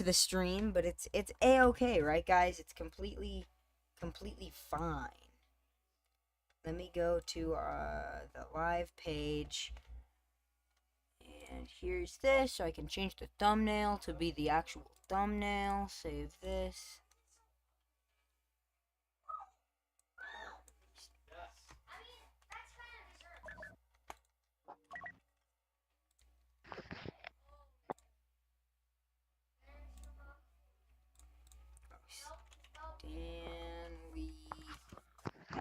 to the stream, but it's a-okay, right, guys? It's completely fine. Let me go to the live page, and here's this, so I can change the thumbnail to be the actual thumbnail. Save this.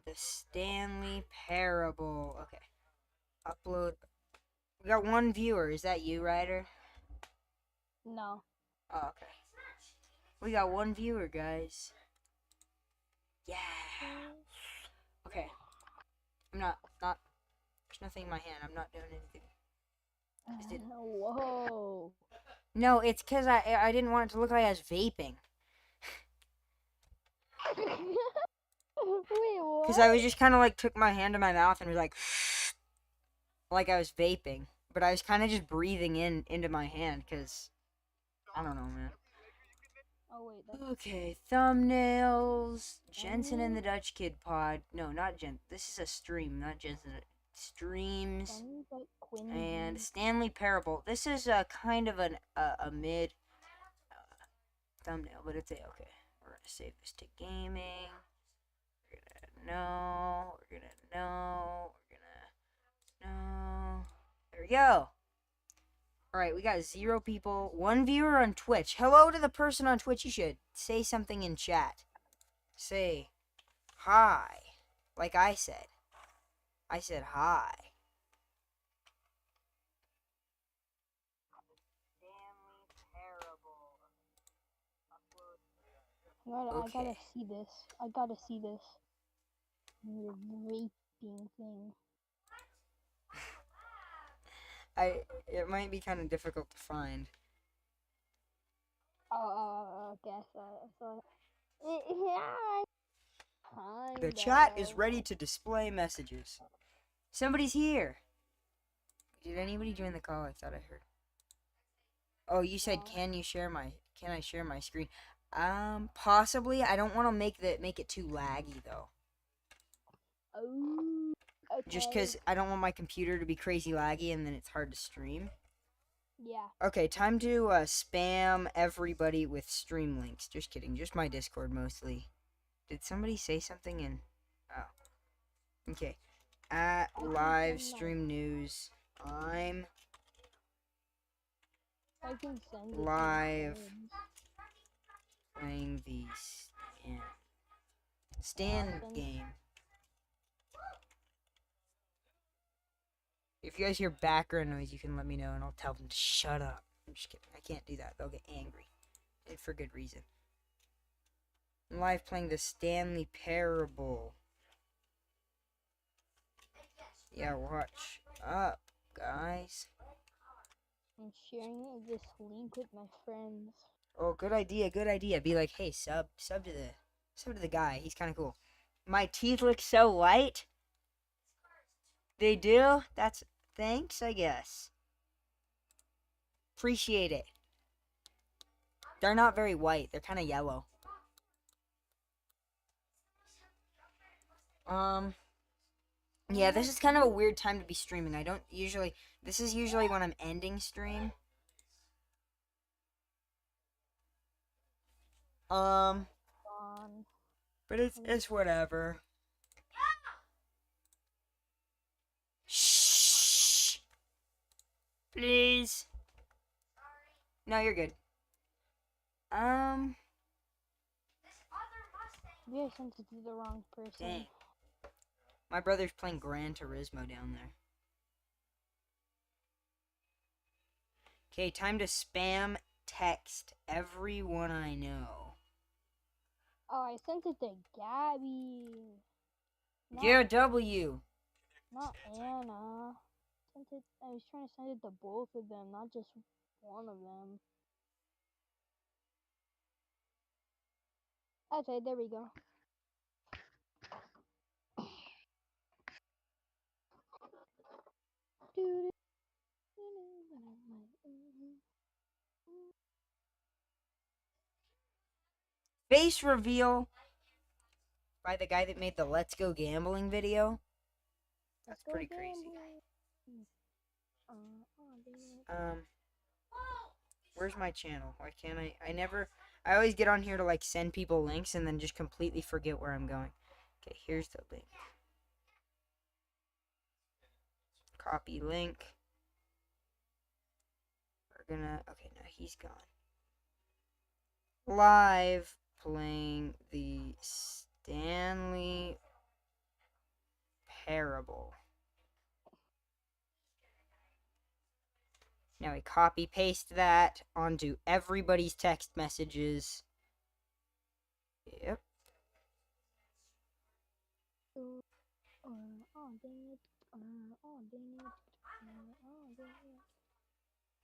The Stanley Parable. Okay. Upload. We got one viewer. Is that you, Ryder? No. Oh, okay. We got one viewer, guys. Yeah. Okay. I'm not. There's nothing in my hand. I'm not doing anything. Whoa. No, it's because I didn't want it to look like I was vaping. Wait, what? Because I was just kind of like took my hand to my mouth and was like I was vaping. But I was kind of just breathing into my hand because I don't know, man. Oh wait. Okay, thumbnails. Jensen and the Dutch Kid Pod. No, not Jen. This is a stream, not Jensen. Streams and Stanley Parable. This is a kind of a mid thumbnail, but it's okay. We're gonna save this to gaming. We're gonna know. We're gonna know. We're gonna know. There we go. Alright, we got 0 people. 1 viewer on Twitch. Hello to the person on Twitch. You should say something in chat. Say hi. Like I said. I said hi. I gotta see this. I gotta see this. Your vaping thing. It might be kind of difficult to find. Okay, so The chat is ready to display messages. Somebody's here. Did anybody join the call? I thought I heard. Oh, you said, can I share my screen? Possibly. I don't want to make it too laggy though. Oh, okay. Just because I don't want my computer to be crazy laggy and then it's hard to stream. Yeah. Okay, time to spam everybody with stream links. Just kidding. Just my Discord mostly. Did somebody say something in... Oh. Okay. At live stream news. I'm I can send it live playing the stand game. If you guys hear background noise, you can let me know and I'll tell them to shut up. I'm just kidding. I can't do that. They'll get angry. And for good reason. I'm live playing the Stanley Parable. Yeah, watch up, guys. I'm sharing this link with my friends. Oh, good idea, good idea. Be like, hey, sub to the guy. He's kind of cool. My teeth look so white. They do? That's thanks, I guess. Appreciate it. They're not very white. They're kind of yellow. Yeah, this is kind of a weird time to be streaming. I don't usually... This is usually when I'm ending stream. But it's whatever. Shh. Please. No, you're good. Yeah, I sent it to the wrong person. Dang. My brother's playing Gran Turismo down there. Okay, time to spam text everyone I know. Oh, I sent it to Gabby. Yeah, W. Not Anna. I was trying to send it to both of them, not just one of them. Okay, there we go. Face reveal by the guy that made the Let's Go Gambling video. That's pretty crazy. Where's my channel? Why can't I always get on here to like send people links and then just completely forget where I'm going. Okay, here's the link. Copy link. We're gonna, okay, now he's gone. Live playing the Stanley Parable. Now we copy paste that onto everybody's text messages. Yep.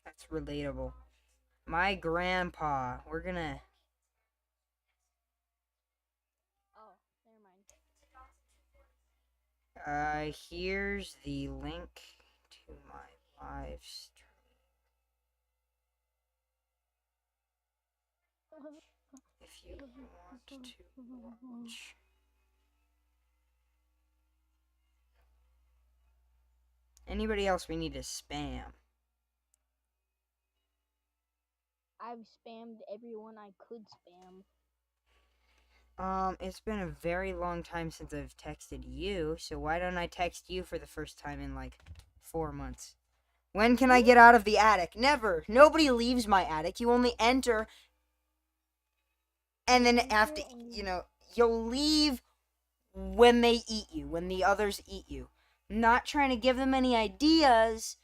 That's relatable. My grandpa. We're gonna. Oh, never mind. Here's the link to my live stream. If you want to watch. Anybody else we need to spam? I've spammed everyone I could spam. It's been a very long time since I've texted you, so why don't I text you for the first time in like 4 months? When can I get out of the attic? Never. Nobody leaves my attic. You only enter, and then after, you'll leave when they eat you, when the others eat you. Not trying to give them any ideas,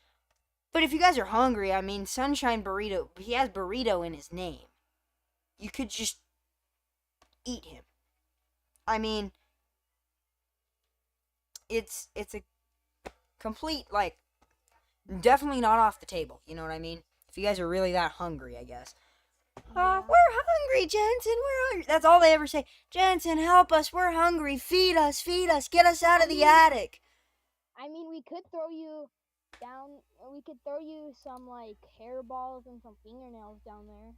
but if you guys are hungry, I mean, Sunshine Burrito, he has burrito in his name. You could just eat him. I mean, it's a complete, like, definitely not off the table, you know what I mean? If you guys are really that hungry, I guess. Yeah. We're hungry, Jensen, we're hungry. That's all they ever say. Jensen, help us, we're hungry. Feed us, get us out of the attic. I mean, we could throw you down, we could throw you some, like, hairballs and some fingernails down there.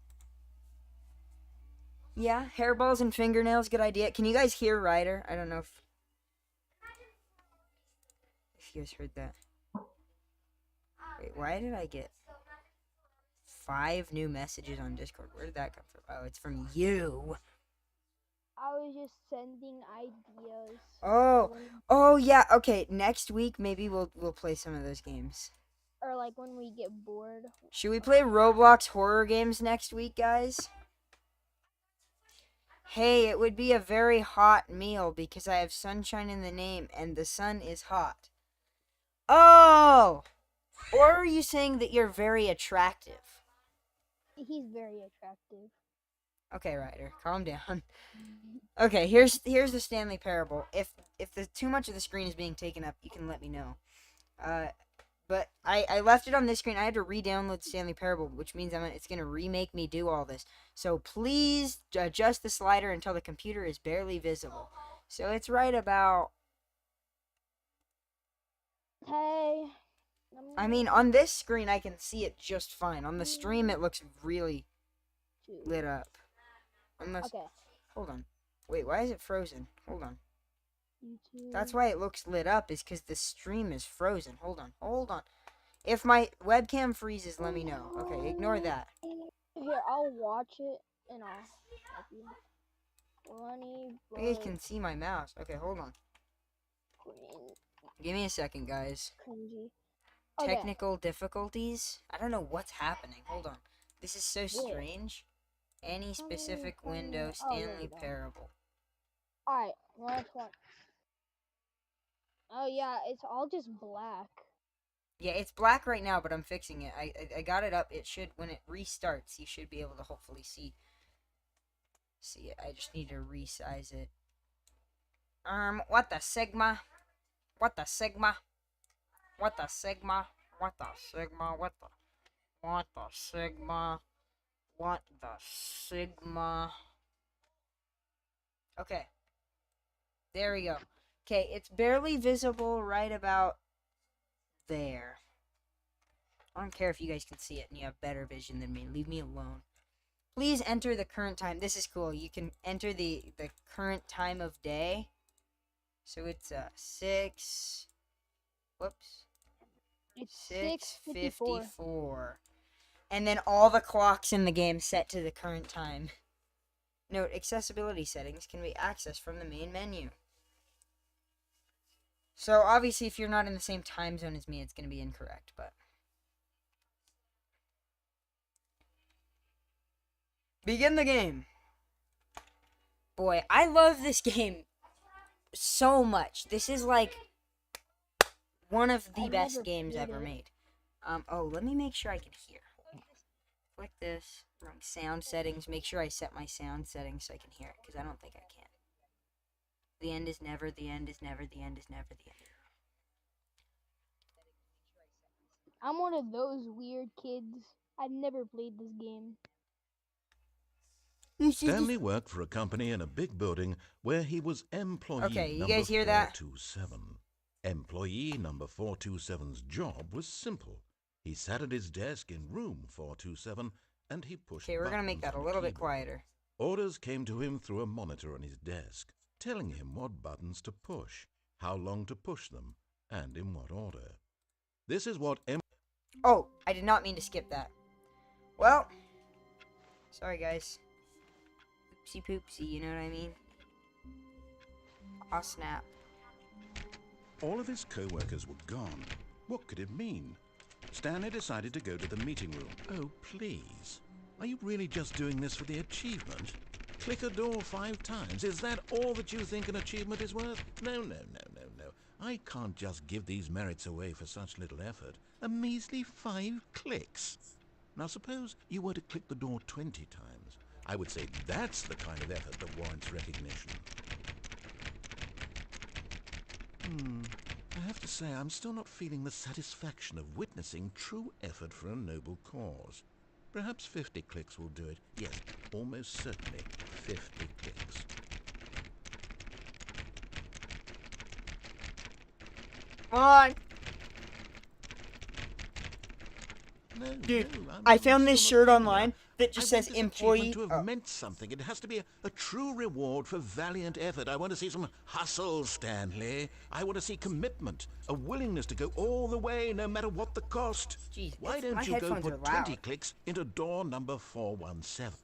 Yeah, hairballs and fingernails, good idea. Can you guys hear Ryder? I don't know if you guys heard that. Wait, why did I get 5 new messages on Discord? Where did that come from? Oh, it's from you. I was just sending ideas. Oh yeah. Okay, next week maybe we'll play some of those games. Or like when we get bored. Should we play Roblox horror games next week, guys? Hey, it would be a very hot meal because I have sunshine in the name and the sun is hot. Oh! Or are you saying that you're very attractive? He's very attractive. Okay, Ryder, calm down. Okay, here's the Stanley Parable. If too much of the screen is being taken up, you can let me know. But I left it on this screen. I had to re-download Stanley Parable, which means it's gonna remake me do all this. So please adjust the slider until the computer is barely visible. So it's right about. Hey. I mean, on this screen I can see it just fine. On the stream it looks really lit up. Unless. Okay. Hold on. Wait, why is it frozen? Hold on. YouTube. That's why it looks lit up, is because the stream is frozen. Hold on. If my webcam freezes, let me know. Okay, ignore that. Here, I'll watch it and I'll help you. Funny, but You guys can see my mouse. Okay, hold on. cringe- Give me a second, guys. cringy. Okay. Technical difficulties? I don't know what's happening. Hold on. This is so strange. Any specific window, Stanley Parable. Alright, last one. Oh yeah, it's all just black. Yeah, it's black right now, but I'm fixing it. I got it up. It should, when it restarts, you should be able to hopefully see it. I just need to resize it. What the sigma? What the sigma? What the sigma? What the sigma? What the sigma? What the sigma? Okay. There we go. Okay, it's barely visible right about there. I don't care if you guys can see it and you have better vision than me. Leave me alone. Please enter the current time. This is cool. You can enter the current time of day. So it's 6. Whoops. It's 6:54. 6:54. And then all the clocks in the game set to the current time. Note, accessibility settings can be accessed from the main menu. So obviously if you're not in the same time zone as me, it's going to be incorrect, but begin the game. Boy, I love this game so much. This is like one of the best games ever made. Oh, let me make sure I can hear. Click this. Wrong sound settings. Make sure I set my sound settings so I can hear it, because I don't think I can. The end is never, the end is never, the end is never, the end. I'm one of those weird kids. I've never played this game. Stanley worked for a company in a big building where he was employee Okay, you number guys hear that? 427. Employee number 427's job was simple. He sat at his desk in room 427 and he pushed Okay, we're going to make buttons that a on little bit keyboard. quieter. Orders came to him through a monitor on his desk, telling him what buttons to push, how long to push them, and in what order. This is what Oh, I did not mean to skip that. Well, sorry guys. Oopsie poopsie, you know what I mean? Aw, snap. All of his co-workers were gone. What could it mean? Stanley decided to go to the meeting room. Oh, please. Are you really just doing this for the achievement? Click a door 5 times. Is that all that you think an achievement is worth? No. I can't just give these merits away for such little effort. A measly 5 clicks. Now suppose you were to click the door 20 times. I would say that's the kind of effort that warrants recognition. I have to say, I'm still not feeling the satisfaction of witnessing true effort for a noble cause. Perhaps 50 clicks will do it. Yes, almost certainly 50 clicks. Come on! No, Dude, I'm I found this still not shirt feeling online that I just want says this employee. achievement to have meant something. It has to be a true reward for valiant effort. I want to see some hustle, Stanley. I want to see commitment, a willingness to go all the way, no matter what the cost. Jeez, Why my don't you go headphones put are 20 loud. clicks into door number 417?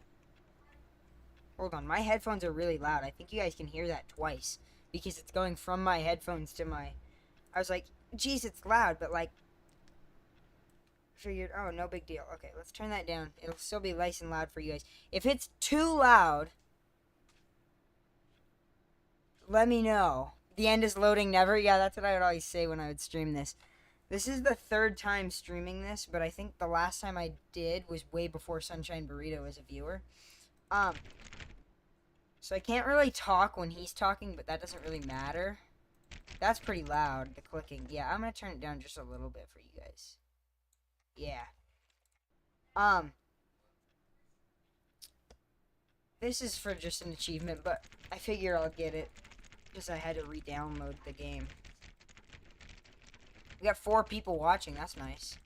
Hold on, my headphones are really loud. I think you guys can hear that twice because it's going from my headphones to my. I was like, geez, it's loud, but like. Figured, oh, no big deal. Okay, let's turn that down. It'll still be nice and loud for you guys. If it's too loud, let me know. The end is loading never. Yeah, that's what I would always say when I would stream this. This is the 3rd time streaming this, but I think the last time I did was way before Sunshine Burrito as a viewer. So I can't really talk when he's talking, but that doesn't really matter. That's pretty loud, the clicking. Yeah, I'm gonna turn it down just a little bit for you guys. Yeah. This is for just an achievement, but I figure I'll get it. Just I had to re-download the game. We got 4 people watching, that's nice.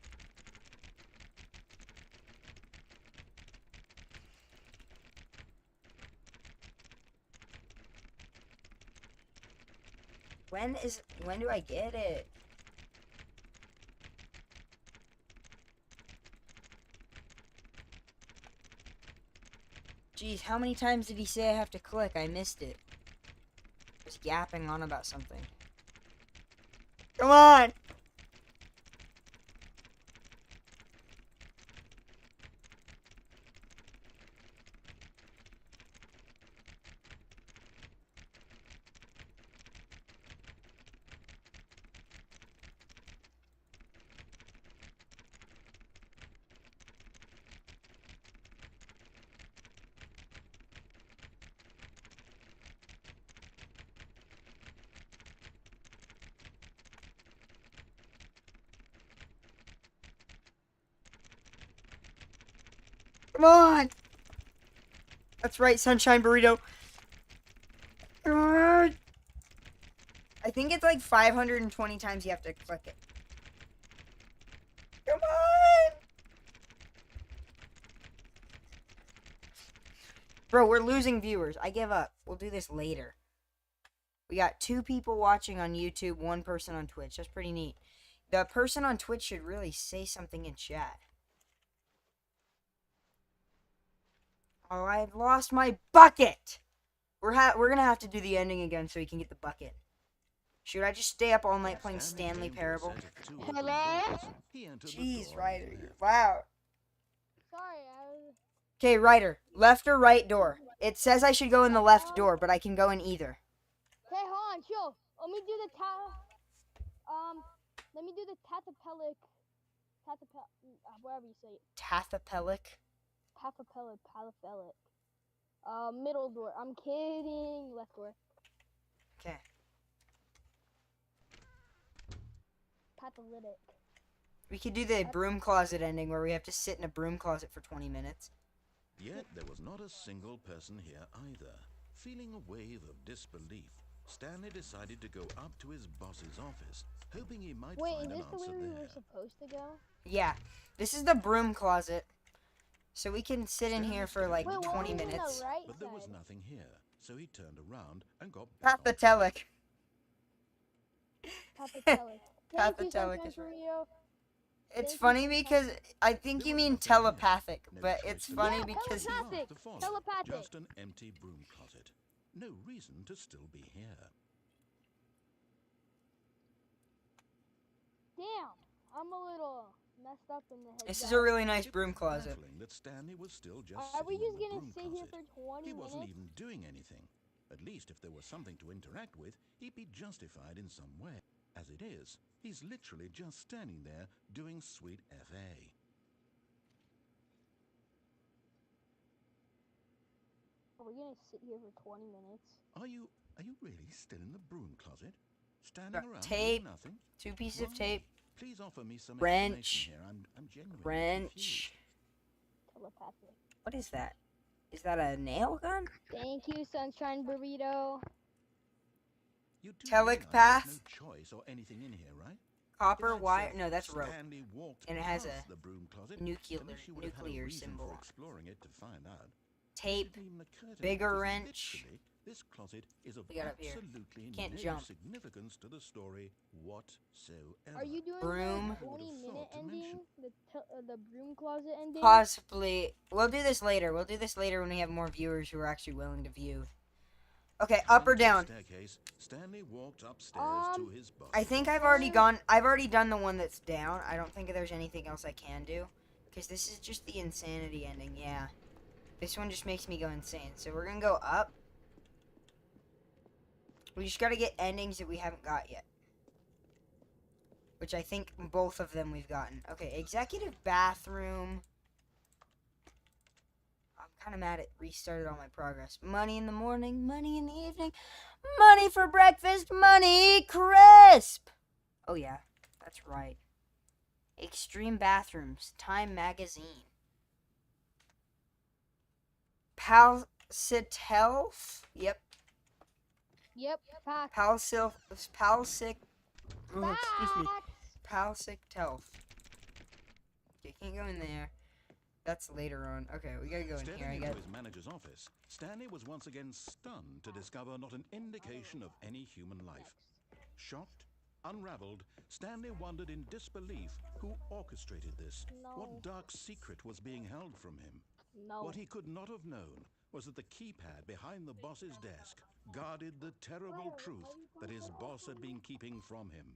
When do I get it? Jeez, how many times did he say I have to click? I missed it. Just yapping on about something. Come on! Come on! That's right, Sunshine Burrito. Come on! I think it's like 520 times you have to click it. Come on! Bro, we're losing viewers. I give up. We'll do this later. We got 2 people watching on YouTube, 1 person on Twitch. That's pretty neat. The person on Twitch should really say something in chat. Oh, I've lost my bucket! We're gonna have to do the ending again so we can get the bucket. Should I just stay up all night playing Stanley Parable? Hello? Jeez, Ryder, you're loud. Sorry, I was... Okay, Ryder, left or right door? It says I should go in the left door, but I can go in either. Hey, hold on, chill. Let me do the let me do the tathapelic, whatever you say it. Tathapelic? Tathapelic. Middle door. I'm kidding. Left door. Okay. Patholytic. We could do the broom closet ending where we have to sit in a broom closet for 20 minutes. Yet there was not a single person here either. Feeling a wave of disbelief, Stanley decided to go up to his boss's office, hoping he might Wait, find is an this the answer way we there. were supposed to go? Yeah, this is the broom closet. So we can sit in here for like Wait, 20 what was minutes. on the right But there was side? nothing here, so he turned around and got back on Pathotelic. Pathotelic. Thank you, Pathotelic Sunshine is right. Burrito. It's Thank you funny for because I think There you was mean nothing here. telepathic, No but choice it's in funny the because matter. telepathic. The follow. Telepathic. Just an empty broom closet. No reason to still be here. Damn, I'm a little messed up in the head. this is guys. a really nice It broom was closet. baffling that Stanley was still just Are we sitting in just the gonna broom sit here closet. for 20 He wasn't minutes? even doing anything. At least if there was something to interact with, he'd be justified in some way. As it is, he's literally just standing there doing sweet FA. Are we gonna sit here for 20 minutes? Are you really still in the broom closet? Standing around Tape. doing nothing? 2 pieces of Why? tape. Please offer me some Wrench. explanation here. I'm genuinely Wrench. confused. Telepathic. What is that? Is that a nail gun? Thank you, Sunshine Burrito. You do Telepath? realize there's no choice or anything in here, right? Copper If I'd wire? said No, that's rope. Stanley walked And it has past a the broom closet, nuclear- at least you would have had a nuclear reason symbol for on it. exploring it to find out. Tape. Didn't even occur to me Bigger because wrench. literally, this closet is of We got up here. absolutely Can't no jump. significance to the story whatsoever. Are you doing Broom. the 20-minute to ending? mention. The broom closet ending? Possibly. We'll do this later. We'll do this later when we have more viewers who are actually willing to view. Okay, up or Climbing the down? Staircase, Stanley walked upstairs to his boss. I think I've already done the one that's down. I don't think there's anything else I can do. Because this is just the insanity ending, yeah. This one just makes me go insane. So we're gonna go up. We just gotta get endings that we haven't got yet. Which I think both of them we've gotten. Okay, executive bathroom. I'm kind of mad it restarted all my progress. Money in the morning, money in the evening, money for breakfast, money crisp. Oh yeah, that's right. Extreme bathrooms, Time magazine. Palsitelf? Yep. Yep, facts. Palsitelf. Facts. Palsitelf. Okay, can't go in there. That's later on. Okay, we gotta go in here, I Stepping guess. into his manager's office, Stanley was once again stunned to discover not an indication of any human life. Shocked, unraveled, Stanley wondered in disbelief who orchestrated this. No. What dark secret was being held from him? No. What he could not have known was that the keypad behind the boss's desk guarded the terrible truth that his boss had been keeping from him.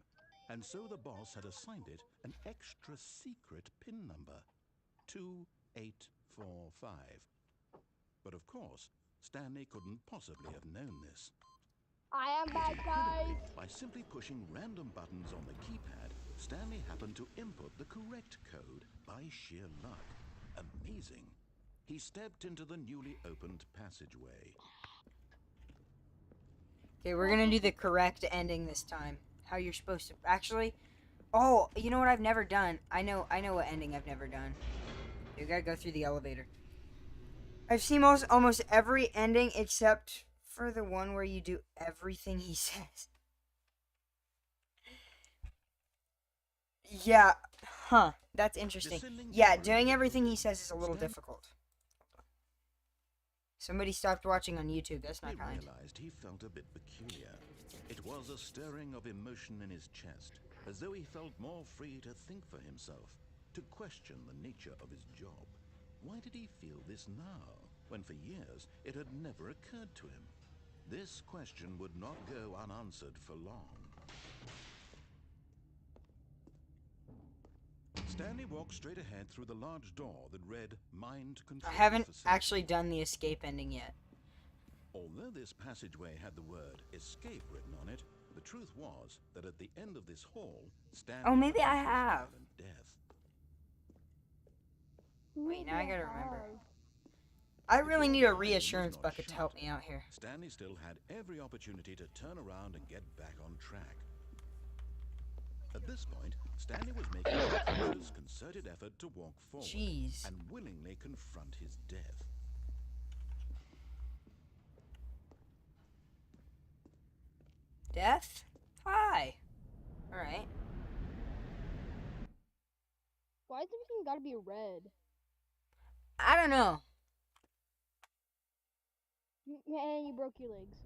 And so the boss had assigned it an extra secret PIN number. 2845. But of course, Stanley couldn't possibly have known this. I am back, guys. By simply pushing random buttons on the keypad, Stanley happened to input the correct code by sheer luck. Amazing. He stepped into the newly opened passageway. Okay, we're gonna do the correct ending this time. How you're supposed to actually. Oh, you know what I've never done? I know what ending I've never done. You gotta go through the elevator. I've seen almost every ending except for the one where you do everything he says. Yeah, huh? That's interesting. Descending Yeah, deeper doing into the everything he building, says is a little Stan- difficult. Somebody stopped watching on YouTube. That's not He kind. realized he felt a bit peculiar. It was a stirring of emotion in his chest, as though he felt more free to think for himself, to question the nature of his job. Why did he feel this now, when for years it had never occurred to him? This question would not go unanswered for long. Stanley walked straight ahead through the large door that read Mind Control I haven't Facility. actually done the escape ending yet. Although this passageway had the word escape written on it, the truth was that at the end of this hall, Stanley Oh, maybe would I meet his have. violent death. Wait, now I gotta remember. Wow. I The really door need a behind him was reassurance not bucket to help shut. me out here. Stanley still had every opportunity to turn around and get back on track. At this point, Stanley was making a conscious, concerted effort to walk forward Jeez. and willingly confront his death. Death? Hi. Alright. Why is everything gotta be red? I don't know. And you broke your legs.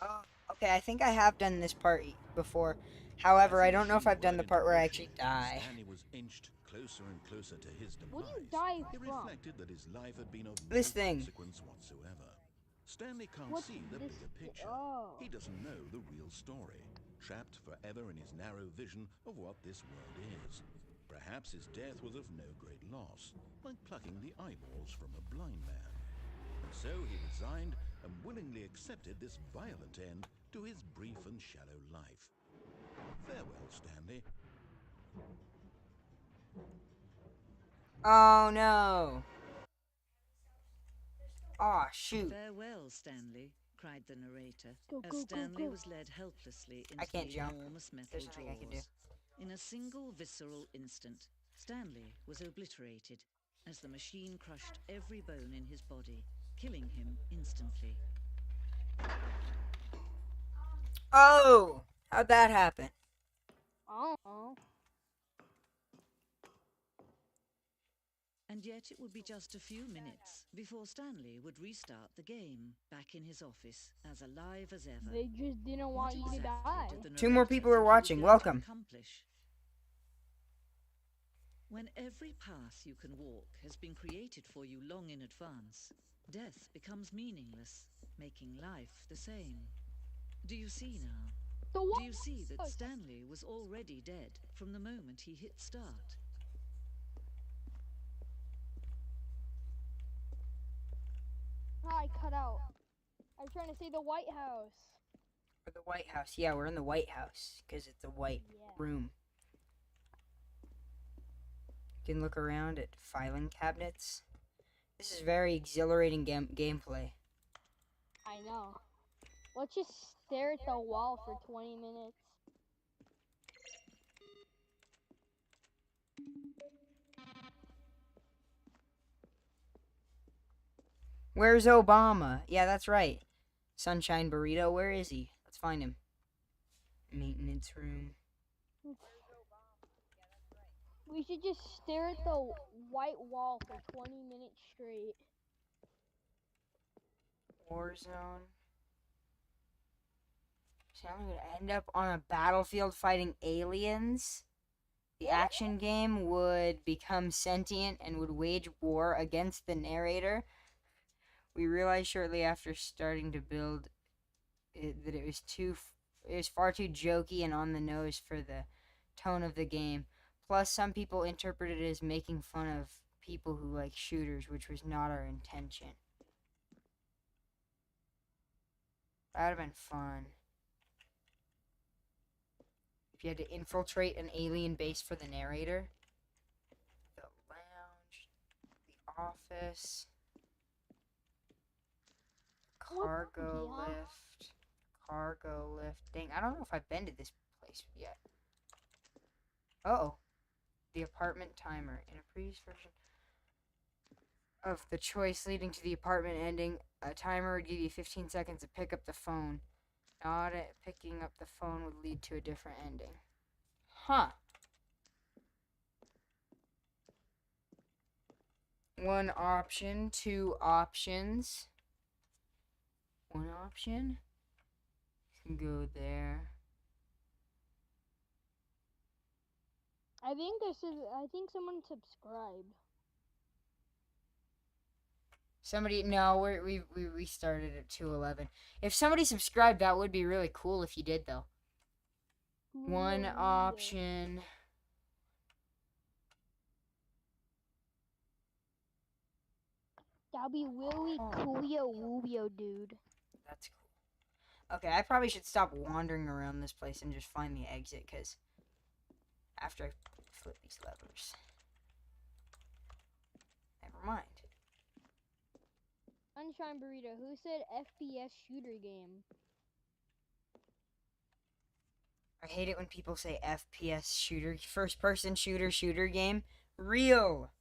Oh, okay, I think I have done this part before. However, As I the don't know if machine I've done the whirred part into where I motion, actually die. Stanley was inched closer and closer to his demise. What do you die He from? reflected that his life had been of This no thing. consequence whatsoever. Stanley can't What's see the this bigger picture. Oh. He doesn't know the real story, trapped forever in his narrow vision of what this world is. Perhaps his death was of no great loss, like plucking the eyeballs from a blind man. And so he resigned and willingly accepted this violent end to his brief and shallow life. Farewell, Stanley. Oh no. Aw, shoot. Farewell, Stanley, cried the narrator, Go, as go, go, Stanley go. was led helplessly I into can't the jump. enormous metal There's nothing I can do. jaws. In a single visceral instant, Stanley was obliterated as the machine crushed every bone in his body, killing him instantly. Oh! How'd that happen? I don't know. And yet it would be just a few minutes before Stanley would restart the game, back in his office, as alive as ever. They just didn't What want you to exactly die. did the Two more narrator people are think he was watching. going to Welcome. accomplish? When every path you can walk has been created for you long in advance, death becomes meaningless, making life the same. Do you see now? The Do what? you see that Stanley was already dead from the moment he hit start? I cut out. I was trying to say the White House. For the White House. Yeah, we're in the White House because it's a white Yeah. room. You can look around at filing cabinets. This is very exhilarating gameplay. I know. Let's just stare at the wall for 20 minutes. Where's Obama? Yeah, that's right. Sunshine Burrito, where is he? Let's find him. Maintenance room. We should just stare at the white wall for 20 minutes straight. Warzone. So I'm gonna end up on a battlefield fighting aliens. The action game would become sentient and would wage war against the narrator. We realized shortly after starting to build that it was far too jokey and on the nose for the tone of the game. Plus, some people interpreted it as making fun of people who like shooters, which was not our intention. That would have been fun. If you had to infiltrate an alien base for the narrator. The lounge. The office. Cargo yeah. lift. Cargo lift. Dang, I don't know if I've been to this place yet. Uh-oh. The apartment timer. In a previous version of the choice leading to the apartment ending, a timer would give you 15 seconds to pick up the phone. Not picking up the phone would lead to a different ending. Huh. One option, two options. One option. Can go there. I think someone subscribed. Somebody, no, we started at 2:11. If somebody subscribed, that would be really cool if you did, though. One option. That'll be Willy Coolio Woolio, dude. That's cool. Okay, I probably should stop wandering around this place and just find the exit, because after I flip these levers. Never mind. Sunshine Burrito, who said FPS shooter game? I hate it when people say FPS shooter, first person shooter game. Real.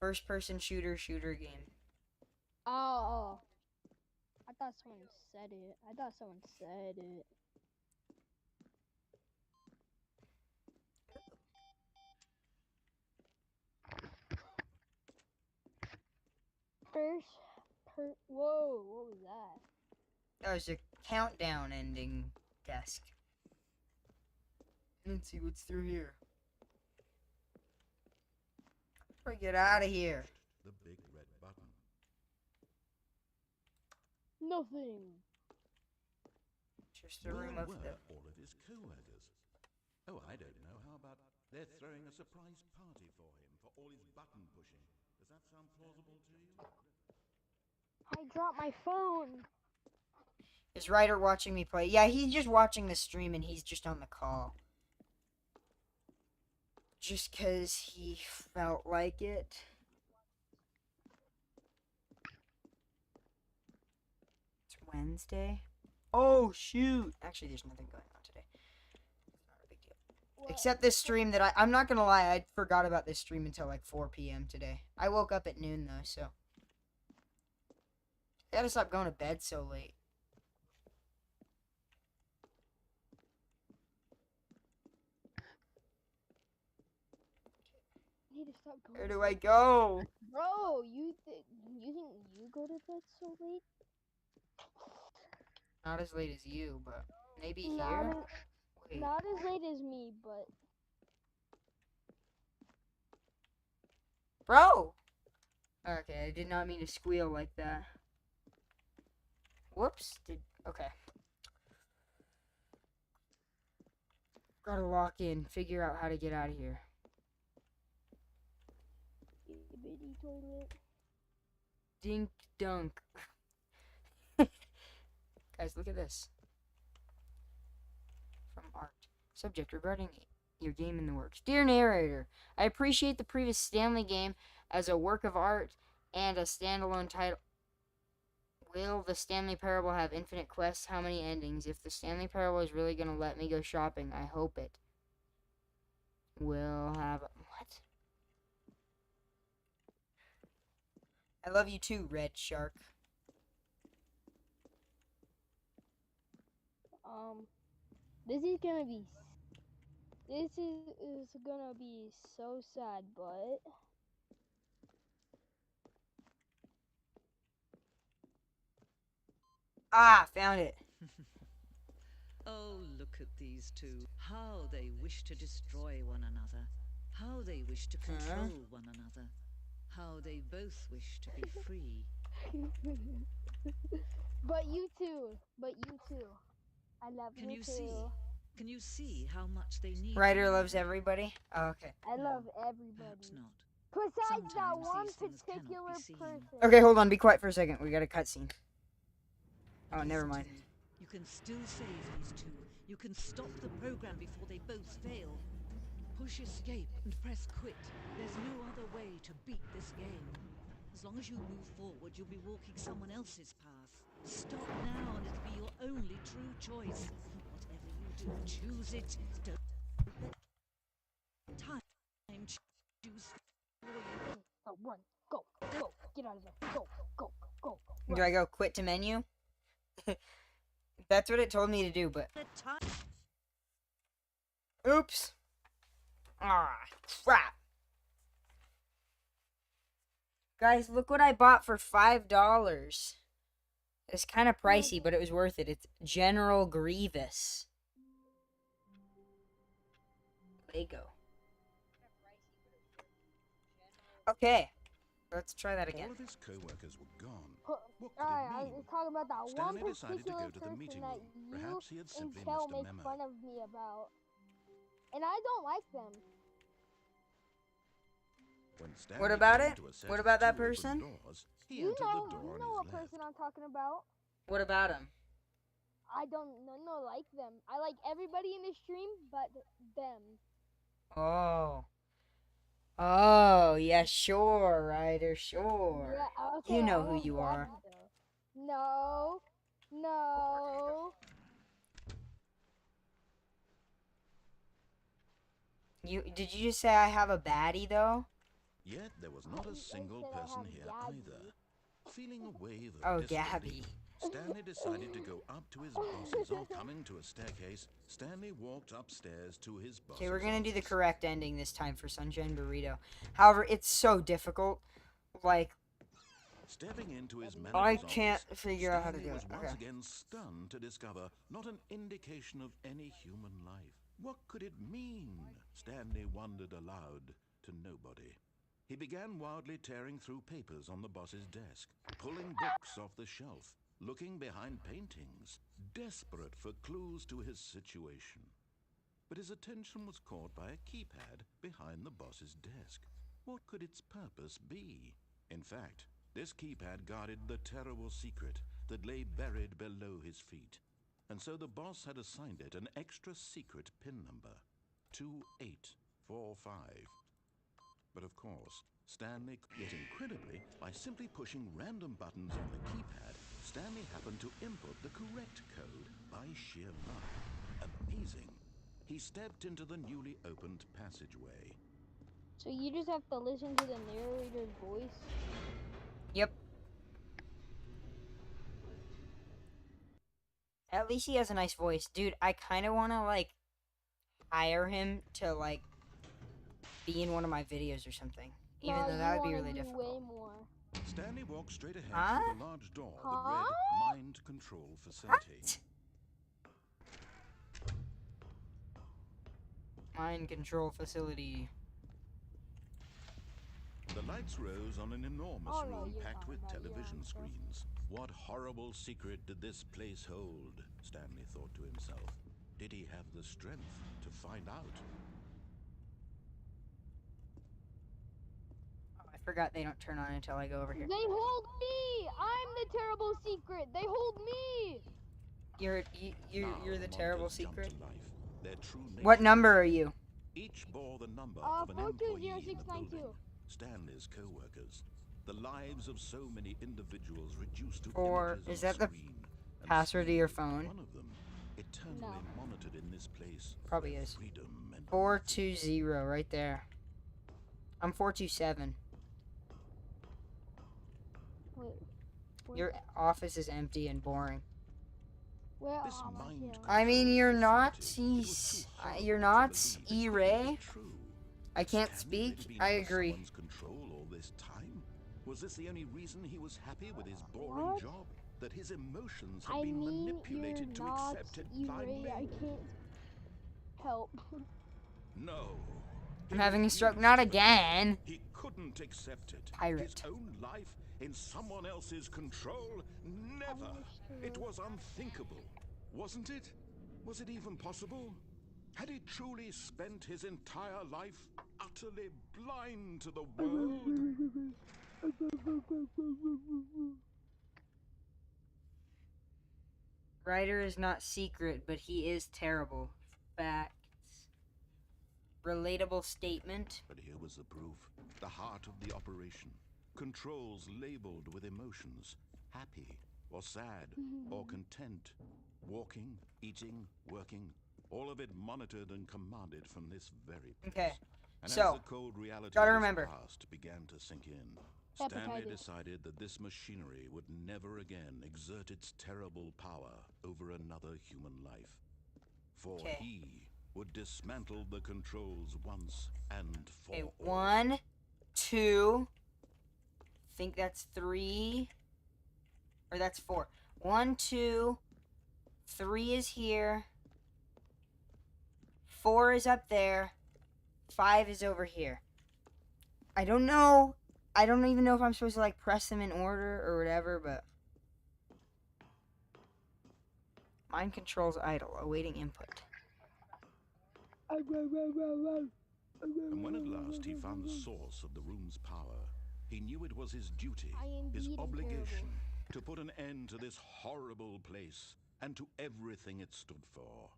First person shooter game. Oh. I thought someone said it. Whoa, what was that? That was a countdown ending desk. Let's see what's through here. Before we get out of here. The big red button. Nothing. Just a room Where of were the... all of his co-workers? Oh, I don't know. How about they're throwing a surprise party for him for all his button pushing? Does that sound plausible to you? I dropped my phone. Is Ryder watching me play? Yeah, he's just watching the stream and he's just on the call. Just because he felt like it. It's Wednesday. Oh, shoot. Actually, there's nothing going on today. It's not a big deal. What? Except this stream that I'm not going to lie, I forgot about this stream until like 4 p.m. today. I woke up at noon, though, so. I gotta stop going to bed so late. I need to stop going. Where do I go? Bro, you think you go to bed so late? Not as late as you, but maybe Not here? as- Wait. Not as late as me, but Bro! Okay, I did not mean to squeal like that. Whoops. Okay. Gotta lock in, figure out how to get out of here. bitty toilet. Dink dunk. Guys, look at this. From art. Subject regarding your game in the works. Dear narrator, I appreciate the previous Stanley game as a work of art and a standalone title. Will the Stanley Parable have infinite quests? How many endings? If the Stanley Parable is really going to let me go shopping, I hope it will have... What? I love you too, Red Shark. This is gonna be. This is gonna be so sad, but. Ah, found it. Oh, look at these two. How they wish to destroy one another. How they wish to control one another. How they both wish to be free. But you too. I love Can you you too. see? Can you see how much they need? Ryder one loves another? everybody. Oh, okay. I love Perhaps everybody. not. Besides that Sometimes one these things cannot be particular seen. person. Okay, hold on. Be quiet for a second. We got a cutscene. Oh, never mind. Destiny. You can still save these two. You can stop the program before they both fail. Push escape and press quit. There's no other way to beat this game. As long as you move forward, you'll be walking someone else's path. Stop now and it'll be your only true choice. Whatever you do, choose it. Don't let time choose for you. Oh, run. Go. Get out of there. Go. Do I go quit to menu? That's what it told me to do, but... Let time Oops. Ah, crap. Guys, look what I bought for $5. It's kind of pricey, but it was worth it. It's General Grievous. Lego. Okay, let's try that again. All of his co-workers were gone. What could Alright, I it mean? was talking about that Stanley one decided to particular go to the person meeting that room. you Perhaps he had and simply Kel missed a make memo. fun of me about. And I don't like them. When Stanley What about came it? to a set What of about that 2 open person? doors, he You entered know, the door you on know his what left. person I'm talking about. What about him? I don't no like them. I like everybody in the stream but them. Oh. Oh, yeah, sure, Ryder, sure. Yeah, okay, You know I who want you are. Gabby, though. No. No. Did you just say I have a baddie though? Yet there was not I a single said I person have here Gabby. either. Feeling a wave of Oh, disbelief, Gabby. Stanley decided to go up to his boss's office. Coming to a staircase, Stanley walked upstairs to his boss's Okay, we're gonna do the office. correct ending this time for Sunshine Burrito. However, it's so difficult. Like, Stepping into his I manager's can't office, figure out how to Stanley do was it. once Okay. again stunned to discover not an indication of any human life. What could it mean? Stanley wondered aloud to nobody. He began wildly tearing through papers on the boss's desk, pulling books off the shelf, looking behind paintings, desperate for clues to his situation. But his attention was caught by a keypad behind the boss's desk. What could its purpose be? In fact, this keypad guarded the terrible secret that lay buried below his feet. And so the boss had assigned it an extra secret PIN number, 2845. But of course, Stanley, yet incredibly, by simply pushing random buttons on the keypad, Stanley happened to input the correct code by sheer luck. Amazing. He stepped into the newly opened passageway. So you just have to listen to the narrator's voice. Yep. At least he has a nice voice. Dude, I kind of want to, like, hire him to, like, be in one of my videos or something. Even No, though you that would be wanna really do difficult. way more. Stanley walked straight ahead Huh? through the large door that Huh? read Mind Control Facility. Mind control facility. The lights rose on an enormous Oh, no, room you're packed talking with about your television answer. screens. What horrible secret did this place hold? Stanley thought to himself. Did he have the strength to find out? Oh, I forgot they don't turn on until I go over here. They hold me! I'm the terrible secret! They hold me! You're Now the monitors terrible jumped secret. to life. Their true What nature number are revealed. you? Each bore the number of an employee in the 420692. building. Stanley's co-workers. The lives of so many individuals reduced to Or images is on that a the screen. And password to your Stanley, phone? one of them, eternally No. monitored in this place. Probably where is. freedom and 420 right there. I'm 427. Wait. Your office is empty and boring. Where This am I mind here? I mean, control you're not facility, it was too horrible you're to not believe it E-Ray. couldn't be true. I Had can't Stanley really speak. been I under agree. someone's control all this time? Was this the only reason he was happy with his boring What? job? That his emotions had I been mean, manipulated to you're not accept it E-Ray. blindly? I can't help. No. I'm He having a stroke. refused Not to believe it. again. He couldn't accept it. Pirate. His own life in someone else's control? Never. It was unthinkable. Wasn't it? Was it even possible? Had he truly spent his entire life utterly blind to the world? Ryder is not secret, but he is terrible. Facts. Relatable statement. But here was the proof. The heart of the operation. Controls labeled with emotions. Happy, or sad, or content. Walking, eating, working. All of it monitored and commanded from this very place. Okay, And so, as the cold reality gotta of his remember. past began to sink in, Stanley Hepatitis. decided that this machinery would never again exert its terrible power over another human life. For Okay. he would dismantle the controls once and for Okay, all. 1, 2, think that's 3. Or that's 4. 1, 2, 3 is here. 4 is up there. 5 is over here. I don't know. I don't even know if I'm supposed to like press them in order or whatever, but mind controls idle, awaiting input. And when at last he found the source of the room's power, he knew it was his duty, his indeed am obligation, to put an end to this horrible place and to everything it stood for.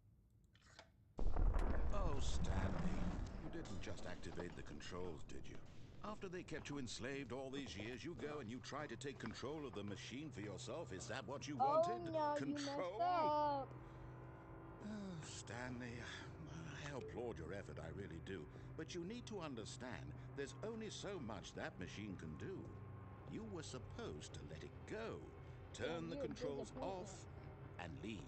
Oh, Stanley, you didn't just activate the controls, did you? After they kept you enslaved all these years, you go and you try to take control of the machine for yourself. Is that what you wanted? Oh no, you messed Control? up. Oh, Stanley, I applaud your effort, I really do. But you need to understand, there's only so much that machine can do. You were supposed to let it go, turn the you're a controls disappointment. off, and leave.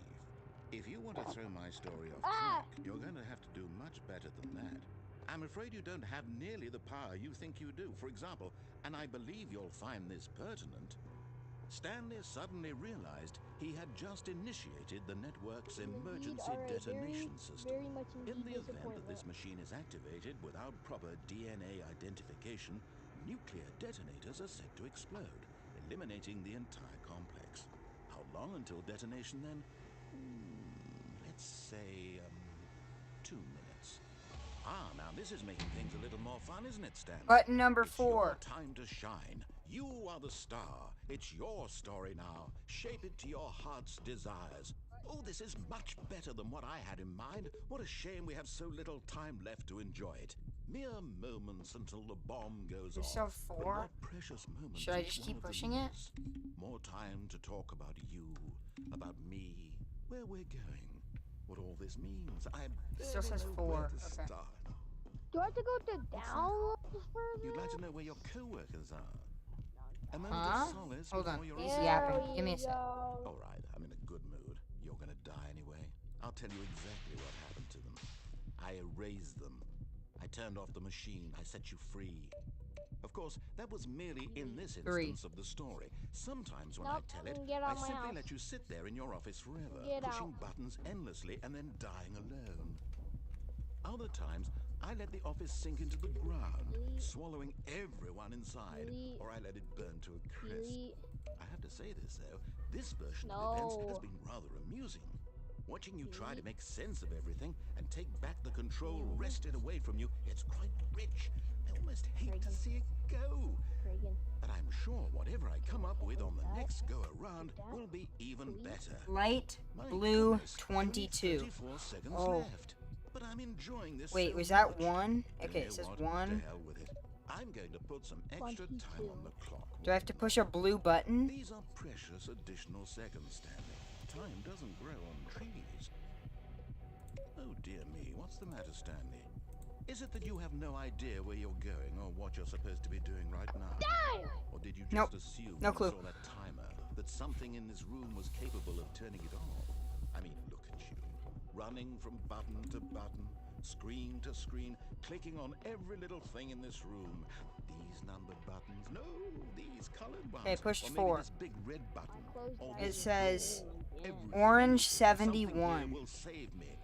If you want to throw my story off Ah! track, you're going to have to do much better than that. I'm afraid you don't have nearly the power you think you do. For example, and I believe you'll find this pertinent, Stanley suddenly realized he had just initiated the network's You indeed emergency are a detonation system. very much In indeed the event that this disappointment. machine is activated without proper DNA identification, nuclear detonators are said to explode, eliminating the entire complex. How long until detonation then? Let's say, 2 minutes. Ah, now this is making things a little more fun, isn't it, Stanley? Button number It's 4. your time to shine. You are the star. It's your story now. Shape it to your heart's desires. Oh, this is much better than what I had in mind. What a shame we have so little time left to enjoy it. Mere moments until the bomb goes There's off. still But 4? what precious moments Should I each just one keep of them pushing it? is. More time to talk about you, about me, where we're going, what all this means. I Still says barely know where 4. to Okay. start. Do I have to go to download further? You'd like to know where your co-workers are. A moment Huh? of solace Hold before on. you're He's off. yapping. Give me a sec. All right, I'm in a good mood. You're gonna die anyway. I'll tell you exactly what happened to them. I erased them. I turned off the machine. I set you free. Of course, that was merely in this 3. instance of the story. Sometimes when Nope, I tell it, get I out my simply house. let you sit there in your office forever, Get pushing out. buttons endlessly and then dying alone. Other times, I let the office sink into the ground, Delete. swallowing everyone inside, Delete. or I let it burn to a crisp. Delete. I have to say this, though, this version of events has No. been rather amusing. Watching you try to make sense of everything and take back the control wrested away from you, it's quite rich. I almost hate to Reagan. see it go. Reagan. But I'm sure whatever I come up with on the That. next go-around That. will be even Delete. better. Light My blue goodness, only 22. 34 seconds Oh. left. But I'm enjoying this Wait, so was that much. 1? You Okay, know it says what? 1. To hell with it. I'm going to put some extra time on the clock. Do I have to push a blue button? These are precious additional seconds, Stanley. Time doesn't grow on trees. Oh dear me, what's the matter, Stanley? Is it that you have no idea where you're going or what you're supposed to be doing right now? Or did you just Nope. assume No when clue. you saw that timer that something in this room was capable of turning it off? I mean, look at you. Running from button to button, screen to screen, clicking on every little thing in this room. These numbered buttons, no, these colored ones. Okay, push or maybe 4. this big red button. Close Or that. It this says everything. orange Something here 71. will save me.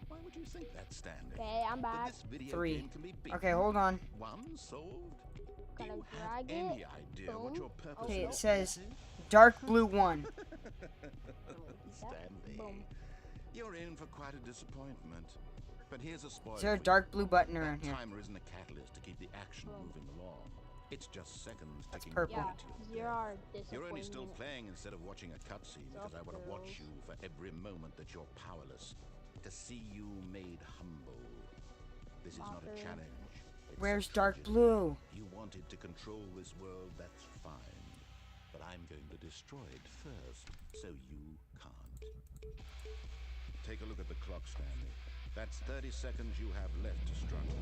Why would you think that, Stanley? Okay, I'm That back. this video 3. game can be beaten? Okay, hold on. One solved? Do Gotta you have drag any it. idea what Boom. your purpose Okay, in it says this is? dark blue 1. Stanley, Boom. you're in for quite a disappointment. But here's a spoiler. Is there a for you. dark blue button around That here? timer isn't a catalyst to keep the action moving along. It's just seconds That's ticking purple. Yeah, away to your you death. are You're only still disappointment. playing instead of watching a cutscene because I want to watch you for every moment that you're powerless. To see you made humble. This is not a Fucker. challenge. It's a Where's dark tragedy. blue? You wanted to control this world, that's fine. But I'm going to destroy it first, so you can't. Take a look at the clock, Stanley. That's 30 seconds you have left to struggle.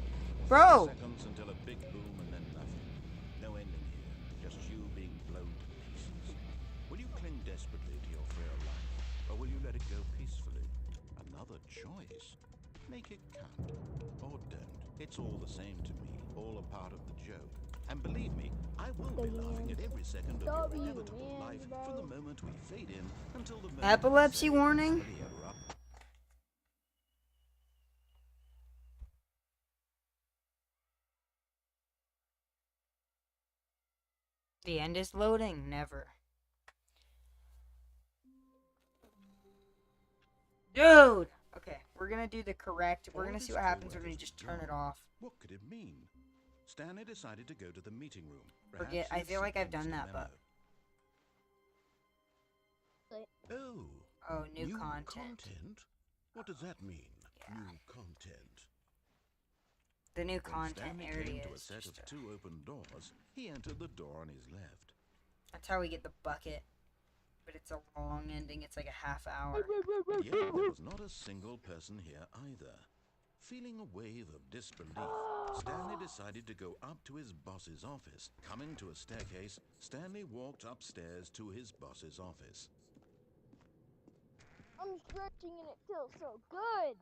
Bro! 30 seconds until a big boom and then nothing. No ending here, just you being blown to pieces. Will you cling desperately to your frail life, or will you let it go peacefully? Another choice. Make it count, or don't. It's all the same to me, all a part of the joke. And believe me, I will be laughing at every second of your W, inevitable man, life bro. from the moment we fade in until the moment Epilepsy we say, warning? "Clear up." The end is loading. Never. Dude! Okay, we're gonna do the correct. We're All gonna of see his what happens when we co-workers just were turn it gone. off. What could it mean? Stanley decided to go to the meeting room. Forget. Perhaps I he'd feel like sent I've them done some that, but. memo. Oh. Oh, new content. content? What does that mean? Yeah. New content. The new When content Stanley area came to a is set just of 2 open doors, he entered the door on his left. That's how we get the bucket. But it's a long ending. It's like a half hour. But yet there was not a single person here either. Feeling a wave of disbelief, Stanley decided to go up to his boss's office. Coming to a staircase, Stanley walked upstairs to his boss's office. I'm stretching and it feels so good.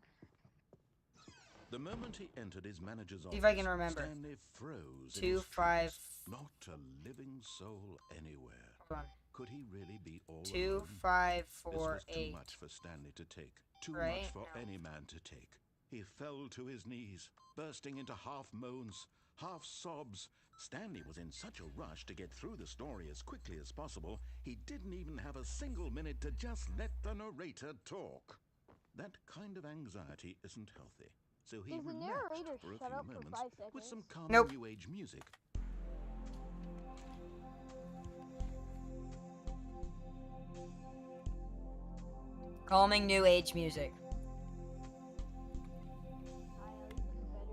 The moment he entered his manager's See office, if I can remember. Stanley froze in 2, his 5. tracks. Not a living soul anywhere. Hold on. Could he really be all 2, alone? 5, This 4, was too 8. much for Stanley to take. Too Right? much for No. any man to take. He fell to his knees, bursting into half moans, half sobs. Stanley was in such a rush to get through the story as quickly as possible, he didn't even have a single minute to just let the narrator talk. That kind of anxiety isn't healthy. So he Does the relaxed narrator for a shut few up for moments 5 seconds? with some calming Nope. new age music. Calming new age music. Better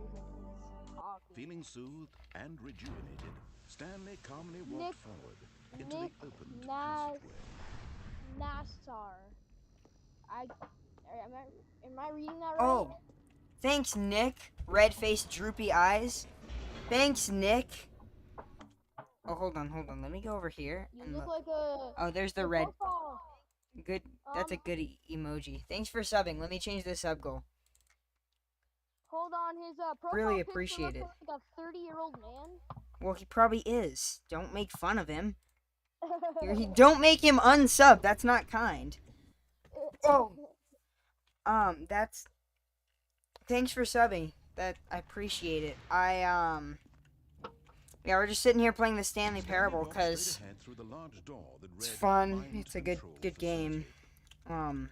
than his talking. Feeling soothed and rejuvenated, Stanley calmly walked Nick- forward into Nick the opened Nas- passageway. Nassar. Am I reading that right? Oh. Thanks, Nick. Red face, droopy eyes. Thanks, Nick. Oh, hold on. Let me go over here You and look look. like a. Oh, there's the your red. profile. Good. That's a good emoji. Thanks for subbing. Let me change the sub goal. Hold on, his profile Really picture appreciate looks like a 30-year-old man. Well, he probably is. Don't make fun of him. Don't make him unsub. That's not kind. Oh. That's. Thanks for subbing. That I appreciate it. Yeah, we're just sitting here playing the Stanley Parable walked because straight ahead through the large door that it's read fun. Mind It's a good Control game. Facility.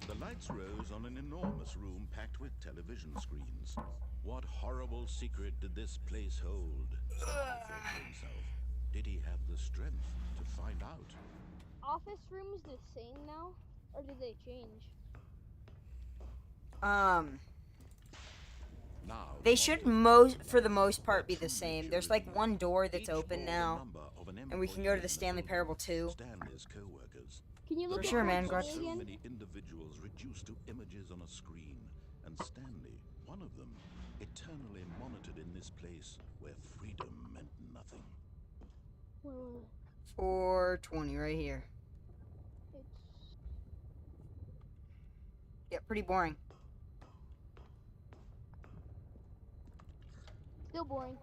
The lights rose on an enormous room packed with television screens. What horrible secret did this place hold? Stanley thought to himself. Did he have the strength to find out? Office rooms the same now, or did they change? Now, They should for the most part be the same. There's like one door that's open now, and we can go to the Stanley Parable 2. Stanley's co-workers. Can you look Sure, at man, Coach got A So again? many individuals reduced to images on a screen, and Stanley, one of them, eternally monitored in this place where freedom meant nothing. Well, 420 right here. it's Yeah, pretty boring. still boring.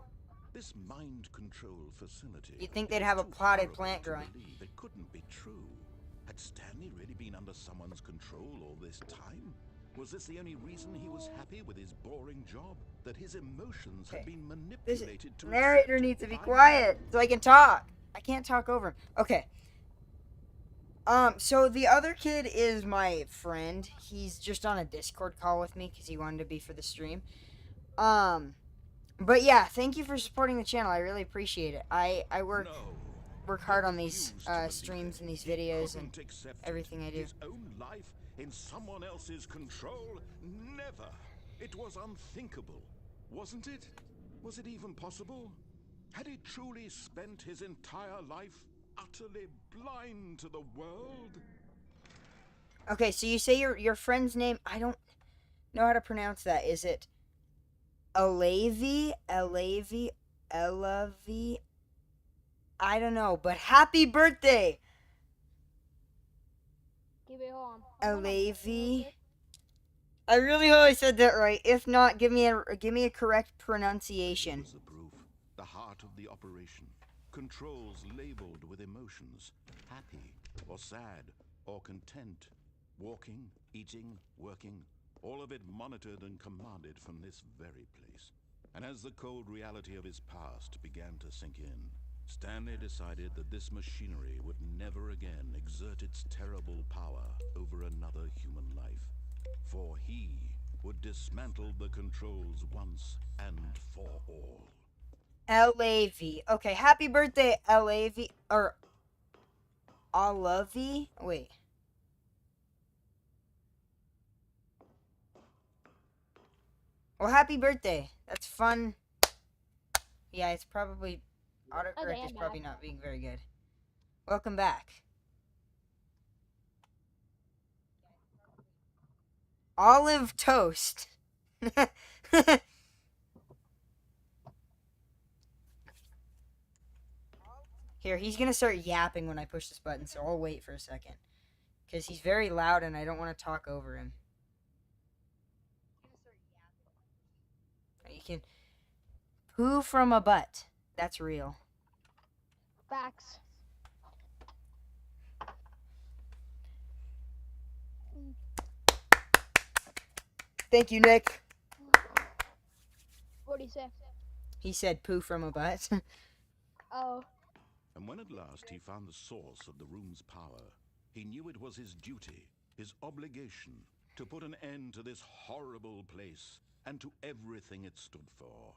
This mind control facility. You'd think it they'd was have a too potted horrible plant to growing. believe. It couldn't be true. Had Stanley really been under someone's control all this time? Was this the only reason he was happy with his boring job? That his emotions had Okay. been This manipulated to narrator accept needs to be by quiet so I can talk. I can't talk over him. Okay. So the other kid is my friend. He's just on a Discord call with me because he wanted to be for the stream. But yeah, thank you for supporting the channel. I really appreciate it. I work hard on these streams and these videos and everything I do. His own life in someone else's control? Never. It was unthinkable, wasn't it? Was it even possible? Had he truly spent his entire life utterly blind to the world? Okay, so you say your friend's name. I don't know how to pronounce that. Is it Alavi? I don't know, but happy birthday, Give it on. Hold on, Alavi. I really hope I said that right. If not, give me a correct pronunciation. Was the proof, the heart of the operation. Controls labeled with emotions, happy or sad or content. Walking, eating, working, all of it monitored and commanded from this very place. And as the cold reality of his past began to sink in, Stanley decided that this machinery would never again exert its terrible power over another human life. For he would dismantle the controls once and for all. LAV. Okay, happy birthday, LAV. Or Olavi? Wait. Well, happy birthday. That's fun. Yeah, it's probably... Autocorrect is probably not being very good. Welcome back. Olive toast. Here, he's gonna start yapping when I push this button, so I'll wait for a second. Because he's very loud and I don't want to talk over him. You can... Poo from a butt. That's real. Facts. Thank you, Nick. What do you say? He said poo from a butt. Oh. And when at last he found the source of the room's power, he knew it was his duty, his obligation, to put an end to this horrible place and to everything it stood for.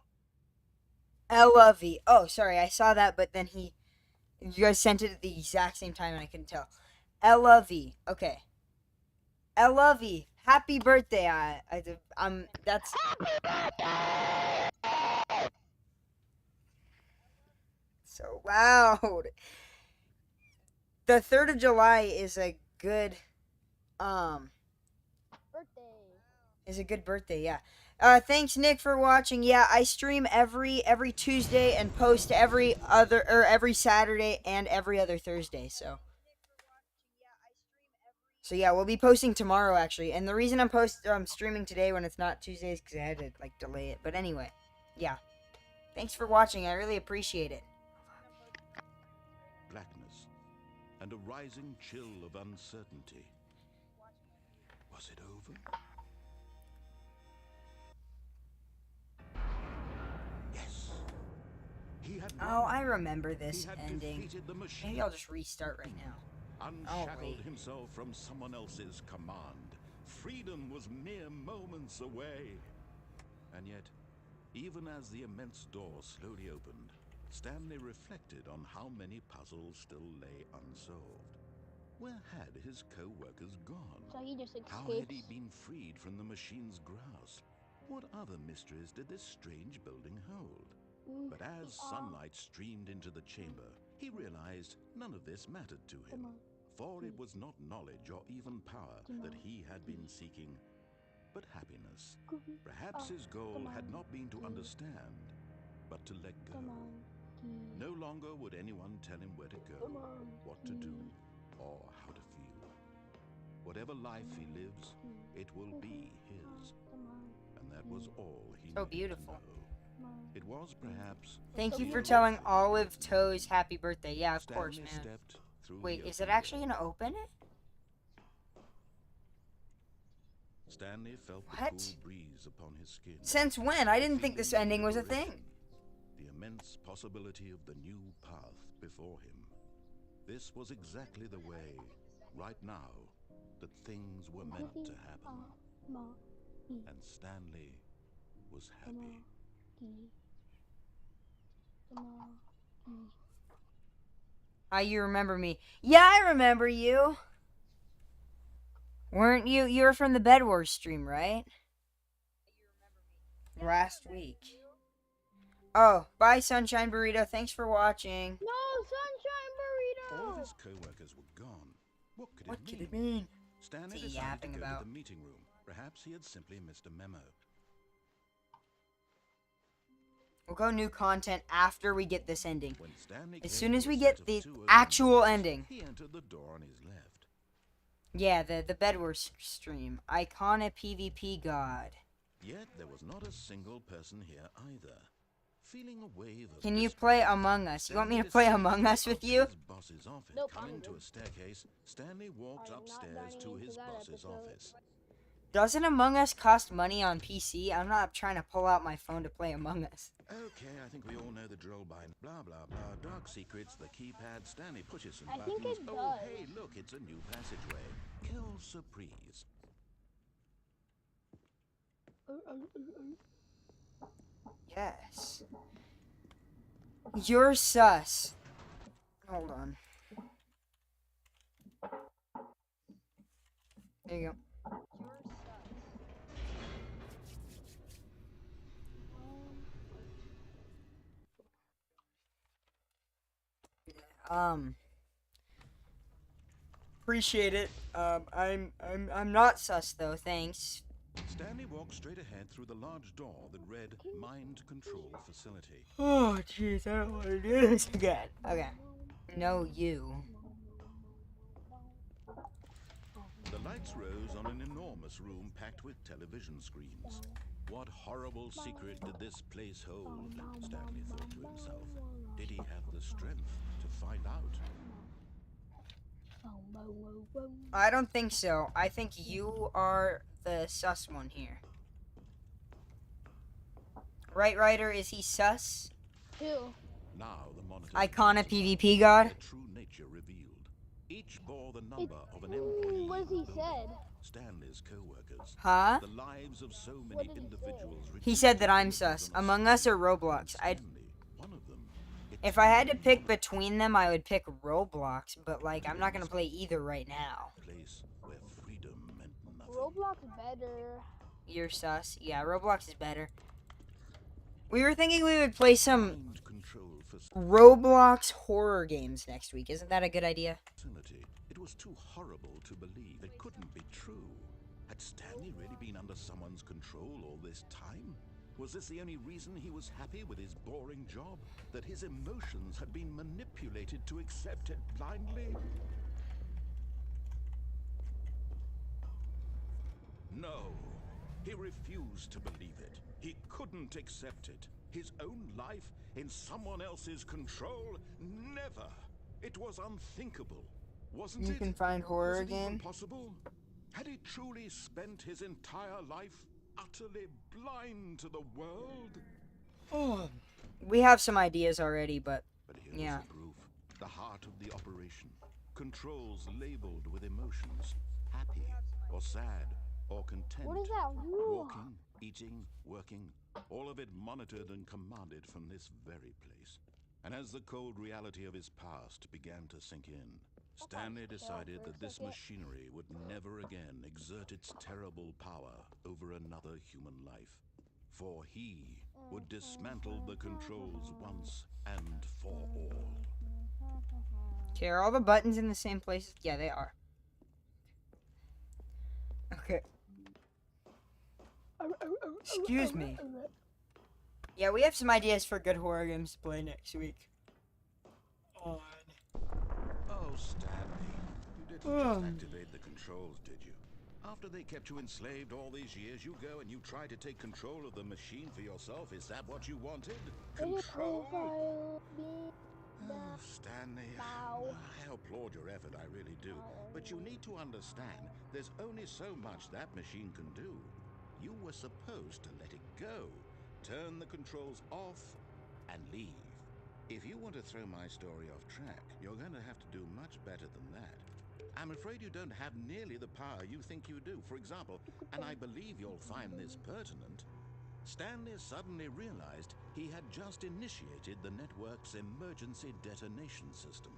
LV. Oh, sorry, I saw that, but then you guys sent it at the exact same time and I couldn't tell. LV. Okay. LV. Happy birthday. That's... So loud. The 3rd of July is a good, birthday, yeah. Thanks, Nick, for watching. Yeah, I stream every Tuesday and post every Saturday and every other Thursday, so yeah, we'll be posting tomorrow, actually. And the reason I'm streaming today when it's not Tuesday is because I had to, delay it. But anyway, yeah. Thanks for watching. I really appreciate it. Blackness and a rising chill of uncertainty. Was it over? Yes. He had Oh, won. I remember this He had ending. defeated the machine. Maybe I'll just restart right now. Unshackled himself from someone else's command. Freedom was mere moments away. And yet, even as the immense door slowly opened, Stanley reflected on how many puzzles still lay unsolved. Where had his co-workers gone? So he just How had he escapes. been freed from the machine's grasp? What other mysteries did this strange building hold? But as sunlight streamed into the chamber, he realized none of this mattered to him. For it was not knowledge or even power that he had been seeking, but happiness. Perhaps his goal had not been to understand, but to let go. No longer would anyone tell him where to go, what to do, or how to feel. Whatever life he lives, it will be his. And that was all he So needed to beautiful. know. It was perhaps... Thank you the for only telling thing Olive Toes happy birthday. Yeah, of course, Stanley man. stepped through Wait, the is it open actually door. gonna open it? Stanley felt the What? cool breeze upon his skin. Since when? I didn't The think this feeling of ending was a liberation, thing. The immense possibility of the new path before him. This was exactly the way, right now, that things were meant to happen. And Stanley was happy. You remember me. Yeah, I remember you. Weren't you? You were from the Bed Wars stream, right? Last week. Oh, bye, Sunshine Burrito. Thanks for watching. No, Sunshine All of Burrito! his co-workers were gone. What could What it could mean? it mean? Stanley What's he decided to yapping go about? to the meeting room. Perhaps he had simply missed a memo. We'll go new content after we get this ending. When Stanley As came soon to as a we set get of the 2 open actual doors, ending. He entered the door on his left. Yeah, the Bedwars stream. Icona PvP God. Yet there was not a single person here either. Feeling a wave of Can you play disbelief, Among Us? You want me to Stanley play decided Among to Us with go you? up to his boss's office. Nope, Coming I'm to good. a staircase, Stanley walked I am not upstairs to dining into his that boss's episode. office. Doesn't Among Us cost money on PC? I'm not trying to pull out my phone to play Among Us. Okay, I think we all know the drill by blah blah blah. Dark secrets, the keypad. Stanley pushes some I buttons. think it Oh, does. hey, look, it's a new passageway. Kill surprise. Yes. You're sus. Hold on. There you go. Appreciate it. I'm not sus though. Thanks. Stanley walked straight ahead through the large door that read Mind Control Facility. Oh, jeez, I don't want to do this again. Okay. No, you. The lights rose on an enormous room packed with television screens. What horrible secret did this place hold? Stanley thought to himself. Did he have the strength to find out? I don't think so. I think you are the sus one here. Right, Ryder? Is he sus? Who? Now the monitor Icona PvP God? their true nature revealed. Each bore the number of an employee. What he said? Stanley's co-workers. Huh? The lives of so What many did he say? individuals. He said that I'm sus. Among Us or Roblox? Stanley, one of them. If I had to pick between them, I would pick Roblox, but like I'm not gonna play either right now. Place where freedom meant nothing. Roblox better. You're sus. Yeah, Roblox is better. We were thinking we would play some Mind control Roblox horror games next week. Isn't that a good idea? facility. It was too horrible to believe. It couldn't be true. Had Stanley really been under someone's control all this time? Was this the only reason he was happy with his boring job? That his emotions had been manipulated to accept it blindly? No. He refused to believe it. He couldn't accept it. His own life in someone else's control? Never. It was unthinkable, wasn't You it? can find horror Was it even again. possible? Had he truly spent his entire life utterly blind to the world? Oh. We have some ideas already, but But here yeah. was the proof. The heart of the operation. Controls labeled with emotions. Happy or sad or content. What is that? Walking, eating, working. All of it monitored and commanded from this very place. And as the cold reality of his past began to sink in, Stanley decided that this machinery would never again exert its terrible power over another human life. For he would dismantle the controls once and for all. Okay, are all the buttons in the same place? Yeah, they are. Okay. Excuse me. Yeah, we have some ideas for good horror games to play next week. On. Oh, Stanley, you didn't just activate the controls, did you? After they kept you enslaved all these years, you go and you try to take control of the machine for yourself. Is that what you wanted? Control? Oh, Stanley, I applaud your effort, I really do. But you need to understand, there's only so much that machine can do. You were supposed to let it go, turn the controls off, and leave. If you want to throw my story off track, you're going to have to do much better than that. I'm afraid you don't have nearly the power you think you do. For example, and I believe you'll find this pertinent, Stanley suddenly realized he had just initiated the network's emergency detonation system.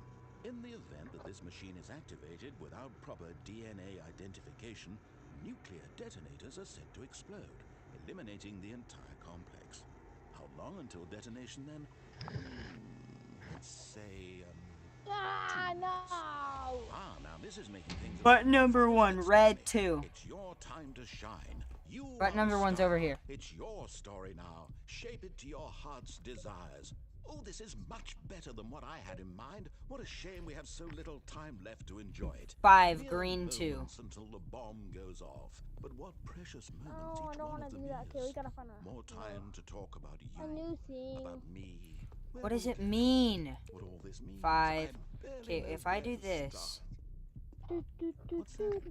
In the event that this machine is activated without proper DNA identification, nuclear detonators are set to explode, eliminating the entire complex. How long until detonation then? Let's say, No! now this is making things. Button number 1, red 2. It's your time to shine. You Button are number the 1's star. over here. It's your story now. Shape it to your heart's desires. Oh, this is much better than what I had in mind. What a shame we have so little time left to enjoy it. 5, Mere green 2. moments until the bomb goes off. But what precious moments Oh, I each don't one want of to them do that. Okay, we is. gotta find a More time to talk about you, a new thing. about me. Where What does we it go, mean? what all this means. 5. I barely Okay, know if I where do to this. start. What's that?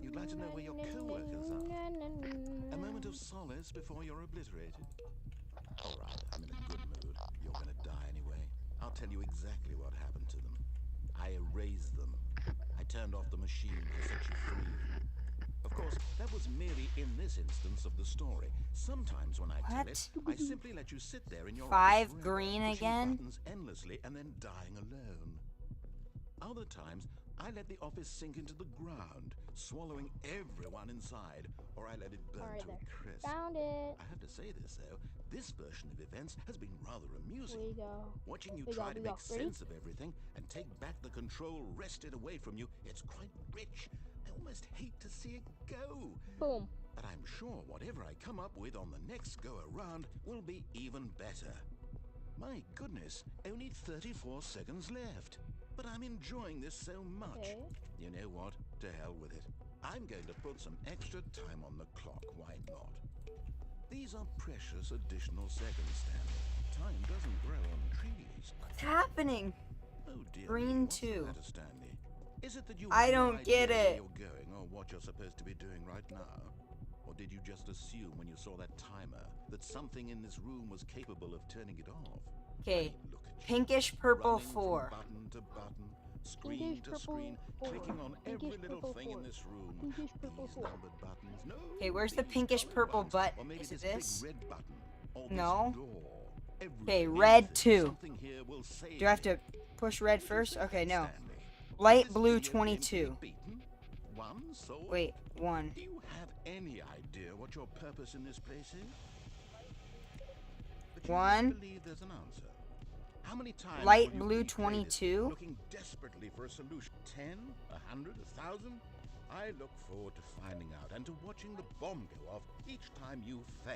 You'd like to know where your co-workers are? A moment of solace before you're obliterated. All right, I'm in a good mood. You're going to die anyway. I'll tell you exactly what happened to them. I erased them. I turned off the machine to set you free. Of course, that was merely in this instance of the story. Sometimes when I tell it, What? I simply let you sit there in your 5 office forever, green pushing again? buttons endlessly and then dying alone. Other times, I let the office sink into the ground, swallowing everyone inside, or I let it burn Alright, to there. a crisp. Found it. I have to say this, though. This version of events has been rather amusing. We go. Watching you We go, try to we go. make Ready? sense of everything and take back the control wrested away from you, it's quite rich. I almost hate to see it go. Boom. But I'm sure whatever I come up with on the next go-around will be even better. My goodness, only 34 seconds left. But I'm enjoying this so much. Okay. You know what? To hell with it. I'm going to put some extra time on the clock, why not? These are precious additional seconds, Stanley. Time doesn't grow on trees. What's happening? Oh dear Green me, what's the 2. matter, Stanley? Is it that you I have no don't get idea where it. you're going or what you're supposed to be doing right now? Or did you just assume when you saw that timer that something in this room was capable of turning it off? Okay, I mean, look at you. pinkish purple Running 4. From button to button, screen Pinkish to purple screen, 4. clicking on Pinkish every little purple thing 4. in this room. Pinkish purple These 4. numbered buttons, no. Okay, where's the these pinkish colored purple ones. button? Or maybe Is it this this? big red button. Or No. this door. Okay, Everything, red anything, 2. something here will save Do I have you. to push red What do you first? think, Okay, no. Stanley? Light Is this blue video game to be 22. beaten? One sold? Wait, 1. Do you have any idea what your purpose in this place is? But you 1. really believe there's an answer. How many times Light will you blue replay this, 22. looking desperately for a solution? 10, 100, 1,000? I look forward to finding out and to watching the bomb go off each time you fail.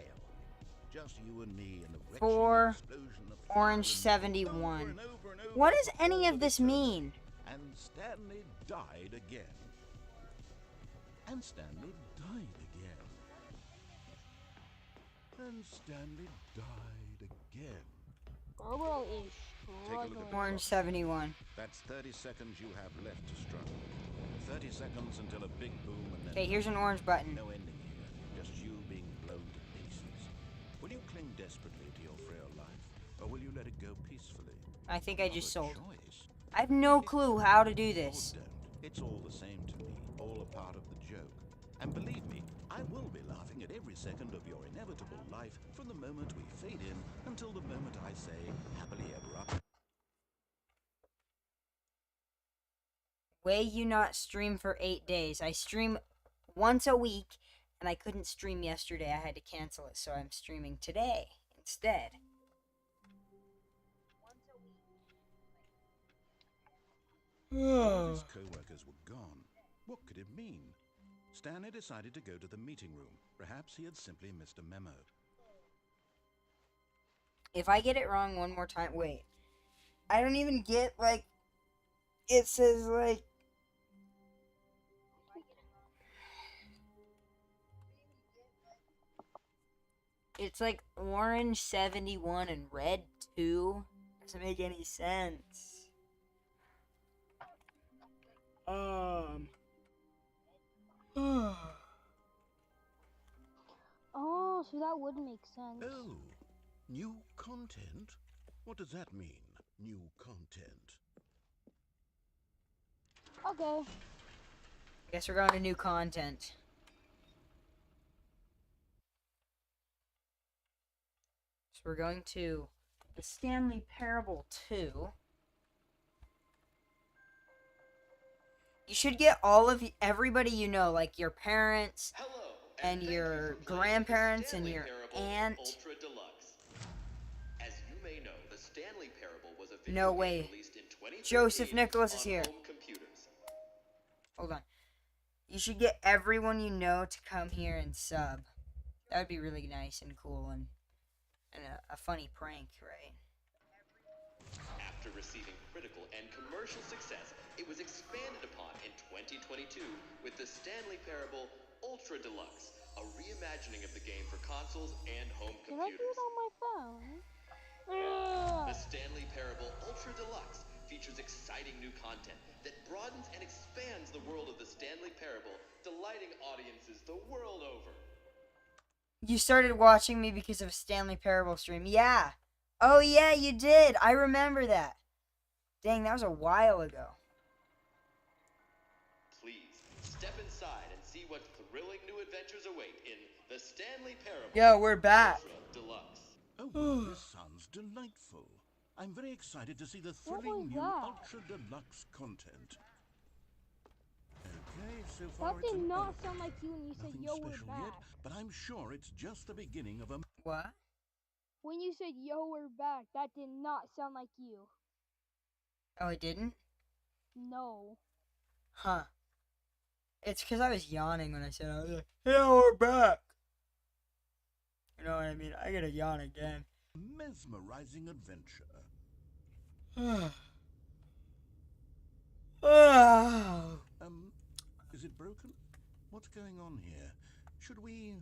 Just you and me in the wretched 4, explosion of fire orange and 71. over and over and over What does for any all of this eternity. mean? And Stanley died again. And Stanley died again. And Stanley died again. Gargoyle is Take a look at struggling. the Orange clock. 71. That's 30 seconds you have left to struggle. 30 seconds until a big boom and then Okay, here's an orange button. no ending here. Just you being blown to pieces. Will you cling desperately to your frail life, or will you let it go peacefully? I think I just Another sold. choice. I have no clue how to do Or this. don't. It's all the same to me, all a part of the joke. And believe me, I will be laughing at every second of your inevitable life from the moment we fade in until the moment I say happily ever after. Way you not stream for 8 days. I stream once a week, and I couldn't stream yesterday. I had to cancel it, so I'm streaming today instead. All of his co-workers were gone. What could it mean? Stanley decided to go to the meeting room. Perhaps he had simply missed a memo. If I get it wrong one more time, wait. I don't even get, like, it says, like, it's like orange 71 and red 2. Doesn't make any sense. Oh, so that would make sense. Oh, new content? What does that mean, new content? Okay. Guess we're going to new content. So we're going to the Stanley Parable 2. You should get all of everybody you know, like your parents, Hello, and thank your you for playing grandparents the and Stanley your Parable aunt. Ultra Deluxe. As you may know, the Stanley Parable was a video No game way. released in 2013 Joseph Nicholas is on here. home computers. Hold on. You should get everyone you know to come here and sub. That would be really nice and cool and a funny prank, right? After receiving critical and commercial success, it was expanded upon in 2022 with the Stanley Parable Ultra Deluxe, a reimagining of the game for consoles and home Can I do computers. it on my phone? The Stanley Parable Ultra Deluxe features exciting new content that broadens and expands the world of the Stanley Parable, delighting audiences the world over. You started watching me because of Stanley Parable stream. Yeah. Oh, yeah, you did. I remember that. Dang, that was a while ago. Please, step inside and see what thrilling new adventures await in the Stanley Parable Yo, we're back. Ultra Deluxe. Oh, well, this sounds delightful. I'm very excited to see the What thrilling was new that? Ultra Deluxe content. Okay, so far That it's did an not A. sound like you when you said, Nothing yo, we're special back. yet, but I'm sure it's just the beginning of a... What? When you said, yo, we're back, that did not sound like you. Oh, it didn't? No. Huh. It's because I was yawning when I said, I was like, yeah, we're back. You know what I mean? I gotta yawn again. mesmerizing adventure. Oh. Is it broken? What's going on here? Should we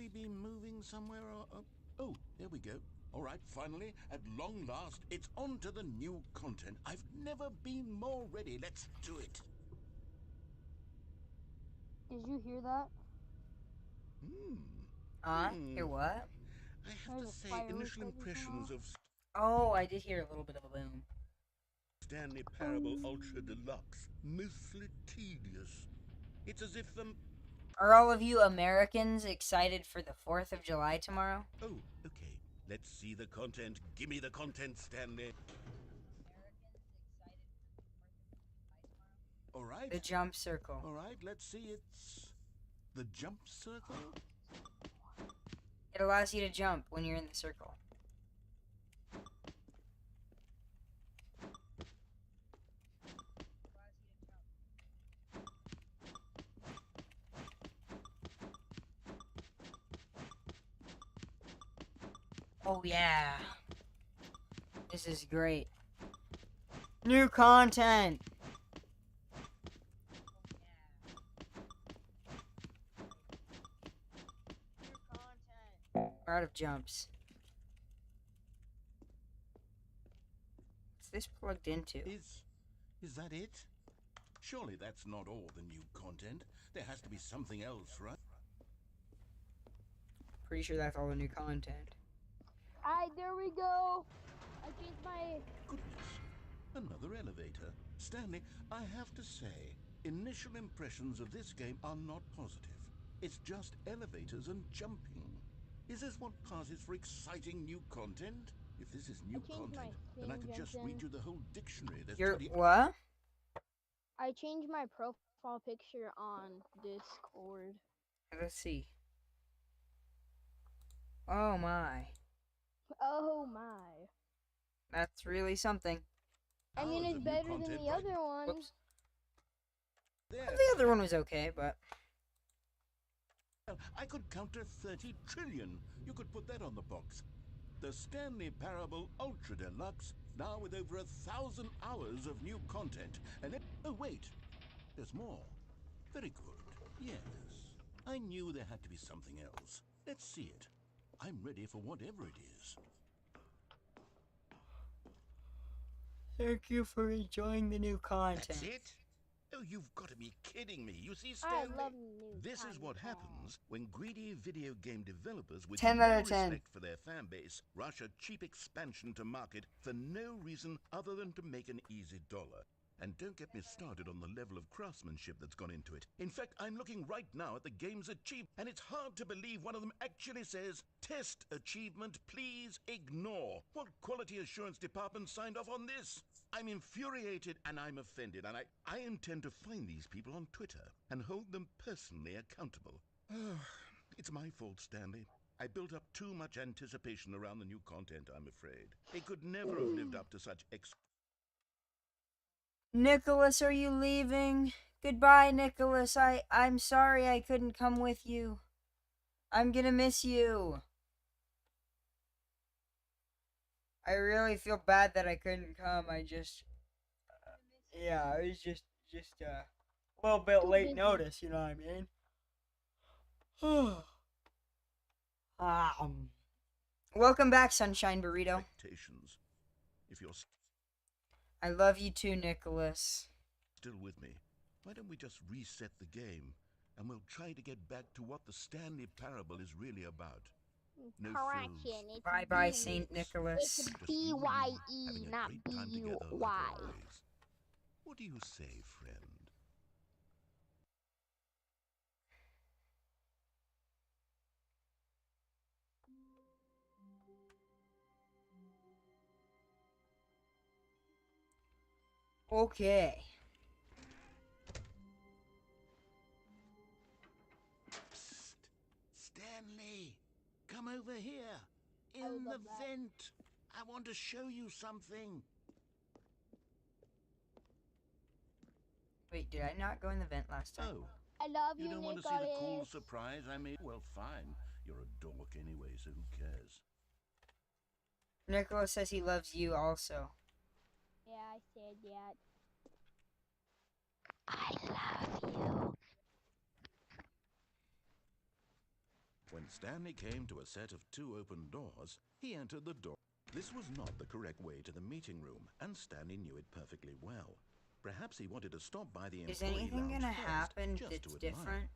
be moving somewhere or... oh, there we go. All right, finally, at long last, it's on to the new content. I've never been more ready. Let's do it. Did you hear that? Hear what? I have There's to a say, firework initial that just went impressions off. of Oh, I did hear a little bit of a boom. Stanley Parable Ultra Deluxe, mostly tedious. It's as if Are all of you Americans excited for the 4th of July tomorrow? oh, okay. Let's see the content. Give me the content, Stanley. All right. The jump circle. All right, let's see. It's the jump circle. It allows you to jump when you're in the circle. Oh yeah. This is great. New content. We're out of jumps. What's this plugged into? Is that it? Surely that's not all the new content. There has to be something else, right? Pretty sure that's all the new content. Alright, there we go. I changed my... Goodness. Another elevator. Stanley, I have to say, initial impressions of this game are not positive. It's just elevators and jumping. Is this what passes for exciting new content? If this is new changed my content, then I theme, could just Jensen. read you the whole dictionary. There's You're 20... what? I changed my profile picture on Discord. Let's see. Oh my. Oh my. That's really something. I mean, Hours it's of new better than content the right other one. Whoops. there. The other one was okay, but I could count to 30 trillion. You could put that on the box. The Stanley Parable Ultra Deluxe, now with over 1,000 hours of new content. And oh wait, there's more. Very good. Yes, I knew there had to be something else. Let's see it. I'm ready for whatever it is. thank you for enjoying the new content. That's it? Oh, you've got to be kidding me. You see, I Stanley, love new this is what content. happens when greedy video game developers with 10 no out of 10. respect for their fan base rush a cheap expansion to market for no reason other than to make an easy dollar. And don't get me started on the level of craftsmanship that's gone into it. In fact, I'm looking right now at the game's achievement, and it's hard to believe one of them actually says, "Test achievement, please ignore." What quality assurance department signed off on this? I'm infuriated and I'm offended, and I intend to find these people on Twitter and hold them personally accountable. It's my fault, Stanley. I built up too much anticipation around the new content, I'm afraid. It could never have lived up to such Nicholas, are you leaving? Goodbye, Nicholas. I'm sorry I couldn't come with you. I'm gonna miss you. I really feel bad that I couldn't come. I just, yeah, it was just a little bit Too late busy. notice. You know what I mean? Welcome back, Sunshine Burrito. Expectations. If you're I love you too, Nicholas. still with me, why don't we just reset the game and we'll try to get back to what the Stanley Parable is really about? No Correction. frills. It's Bye bye, B- Saint It's Nicholas. Just you and BYE, me having a not great time together like BUY. always. What do you say, friend? Okay. Psst. Stanley, come over here. I would In the love that. vent. I want to show you something. Wait, did I not go in the vent last time? Oh, I love you you, don't want to Nicholas. see the cool surprise I made? Well, fine. You're a dork anyway, so who cares? Nicholas says he loves you also. Yeah, I said that. I love you. When Stanley came to a set of 2 open doors, he entered the door. This was not the correct way to the meeting room, and Stanley knew it perfectly well. Perhaps he wanted to stop by the Is employee anything lounge gonna first, happen just that's to admire. different?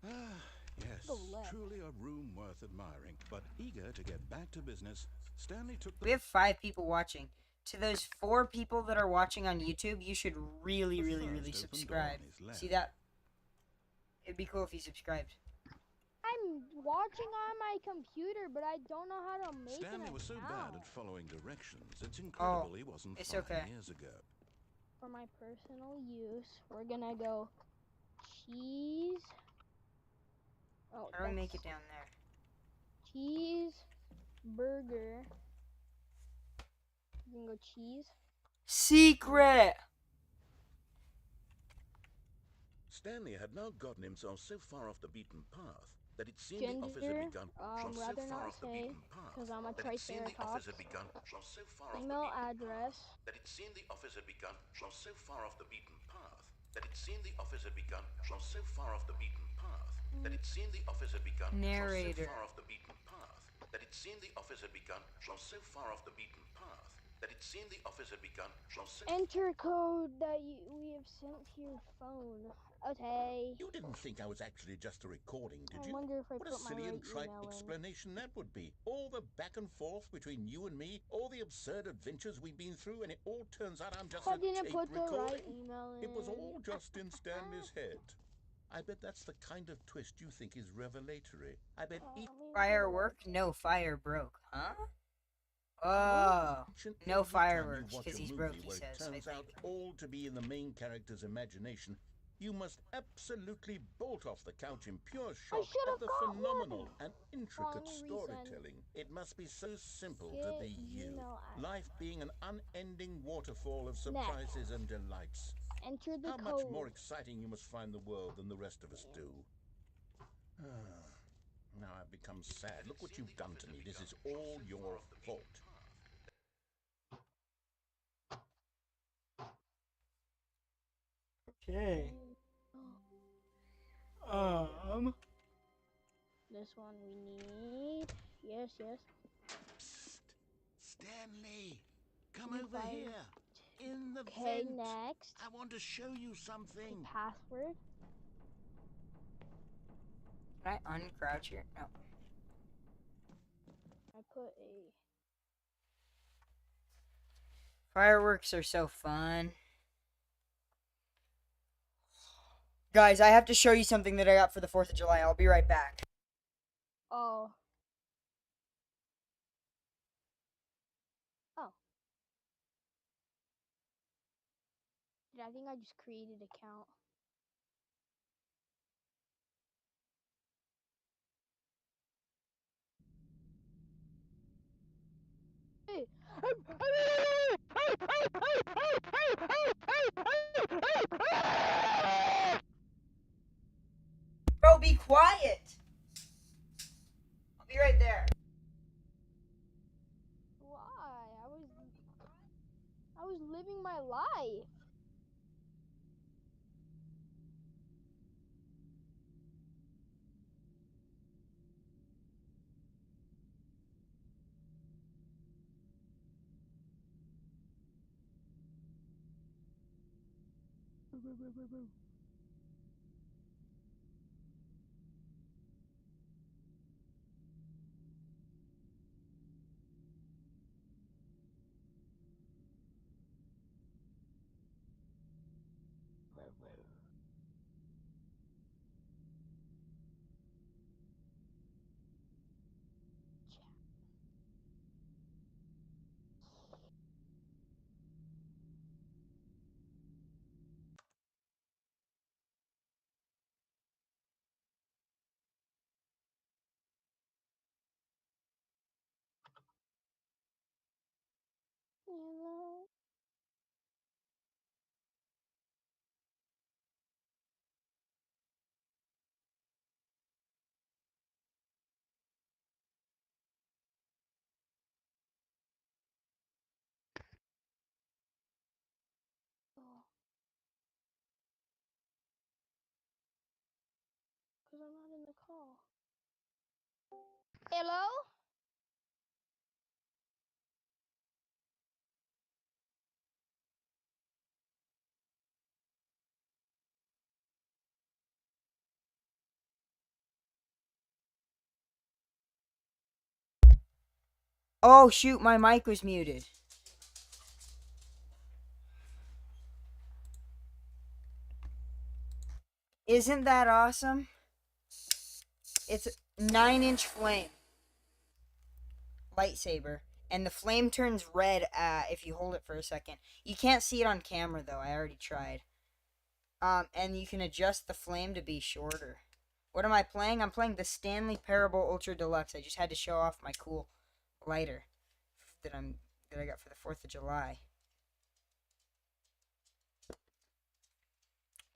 Ah, yes, Deluxe. truly a room worth admiring. But eager to get back to business, Stanley took the We have 5 people watching. To those 4 people that are watching on YouTube, you should really, The really, first really open subscribe. door on his left. See that? It'd be cool if you subscribed. I'm watching on my computer, but I don't know how to make Stanley an was so bad account. at following directions, it's incredible he wasn't it's 5 okay. years ago. For my personal use, we're gonna go cheese. Oh, How do we make that's it down there? cheese burger. You can go cheese. Secret! Stanley had now gotten himself so far off the beaten path that it seemed the office had Ginger. begun from so Rather far not off the say, beaten path 'cause I'm a that it seemed the office triceratops. had begun from so far off the Email beaten address. path that it seemed the office had begun from so far off the beaten path that it seemed the office had begun from so far off the beaten path that it seemed the office had begun Narrator. from so far off the beaten path that it seemed the office had begun from so far off the beaten path that it seemed the office had begun from so. Enter code that we have sent to your phone. Okay. You didn't think I was actually just a recording, did I you? wonder if I What a put my silly right and trite email in. explanation that would be. All the back and forth between you and me, all the absurd adventures we've been through, and it all turns out I'm just I a didn't tape put the recording? right email in. It was all just in Stanley's head. I bet that's the kind of twist you think is revelatory. I bet each Firework? No, fire broke. Huh? Oh. and No every time you fireworks, watch 'cause a he's movie broke, he where says, it I turns out think. all to be in the main character's imagination, you must absolutely bolt off the couch in pure shock should've at the got phenomenal one. and intricate let me resend. storytelling. It must be so simple to Get be you, email address. life being an unending waterfall of surprises and delights. Enter the How code. much more exciting you must find the world than the rest of us do. Now I've become sad. Look what you've done to me. This is all your fault. Okay. This one we need. Yes, yes. Psst. Stanley, come You over find- here. In the Okay, vent. next. I want to show you something. Password. Can I uncrouch here? No. I put a. Fireworks are so fun. Guys, I have to show you something that I got for the 4th of July. I'll be right back. Oh. Oh. I think I just created an account. Bro, be quiet! I'll be right there. Why? living my life. Hello. Because I'm not in the call. Hello? Oh, shoot, my mic was muted. Isn't that awesome? It's a 9-inch flame. Lightsaber. And the flame turns red if you hold it for a second. You can't see it on camera, though. I already tried. And you can adjust the flame to be shorter. What am I playing? I'm playing the Stanley Parable Ultra Deluxe. I just had to show off my cool lighter that I got for the 4th of July.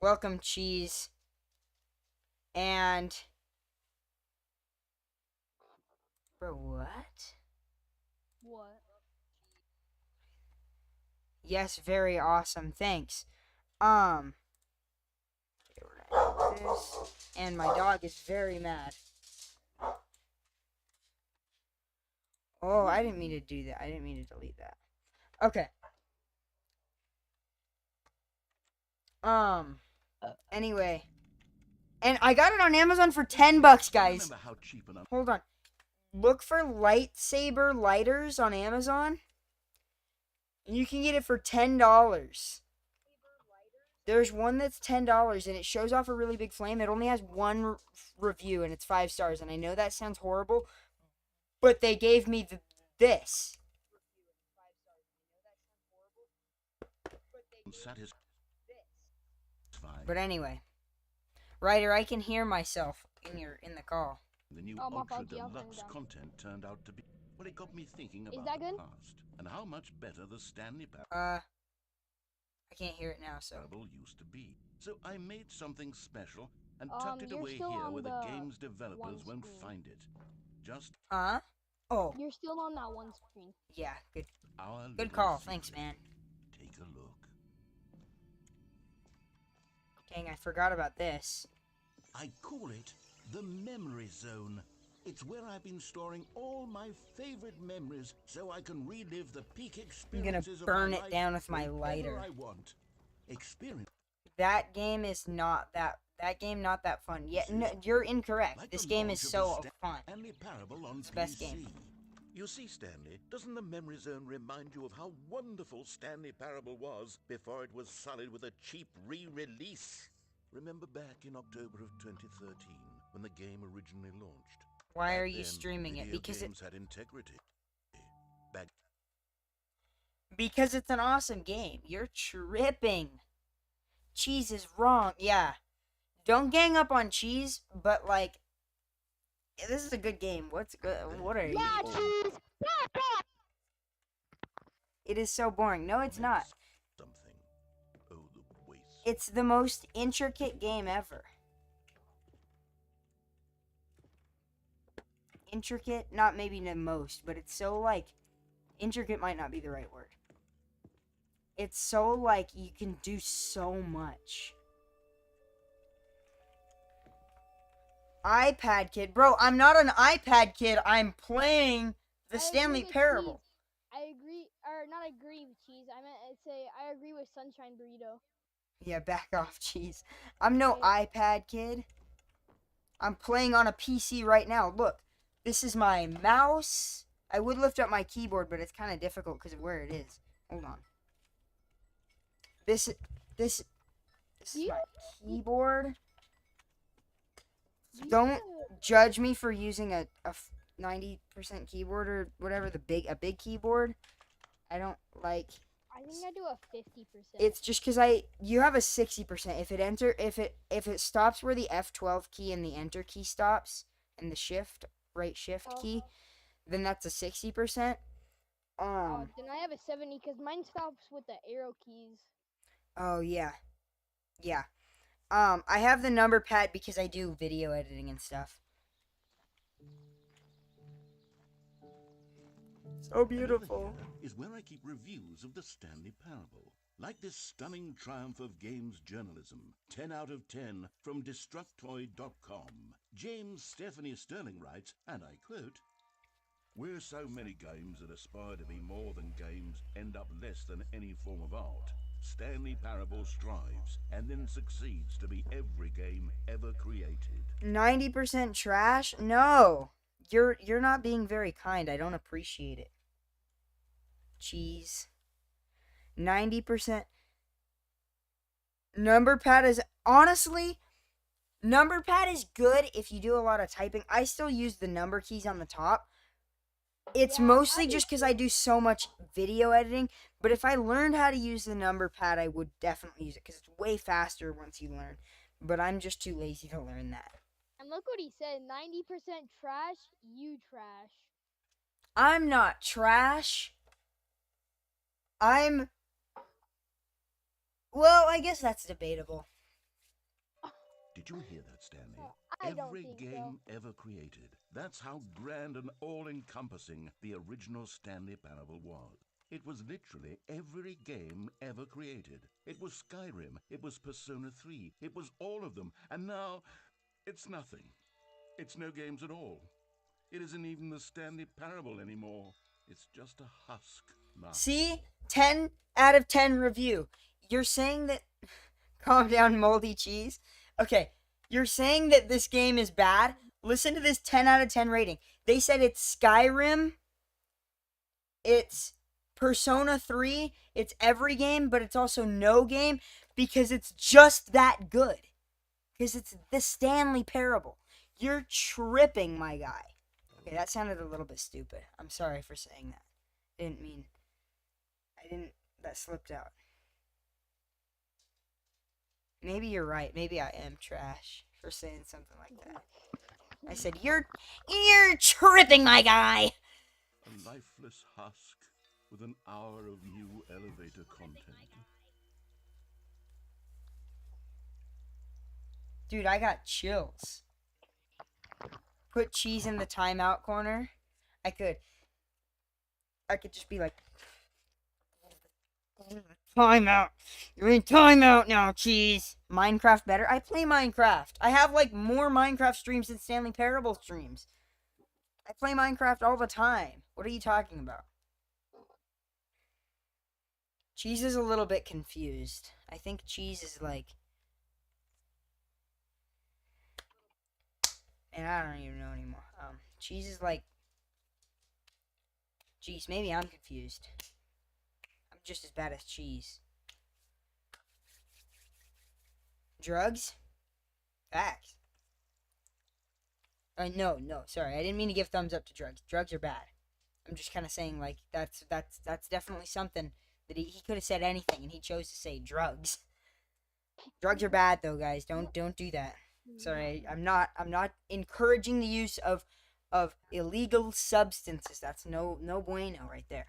Welcome, Cheese. And... Bro, what? What? Yes, very awesome. Thanks. This. And my dog is very mad. Oh, I didn't mean to do that. I didn't mean to delete that. Okay. Anyway. And I got it on Amazon for $10, guys. Remember how cheap and Hold on. Look for lightsaber lighters on Amazon. And you can get it for $10. There's one that's $10 and it shows off a really big flame. It only has one review and it's 5 stars. And I know that sounds horrible, but they gave me this. satisfying. But anyway, Ryder, I can hear myself in the call. The new Oh, my Ultra fault, yeah, I'll turn it Deluxe down. content turned out to be... Well, it got me thinking Is about that the good? past and how much better the Stanley I can't hear it now, so. Parable used to be. So I made something special and tucked it You're away still here on where the the game's developers one won't screen. find it. Just Huh? Oh, You're still on that one screen. yeah, good. our Good little call. secret. Thanks, man. Take a look. Dang, I forgot about this. I call it the Memory Zone. It's where I've been storing all my favorite memories so I can relive the peak I'm gonna experiences burn of my it life down with my whenever lighter. I want. Experience. That game is not that game not that fun. Yeah, no, you're incorrect. Like This the game is launch of so the fun. Stanley Parable on It's the best PC. game. You see, Stanley, doesn't the Memory Zone remind you of how wonderful Stanley Parable was before it was sullied with a cheap re-release? Remember back in October of 2013 when the game originally launched? Why Back are you then, streaming it? video games had integrity. Because it's an awesome game. You're tripping. Cheese is wrong. Yeah. Don't gang up on Cheese, but like this is a good game. What's good? What are you? Yeah, cheese. It is so boring. No, it's not. Something. Oh, the waste. It's the most intricate game ever. Intricate, not maybe the most, but it's so like intricate might not be the right word. It's so, like, you can do so much. iPad kid. Bro, I'm not an iPad kid. I'm playing the I Stanley agree with Parable. Cheese. I agree, or not agree with Cheese. I meant to say I agree with Sunshine Burrito. Yeah, back off, jeez. I'm no iPad kid. I'm playing on a PC right now. Look, this is my mouse. I would lift up my keyboard, but it's kind of difficult because of where it is. Hold on. This is You- my keyboard. You Don't used judge me for using a 90% keyboard or whatever, a big keyboard. I don't like. I think I do a 50%. It's just because you have a 60%. If it stops where the F12 key and the enter key stops and the right shift key, then that's a 60%. Then I have a 70 because mine stops with the arrow keys. Oh yeah. Yeah. I have the number pad because I do video editing and stuff. So beautiful. Here is where I keep reviews of the Stanley Parable. Like this stunning triumph of games journalism, 10 out of 10 from Destructoid.com. James Stephanie Sterling writes, and I quote, "Where so many games that aspire to be more than games end up less than any form of art, Stanley Parable strives and then succeeds to be every game ever created." 90% trash? No. You're not being very kind. I don't appreciate it. Cheese. 90%. Number pad is good if you do a lot of typing. I still use the number keys on the top. It's mostly just because I do so much video editing. But if I learned how to use the number pad, I would definitely use it because it's way faster once you learn. But I'm just too lazy to learn that. And look what he said, 90% trash, you trash. I'm not trash. Well, I guess that's debatable. Did you hear that, Stanley? I don't Every think game ever created. That's how grand and all-encompassing the original Stanley Parable was. It was literally every game ever created. It was Skyrim. It was Persona 3. It was all of them. And now, it's nothing. It's no games at all. It isn't even the Stanley Parable anymore. It's just a husk now. See? 10 out of 10 review. You're saying that... Calm down, moldy cheese. Okay, you're saying that this game is bad? Listen to this 10 out of 10 rating. They said it's Skyrim, it's Persona 3, it's every game, but it's also no game because it's just that good. Because it's the Stanley Parable. You're tripping, my guy. Okay, that sounded a little bit stupid. I'm sorry for saying that. That slipped out. Maybe you're right. Maybe I am trash for saying something like that. I said, you're tripping, my guy. A lifeless husk with an hour of new elevator content. Dude, I got chills. Put cheese in the timeout corner. I could just be like, timeout. You're in timeout now, cheese. Minecraft better? I play Minecraft. I have like more Minecraft streams than Stanley Parable streams. I play Minecraft all the time. What are you talking about? Cheese is a little bit confused. I think cheese is like... And I don't even know anymore. Cheese is like... Jeez, maybe I'm confused. I'm just as bad as cheese. Drugs? Facts. No, sorry. I didn't mean to give thumbs up to drugs. Drugs are bad. I'm just kind of saying, like, that's definitely something that he could have said anything, and he chose to say drugs. Drugs are bad, though, guys. Don't do that. Sorry, I'm not encouraging the use of illegal substances. That's no bueno right there.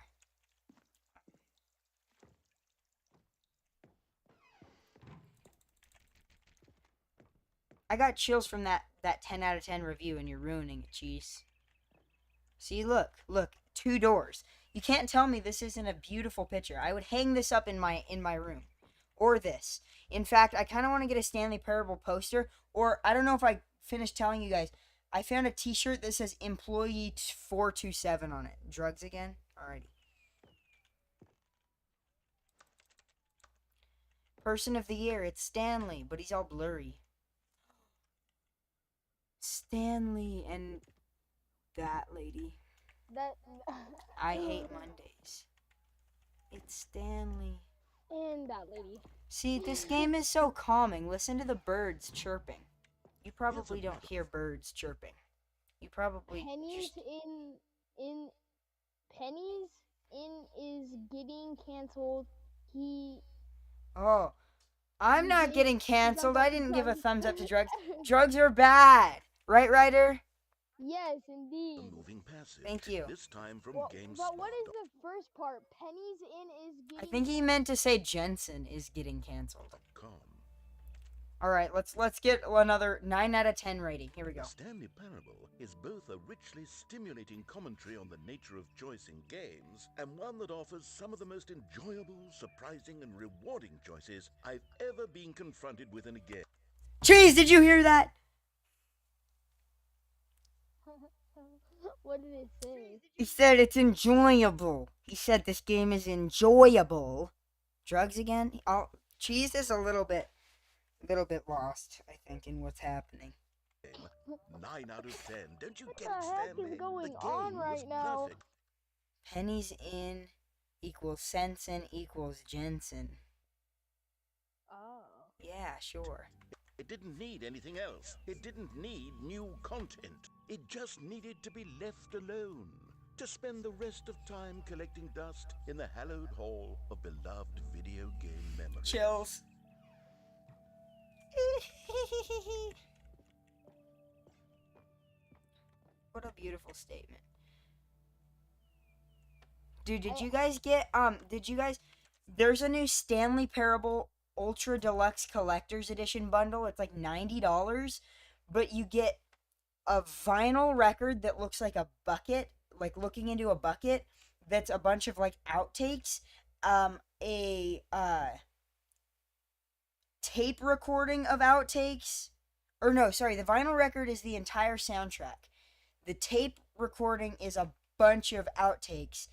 I got chills from that 10 out of 10 review, and you're ruining it, cheese. See, look, 2 doors. You can't tell me this isn't a beautiful picture. I would hang this up in my room, or this. In fact, I kind of want to get a Stanley Parable poster, or I don't know if I finished telling you guys. I found a T-shirt that says Employee 427 on it. Drugs again? Alrighty. Person of the year, it's Stanley, but he's all blurry. Stanley and that lady. That. I hate Mondays. It's Stanley. And that lady. See, this game is so calming. Listen to the birds chirping. You probably don't hear birds chirping. You probably Pennies Pennies in is getting canceled. Oh, I'm not He- getting he's canceled. not I didn't give a getting thumbs up to drugs. canceled. Drugs are bad. Right, Ryder? Yes, The indeed. moving passage. Thank you. This time from Well, GameStop. but what is the first part? Pennies in is I getting. think he meant to say Jensen is getting canceled. Com. Alright, let's get another 9 out of 10 rating. Here we go. The Stanley Parable is both a richly stimulating commentary on the nature of choice in games, and one that offers some of the most enjoyable, surprising, and rewarding choices I've ever been confronted with in a game. Cheese, did you hear that? What did it say? He said it's enjoyable. He said this game is enjoyable. Drugs again? Oh, Cheese is a little bit lost, I think, in what's happening. 9 out of 10. Don't you What get the it, heck Stanley? is going the on game right was now? perfect. Pennies in equals Sensen equals Jensen. Oh. Yeah, sure. It didn't need anything else. It didn't need new content. It just needed to be left alone. To spend the rest of time collecting dust in the hallowed hall of beloved video game memories. Chills. What a beautiful statement. Dude, did you guys there's a new Stanley Parable Ultra Deluxe Collector's Edition bundle. It's like $90, but you get a vinyl record that looks like a bucket, like looking into a bucket, that's a bunch of like outtakes, a tape recording of outtakes, or no, sorry, the vinyl record is the entire soundtrack. The tape recording is a bunch of outtakes.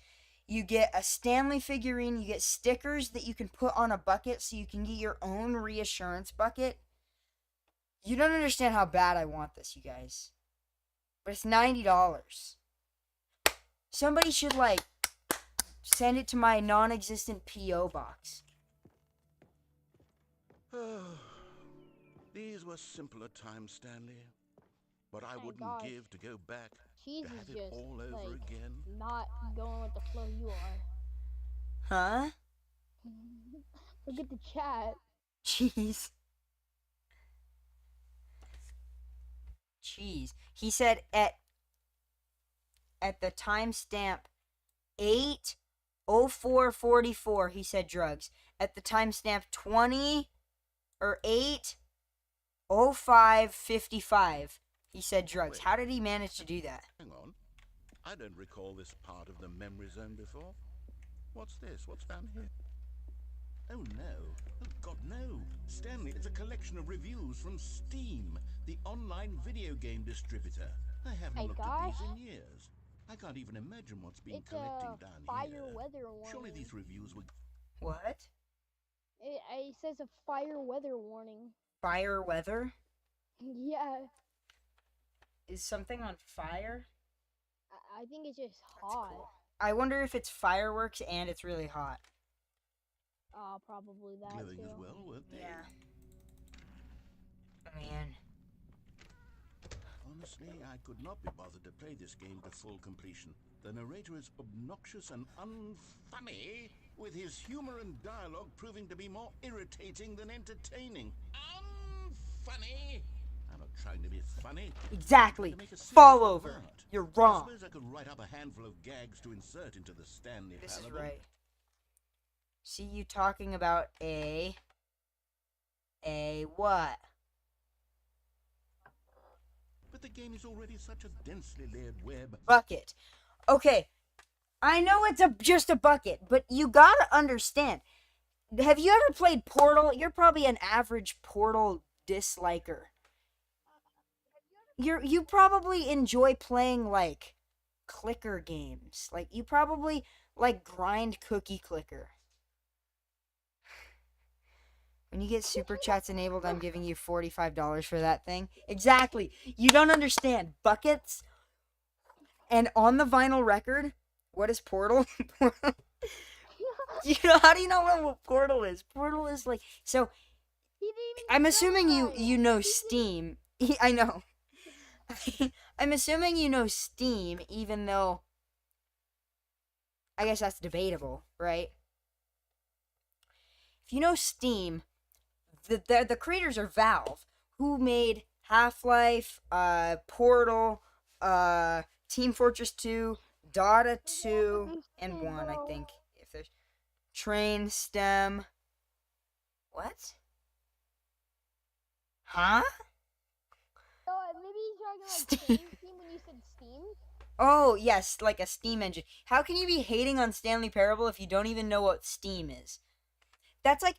You get a Stanley figurine, you get stickers that you can put on a bucket so you can get your own reassurance bucket. You don't understand how bad I want this, you guys. But it's $90. Somebody should, like, send it to my non-existent P.O. box. These were simpler times, Stanley. But I My wouldn't gosh. give to go back Cheese to is have it just all over like again. not going with the flow you are. Huh? Look at the chat. Jeez. Jeez. He said at the timestamp 8:04:44 he said drugs. At the timestamp 8:05:55 he said drugs. Wait. How did he manage to do that? Hang on. I don't recall this part of the memory zone before. What's this? What's down here? Oh no. Oh God, no. Stanley, it's a collection of reviews from Steam, the online video game distributor. I haven't My looked at gosh. these in years. I can't even imagine what's been It's collecting a down fire here. weather warning. Surely these reviews were... What? It says a fire weather warning. Fire weather? Yeah, Is something on fire? I think it's just hot. Cool. I wonder if it's fireworks and it's really hot. Probably that glowing too. as well, weren't they? Yeah. Man. Honestly, I could not be bothered to play this game to full completion. The narrator is obnoxious and unfunny, with his humor and dialogue proving to be more irritating than entertaining. Unfunny? I'm not trying to be funny. Exactly. To make a Fall serious over. remark. You're I wrong. suppose I could write up a handful of gags to insert into the Stanley This is Parable. right. See you talking about a what? But the game is already such a densely layered web. Bucket. Okay, I know it's just a bucket, but you gotta understand. Have you ever played Portal? You're probably an average Portal disliker. You probably enjoy playing like clicker games. Like you probably like grind cookie clicker. When you get super chats enabled, I'm giving you $45 for that thing. Exactly. You don't understand. Buckets and on the vinyl record, what is Portal? How do you know what Portal is? Portal is like so. He didn't even I'm spell assuming it right. you know Steam. I know. I'm assuming you know Steam, even though I guess that's debatable, right? If you know Steam, the creators are Valve, who made Half-Life, Portal, Team Fortress 2, Dota 2, and 1, I think. If there's Train Stem. What? Huh? Maybe he's talking like Steam. Steam when you said Steam. Oh, yes, like a Steam engine. How can you be hating on Stanley Parable if you don't even know what Steam is? That's like,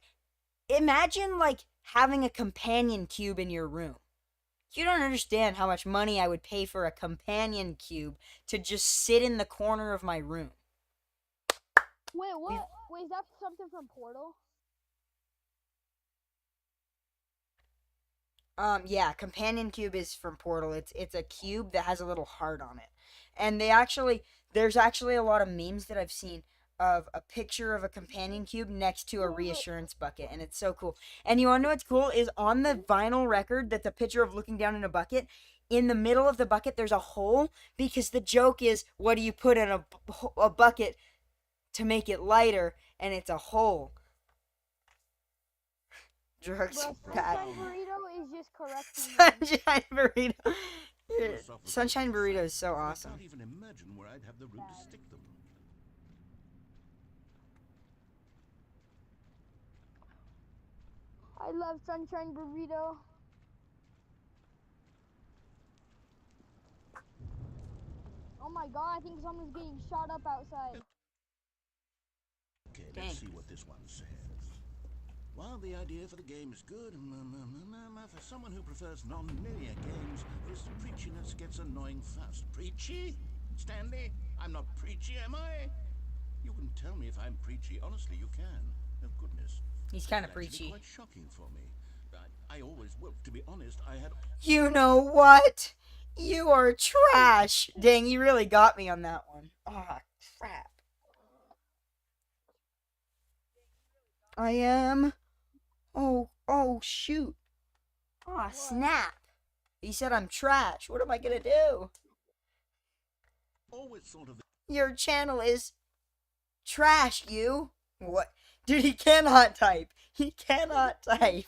imagine like having a companion cube in your room. You don't understand how much money I would pay for a companion cube to just sit in the corner of my room. Wait, what? Wait, is that something from Portal? Yeah, companion cube is from Portal. It's a cube that has a little heart on it. And there's actually a lot of memes that I've seen of a picture of a companion cube next to a reassurance bucket, and it's so cool. And you wanna know what's cool is on the vinyl record that's a picture of looking down in a bucket. In the middle of the bucket, there's a hole because the joke is, what do you put in a bucket to make it lighter? And it's a hole. Drugs Bro, bad. Sunshine Burrito is just correcting me. Sunshine burrito. Sunshine burrito is so I awesome. can't even imagine where I'd have the room to stick them. I love Sunshine Burrito. Oh my god, I think someone's getting shot up outside. Okay, Dang. let's see what this one says. While the idea for the game is good, for someone who prefers non-linear games, this preachiness gets annoying fast. Preachy? Stanley? I'm not preachy, am I? You can tell me if I'm preachy. Honestly, you can. Oh, goodness. He's kind of It's actually preachy. quite shocking for me. I always, well, to be honest, I had... You know what? You are trash. Dang, you really got me on that one. Ah, crap. I am. Oh, shoot. Aw, snap. He said I'm trash. What am I gonna do? always thought of Your channel is trash, you. What? Dude, he cannot type. He cannot type.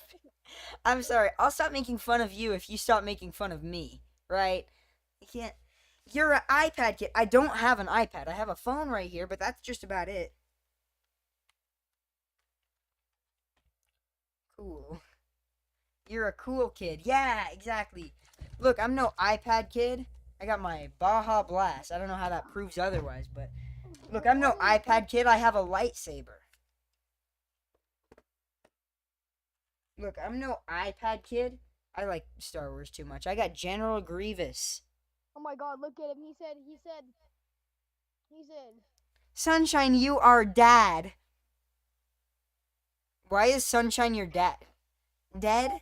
I'm sorry. I'll stop making fun of you if you stop making fun of me, right? You can't. You're an iPad kid. I don't have an iPad. I have a phone right here, but that's just about it. Cool. You're a cool kid. Yeah, exactly. Look, I'm no iPad kid. I got my Baja Blast. I don't know how that proves otherwise, but look, I'm no iPad kid. I have a lightsaber. Look, I'm no iPad kid. I like Star Wars too much. I got General Grievous. Oh my god, look at him. He said, Sunshine, you are dad. Why is Sunshine your dad? Dead?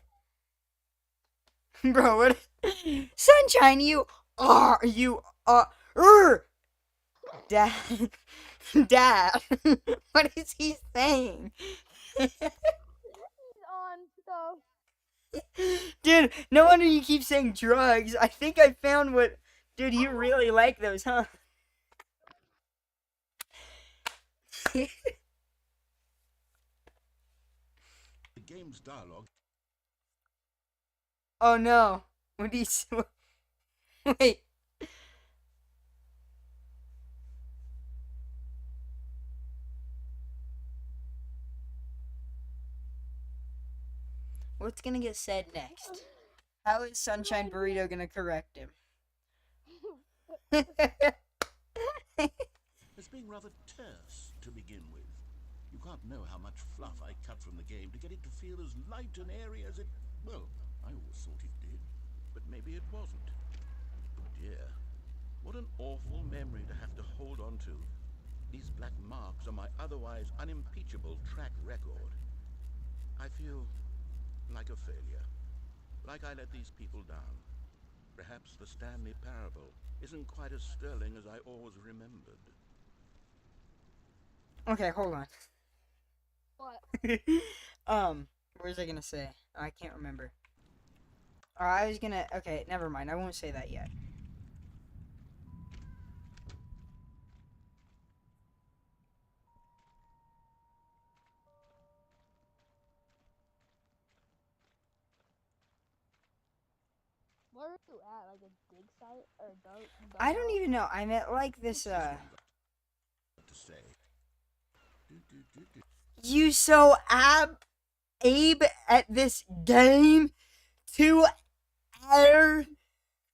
Bro, what? Sunshine, you are. Dad. Dad. What is he saying? he's on stuff. Dude, no wonder you keep saying drugs. I think I found what. Dude, you really like those, huh? the game's dialogue. Oh no. What do you. Wait. What's gonna get said next? How is Sunshine Burrito gonna correct him? As being rather terse to begin with. You can't know how much fluff I cut from the game to get it to feel as light and airy as it... Well, I always thought it did, but maybe it wasn't. Oh dear, what an awful memory to have to hold on to. These black marks on my otherwise unimpeachable track record. I feel like a failure. Like I let these people down. Perhaps the Stanley parable isn't quite as sterling as I always remembered. Okay, hold on. What? What was I gonna say? I can't remember. I was gonna. Okay, never mind. I won't say that yet. Where are you at? Like a dig site or a dug? I don't even know. I'm at like this. To say. You so Abe at this game to air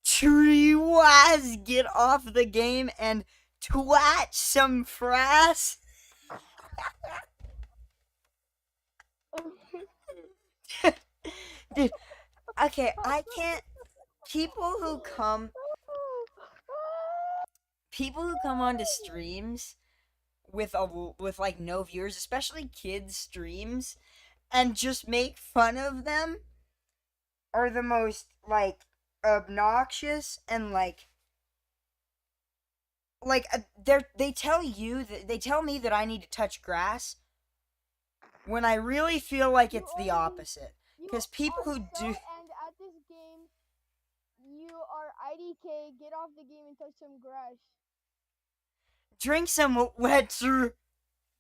tree wise get off the game and twat some frass. Dude, okay, I can't. People who come onto streams with like no viewers, especially kids streams, and just make fun of them are the most like obnoxious and like they tell me that I need to touch grass when I really feel like it's the opposite. Because people who do. And at this game, you are IDK. Get off the game and touch some grass. Drink some water.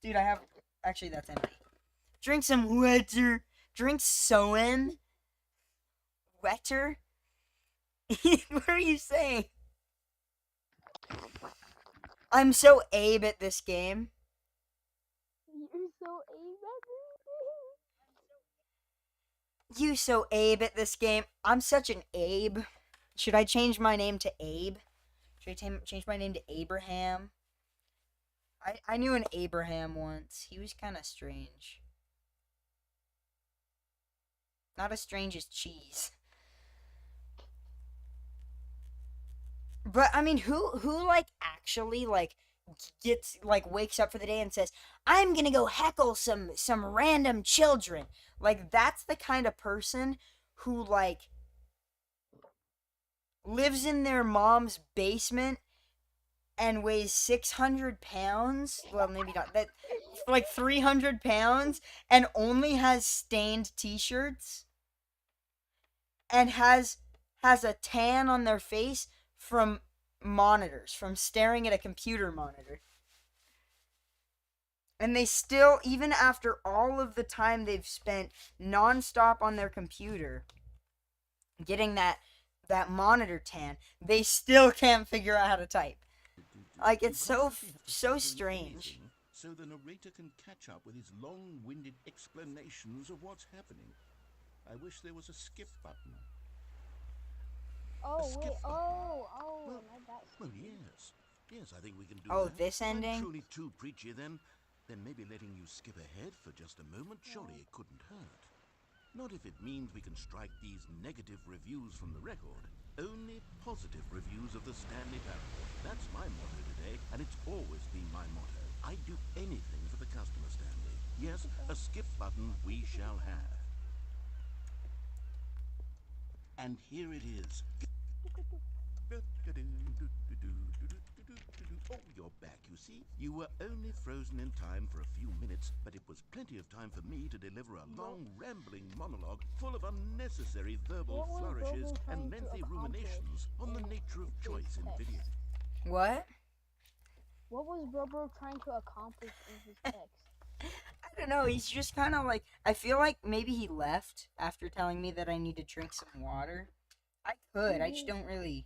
Dude, I have. Actually, that's empty. Drink some water. Drink soem. Wetter? What are you saying? I'm so Abe at this game. You're so Abe at this game. You so Abe at this game. I'm such an Abe. Should I change my name to Abe? Should I change my name to Abraham? I knew an Abraham once. He was kind of strange. Not as strange as cheese. But I mean, who like actually like gets like wakes up for the day and says, "I'm gonna go heckle some random children." Like that's the kind of person who like lives in their mom's basement and weighs 600 pounds. Well, maybe not that. Like 300 pounds and only has stained t-shirts and has a tan on their face from monitors, from staring at a computer monitor. And they still, even after all of the time they've spent nonstop on their computer getting that monitor tan, they still can't figure out how to type. Like, it's so strange. So the narrator can catch up with his long-winded explanations of what's happening. I wish there was a skip button. Oh, skip wait. button. Oh, not that. Well, yes, I think we can do Oh, that. this If I'm ending? truly too preachy, then maybe letting you skip ahead for just a moment, surely it couldn't hurt. Not if it means we can strike these negative reviews from the record. Only positive reviews of the Stanley Parable. That's my motto today, and it's always been my motto. I'd do anything for the customer, Stanley. Yes, a skip button we shall have. And here it is. Oh, you're back, you see. You were only frozen in time for a few minutes, but it was plenty of time for me to deliver a long, rambling monologue full of unnecessary verbal flourishes and lengthy ruminations on the nature of choice in video. What? What was Robo trying to accomplish in his text? I don't know, he's just kind of like, I feel like maybe he left after telling me that I need to drink some water. I could, I just don't really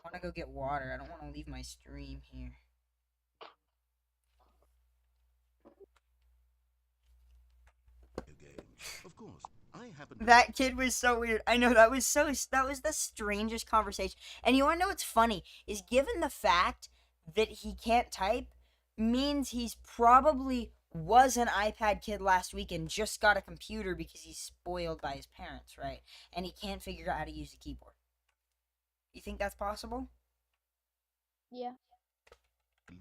want to go get water. I don't want to leave my stream here. Games. Of course, I happen to... That kid was so weird. I know, that was the strangest conversation. And you want to know what's funny? Is given the fact that he can't type means he's probably was an iPad kid last week and just got a computer because he's spoiled by his parents, right? And he can't figure out how to use the keyboard. You think that's possible? Yeah.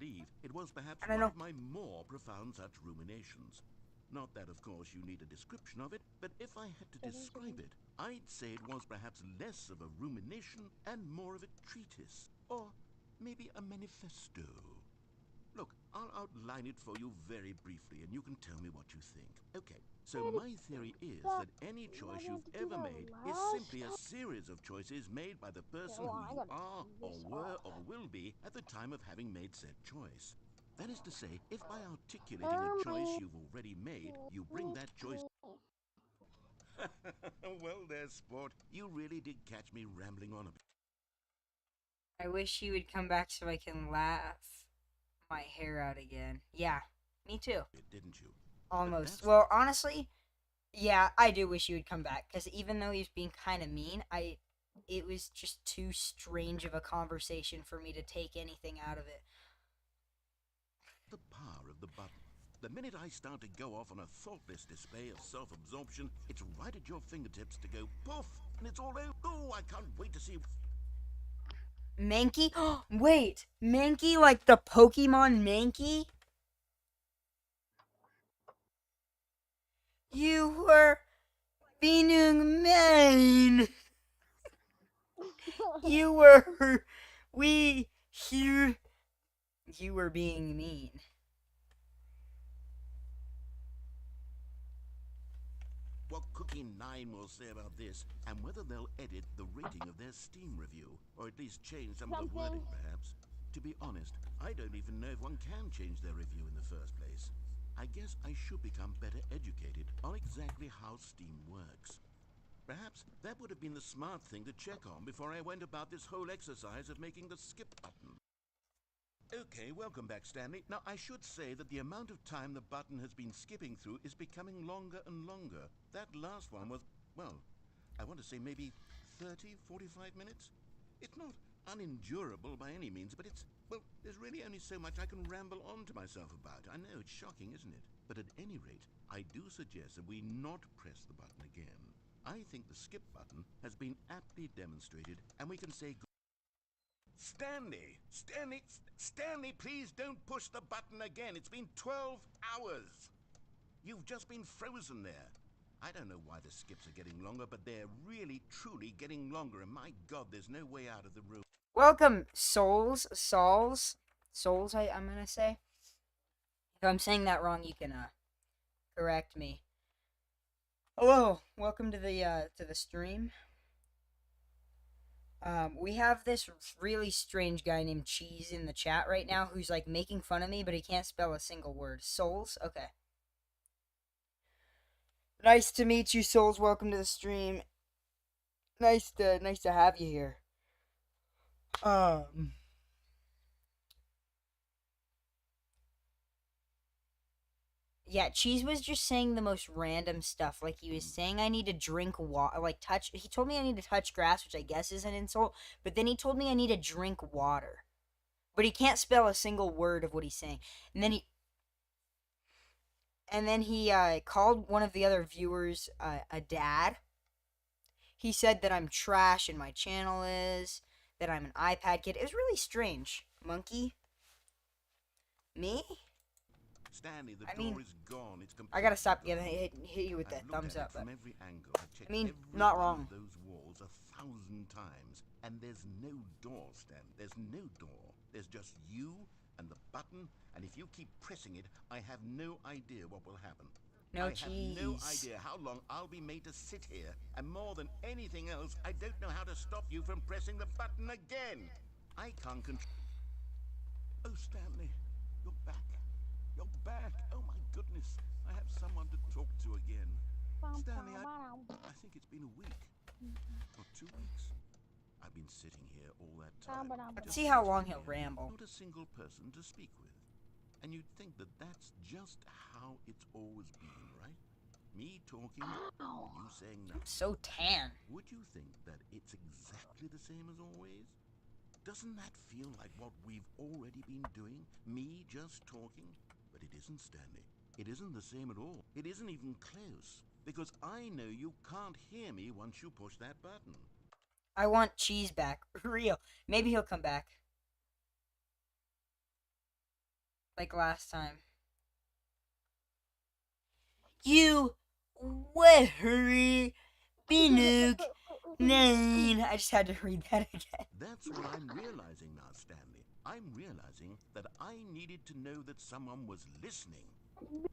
believe it was perhaps I don't one know. of my more profound such ruminations. Not that, of course, you need a description of it, but if I had to describe it, I'd say it was perhaps less of a rumination and more of a treatise, or maybe a manifesto. Look, I'll outline it for you very briefly, and you can tell me what you think. Okay, so my theory is that any choice you've ever made is simply a series of choices made by the person who you are, or were, or will be at the time of having made said choice. That is to say, if by articulating a choice you've already made, you bring that choice... Well there, sport. You really did catch me rambling on a bit. I wish you would come back so I can laugh my hair out again. Yeah, me too. Didn't you? Almost. Well, honestly, yeah, I do wish you would come back, because even though he was being kind of mean, it was just too strange of a conversation for me to take anything out of it. The power of the button. The minute I start to go off on a thoughtless display of self-absorption, it's right at your fingertips to go poof, and it's all over. Oh, I can't wait to see... Mankey? Wait, Mankey like the Pokemon Mankey? You were being mean. You were... You were being mean. What Cookie 9 will say about this, and whether they'll edit the rating of their Steam review, or at least change some of the wording, perhaps. To be honest, I don't even know if one can change their review in the first place. I guess I should become better educated on exactly how Steam works. Perhaps that would have been the smart thing to check on before I went about this whole exercise of making the skip button. Okay, welcome back, Stanley. Now, I should say that the amount of time the button has been skipping through is becoming longer and longer. That last one was, well, I want to say maybe 30, 45 minutes? It's not unendurable by any means, but it's, well, there's really only so much I can ramble on to myself about. I know, it's shocking, isn't it? But at any rate, I do suggest that we not press the button again. I think the skip button has been aptly demonstrated, and we can say... Stanley, please don't push the button again. It's been 12 hours. You've just been frozen there. I don't know why the skips are getting longer, but they're really, truly getting longer. And my God, there's no way out of the room. Welcome, Souls, I'm gonna say. If I'm saying that wrong, you can, correct me. Hello, welcome to the stream. We have this really strange guy named Cheese in the chat right now who's like making fun of me, but he can't spell a single word. Souls? Okay. Nice to meet you, Souls. Welcome to the stream. Nice to have you here. Yeah, Cheese was just saying the most random stuff. Like, he was saying I need to drink water, like, he told me I need to touch grass, which I guess is an insult, but then he told me I need to drink water. But he can't spell a single word of what he's saying. And then he called one of the other viewers a dad. He said that I'm trash and my channel is, that I'm an iPad kid. It was really strange. Monkey? Me? Stanley, the door is gone. It's I gotta stop getting hit you with that thumbs up. From every angle. I mean, not wrong. Those walls 1,000 times, and there's no door, Stan. There's no door. There's just you and the button, and if you keep pressing it, I have no idea what will happen. No I cheese. have no idea how long I'll be made to sit here, and more than anything else, I don't know how to stop you from pressing the button again. I can't control. Oh, Stanley, you're back. You're back. Oh my goodness. I have someone to talk to again. Stanley, I think it's been a week. Or 2 weeks. I've been sitting here all that time. Let's see how long he'll ramble. Not a single person to speak with. And you'd think that that's just how it's always been, right? Me talking, you saying I'm nothing. so tan. Would you think that it's exactly the same as always? Doesn't that feel like what we've already been doing? Me just talking? But it isn't, Stanley. It isn't the same at all. It isn't even close. Because I know you can't hear me once you push that button. I want Cheese back. Real. Maybe he'll come back. Like last time. You worry, Binook 9. I just had to read that again. That's what I'm realizing now, Stanley. I'm realizing that I needed to know that someone was listening.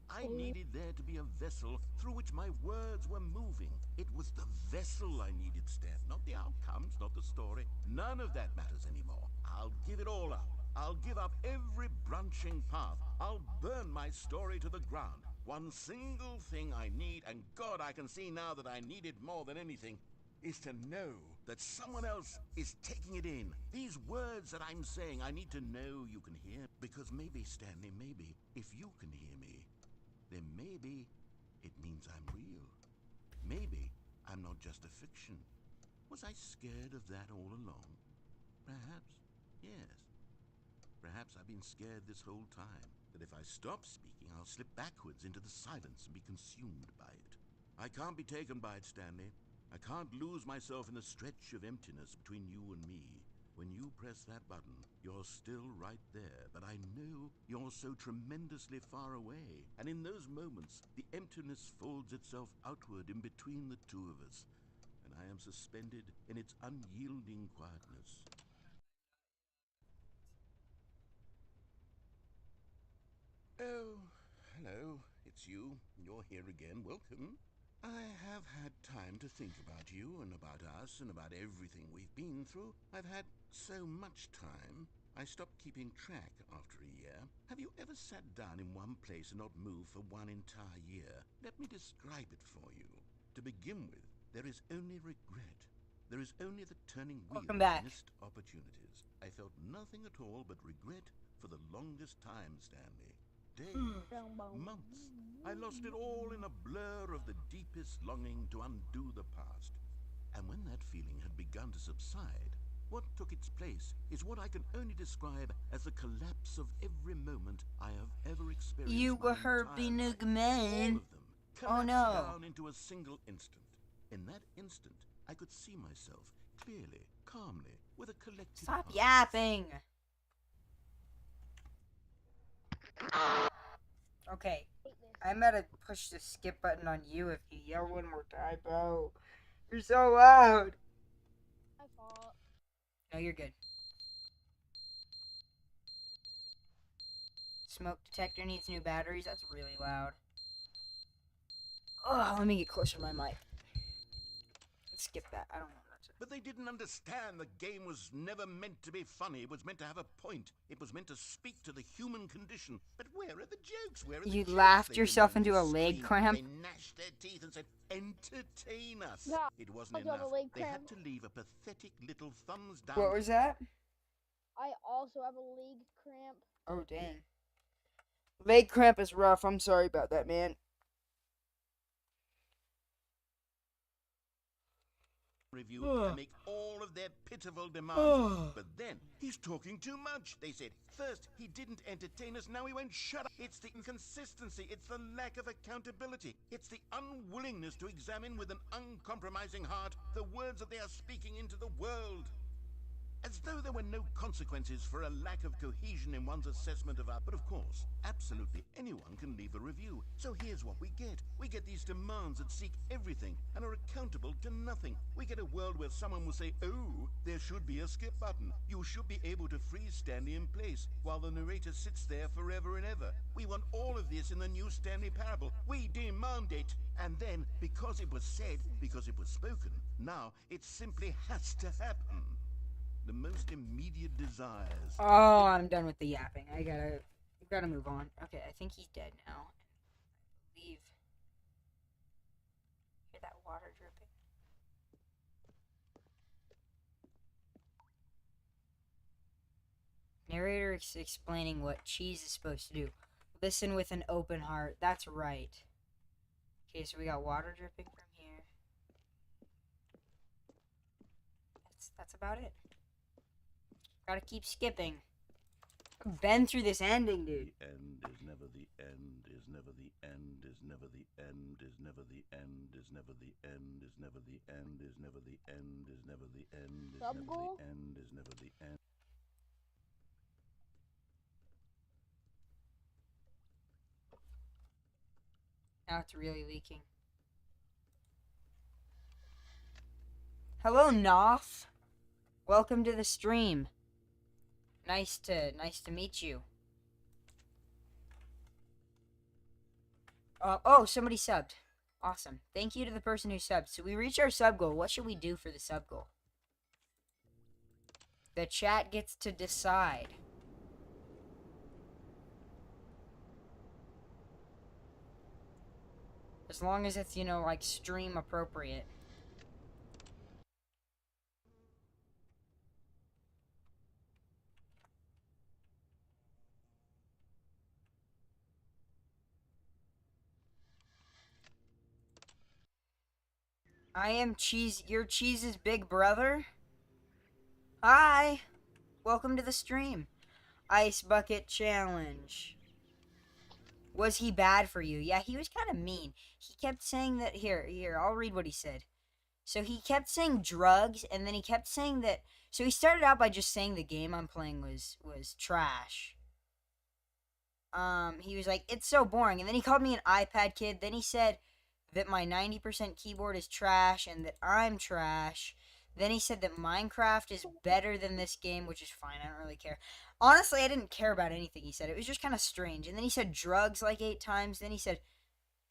I needed there to be a vessel through which my words were moving. It was the vessel I needed, Stan, not the outcomes, not the story. None of that matters anymore. I'll give it all up. I'll give up every branching path. I'll burn my story to the ground. One single thing I need, and God, I can see now that I need it more than anything, is to know that someone else is taking it in. These words that I'm saying, I need to know you can hear. Because maybe, Stanley, maybe, if you can hear me, then maybe it means I'm real. Maybe I'm not just a fiction. Was I scared of that all along? Perhaps, yes. Perhaps I've been scared this whole time, that if I stop speaking, I'll slip backwards into the silence and be consumed by it. I can't be taken by it, Stanley. I can't lose myself in the stretch of emptiness between you and me. When you press that button, you're still right there, but I know you're so tremendously far away. And in those moments, the emptiness folds itself outward in between the two of us, and I am suspended in its unyielding quietness. Oh, hello, it's you. You're here again. Welcome. I have had time to think about you and about us and about everything we've been through. I've had so much time, I stopped keeping track after a year. Have you ever sat down in one place and not moved for one entire year? Let me describe it for you. To begin with, there is only regret. There is only the turning wheel Welcome of back. missed opportunities. I felt nothing at all but regret for the longest time, Stanley. Days, months. I lost it all in a blur of the deepest longing to undo the past. And when that feeling had begun to subside, what took its place is what I can only describe as the collapse of every moment I have ever experienced. You my were her entire Binook life. man. All of them Oh, collapsed no. down into a single instant. In that instant, I could see myself clearly, calmly, with a collected Stop heart. yapping. Okay. I'm gonna push the skip button on you if you yell one more time, bro. You're so loud. My fault. No, you're good. Smoke detector needs new batteries. That's really loud. Oh, let me get closer to my mic. Let's skip that. I don't know what to. But they didn't understand the game was never meant to be funny. It was meant to have a point. It was meant to speak to the human condition. But where are the jokes? Where are the You jokes? laughed They yourself didn't into a only leg scream, cramp? They gnashed their teeth and said, entertain us. Yeah, It wasn't also have a enough. leg They had cramp. to leave a pathetic little thumbs down. What was that? I also have a leg cramp. Oh, dang. Leg cramp is rough. I'm sorry about that, man. Review and make all of their pitiful demands. But then, he's talking too much, they said. First, he didn't entertain us, now he won't shut up. It's the inconsistency, it's the lack of accountability, it's the unwillingness to examine with an uncompromising heart the words that they are speaking into the world. As though there were no consequences for a lack of cohesion in one's assessment of our... But of course, absolutely anyone can leave a review. So here's what we get. We get these demands that seek everything and are accountable to nothing. We get a world where someone will say, oh, there should be a skip button. You should be able to freeze Stanley in place while the narrator sits there forever and ever. We want all of this in the new Stanley parable. We demand it. And then, because it was said, because it was spoken, now it simply has to happen. The most immediate desires. Oh, I'm done with the yapping. I gotta move on. Okay, I think he's dead now. I believe. Hear that water dripping? Narrator is explaining what cheese is supposed to do. Listen with an open heart. That's right. Okay, so we got water dripping from here. That's about it. Gotta keep skipping. I've been through this ending, dude. The end is never the end, is never the end, is never the end, is never the end, is never the end, is never the end, is never the end, is never the end, is never the end, is never the end. Now it's really leaking. Hello, Noth. Welcome to the stream. Nice to meet you. Oh, somebody subbed. Awesome. Thank you to the person who subbed. So we reached our sub goal. What should we do for the sub goal? The chat gets to decide. As long as it's, you know, like stream appropriate. I am Cheese, your Cheese's big brother. Hi. Welcome to the stream. Ice Bucket Challenge. Was he bad for you? Yeah, he was kind of mean. He kept saying that, here, I'll read what he said. So he kept saying drugs, and then he kept saying that, so he started out by just saying the game I'm playing was trash. He was like, it's so boring, and then he called me an iPad kid, then he said that my 90% keyboard is trash, and that I'm trash. Then he said that Minecraft is better than this game, which is fine, I don't really care. Honestly, I didn't care about anything he said. It was just kind of strange. And then he said drugs like 8 times. Then he said,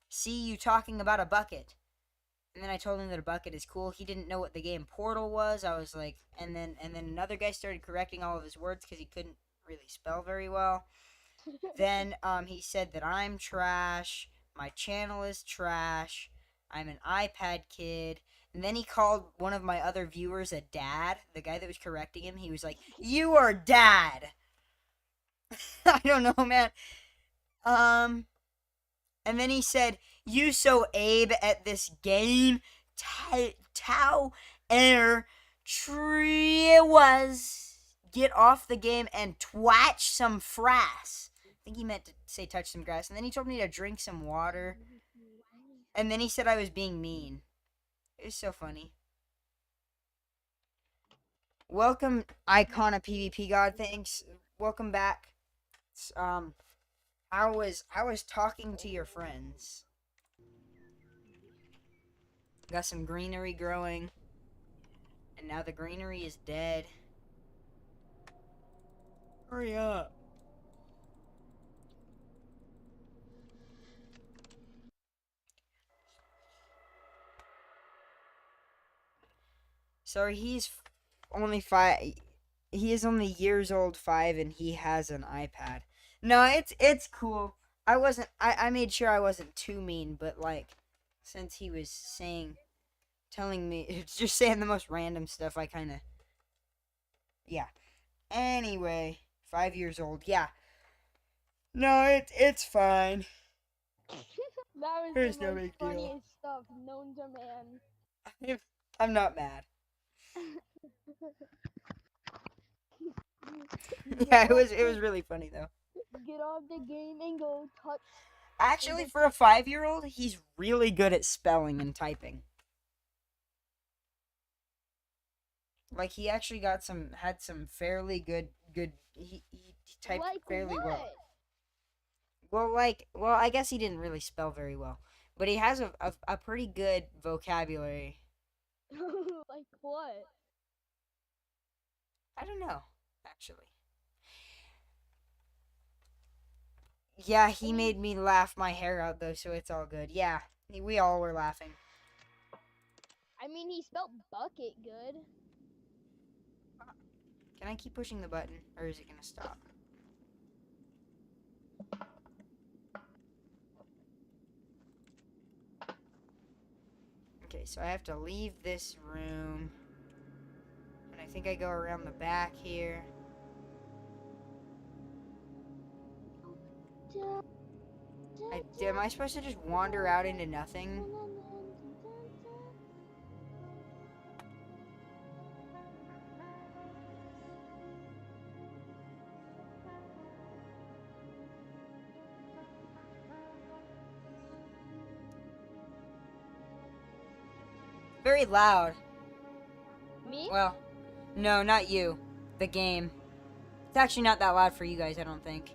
see you talking about a bucket. And then I told him that a bucket is cool. He didn't know what the game Portal was. I was like, and then another guy started correcting all of his words because he couldn't really spell very well. Then he said that I'm trash. My channel is trash. I'm an iPad kid. And then he called one of my other viewers a dad. The guy that was correcting him, he was like, you are dad. I don't know, man. And then he said, you so Abe at this game. Tau air tree was. Get off the game and twatch some frass. I think he meant to say touch some grass. And then he told me to drink some water. And then he said I was being mean. It was so funny. Welcome, Icona PvP God. Thanks. Welcome back. How was talking to your friends? Got some greenery growing. And now the greenery is dead. Hurry up. So he's only 5. He is only years old, 5, and he has an iPad. No, it's cool. I made sure I wasn't too mean, but like, since he was telling me, just saying the most random stuff, I kind of, yeah. Anyway, 5 years old, yeah. No, it's fine. That was There's the no most big deal. funniest stuff known to man. I'm not mad. Yeah, it was really funny though. Get off the game and go touch. Actually, for a 5-year-old, he's really good at spelling and typing. Like, he actually had some fairly good, he typed Like fairly what? well. Well, I guess he didn't really spell very well. But he has a pretty good vocabulary. Like what? I don't know, actually. Yeah, he made me laugh my hair out, though, so it's all good. Yeah, we all were laughing. I mean, he spelled bucket good. Can I keep pushing the button, or is it gonna stop? Okay, so I have to leave this room. And I think I go around the back here. Am I supposed to just wander out into nothing? Very loud. Me? Well, no, not you. The game. It's actually not that loud for you guys, I don't think.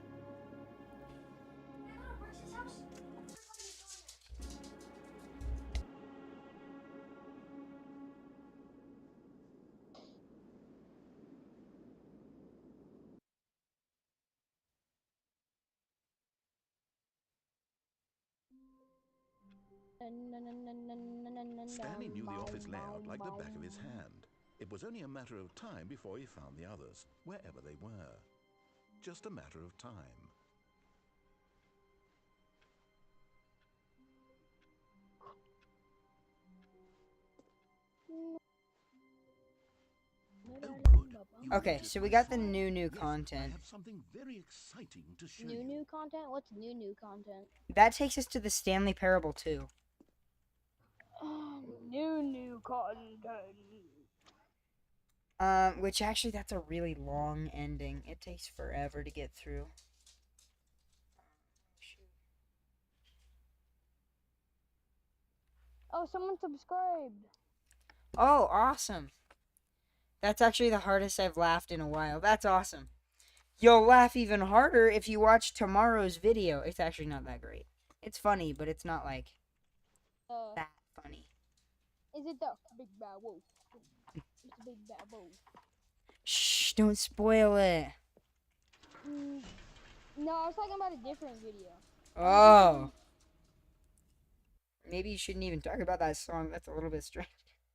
Stanley knew the office layout like the back of his hand. It was only a matter of time before he found the others, wherever they were. Just a matter of time. Oh, good. You Okay, noticed so my we got the smile. new Yes, I content. have something very exciting to show you. New content? What's new content? That takes us to the Stanley Parable 2. New content. Which actually, that's a really long ending. It takes forever to get through. Oh, someone subscribed. Oh, awesome. That's actually the hardest I've laughed in a while. That's awesome. You'll laugh even harder if you watch tomorrow's video. It's actually not that great. It's funny, but it's not like that funny. Is it the big bad wolf? It's the big bad wolf. Shh, don't spoil it. No, I was talking about a different video. Oh. Maybe you shouldn't even talk about that song. That's a little bit strange.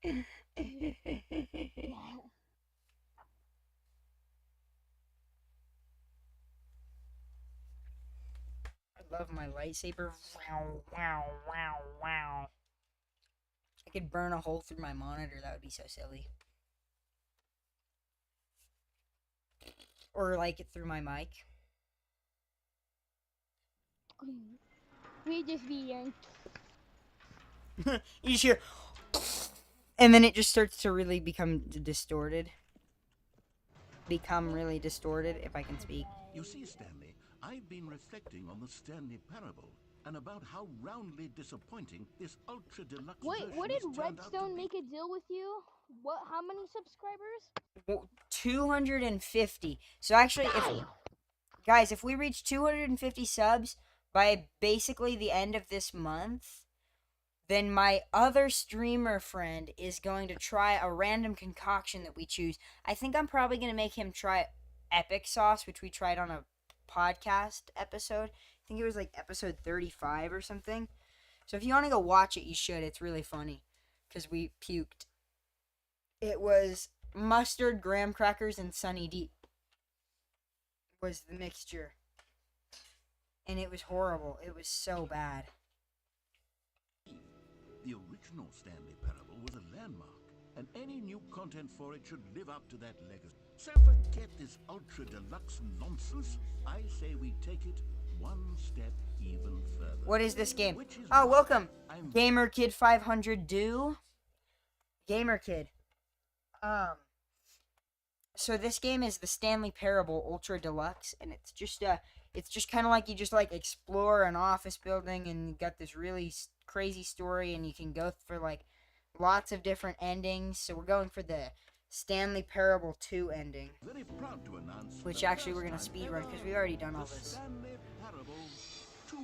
I love my lightsaber. Wow, wow, wow, wow. I could burn a hole through my monitor. That would be so silly. Or like it through my mic. We just be young. You just hear, and then it just starts to really become distorted. Become really distorted, if I can speak. You see, Stanley, I've been reflecting on the Stanley Parable and about how roundly disappointing this ultra deluxe Wait, version what did has turned out to Redstone be. make a deal with you? What? How many subscribers? Well, 250. So actually, if we reach 250 subs by basically the end of this month, then my other streamer friend is going to try a random concoction that we choose. I think I'm probably going to make him try epic sauce, which we tried on a podcast episode. I think it was like episode 35 or something. So if you want to go watch it, you should. It's really funny because we puked. It was mustard, graham crackers, and Sunny D was the mixture. And it was horrible. It was so bad. The original Stanley Parable was a landmark, and any new content for it should live up to that legacy. So forget this ultra deluxe nonsense. I say we take it one step even further. What is this game? Which is Oh, why welcome, I'm Gamer Kid 500 do. Gamer Kid. So this game is the Stanley Parable Ultra Deluxe, and it's just kind of like you just like explore an office building, and you got this really crazy story, and you can go for like lots of different endings. So we're going for the Stanley Parable 2 ending, very proud to announce which the actually we're first gonna time speed run ever, because we've already done all the this. Stanley Parable 2.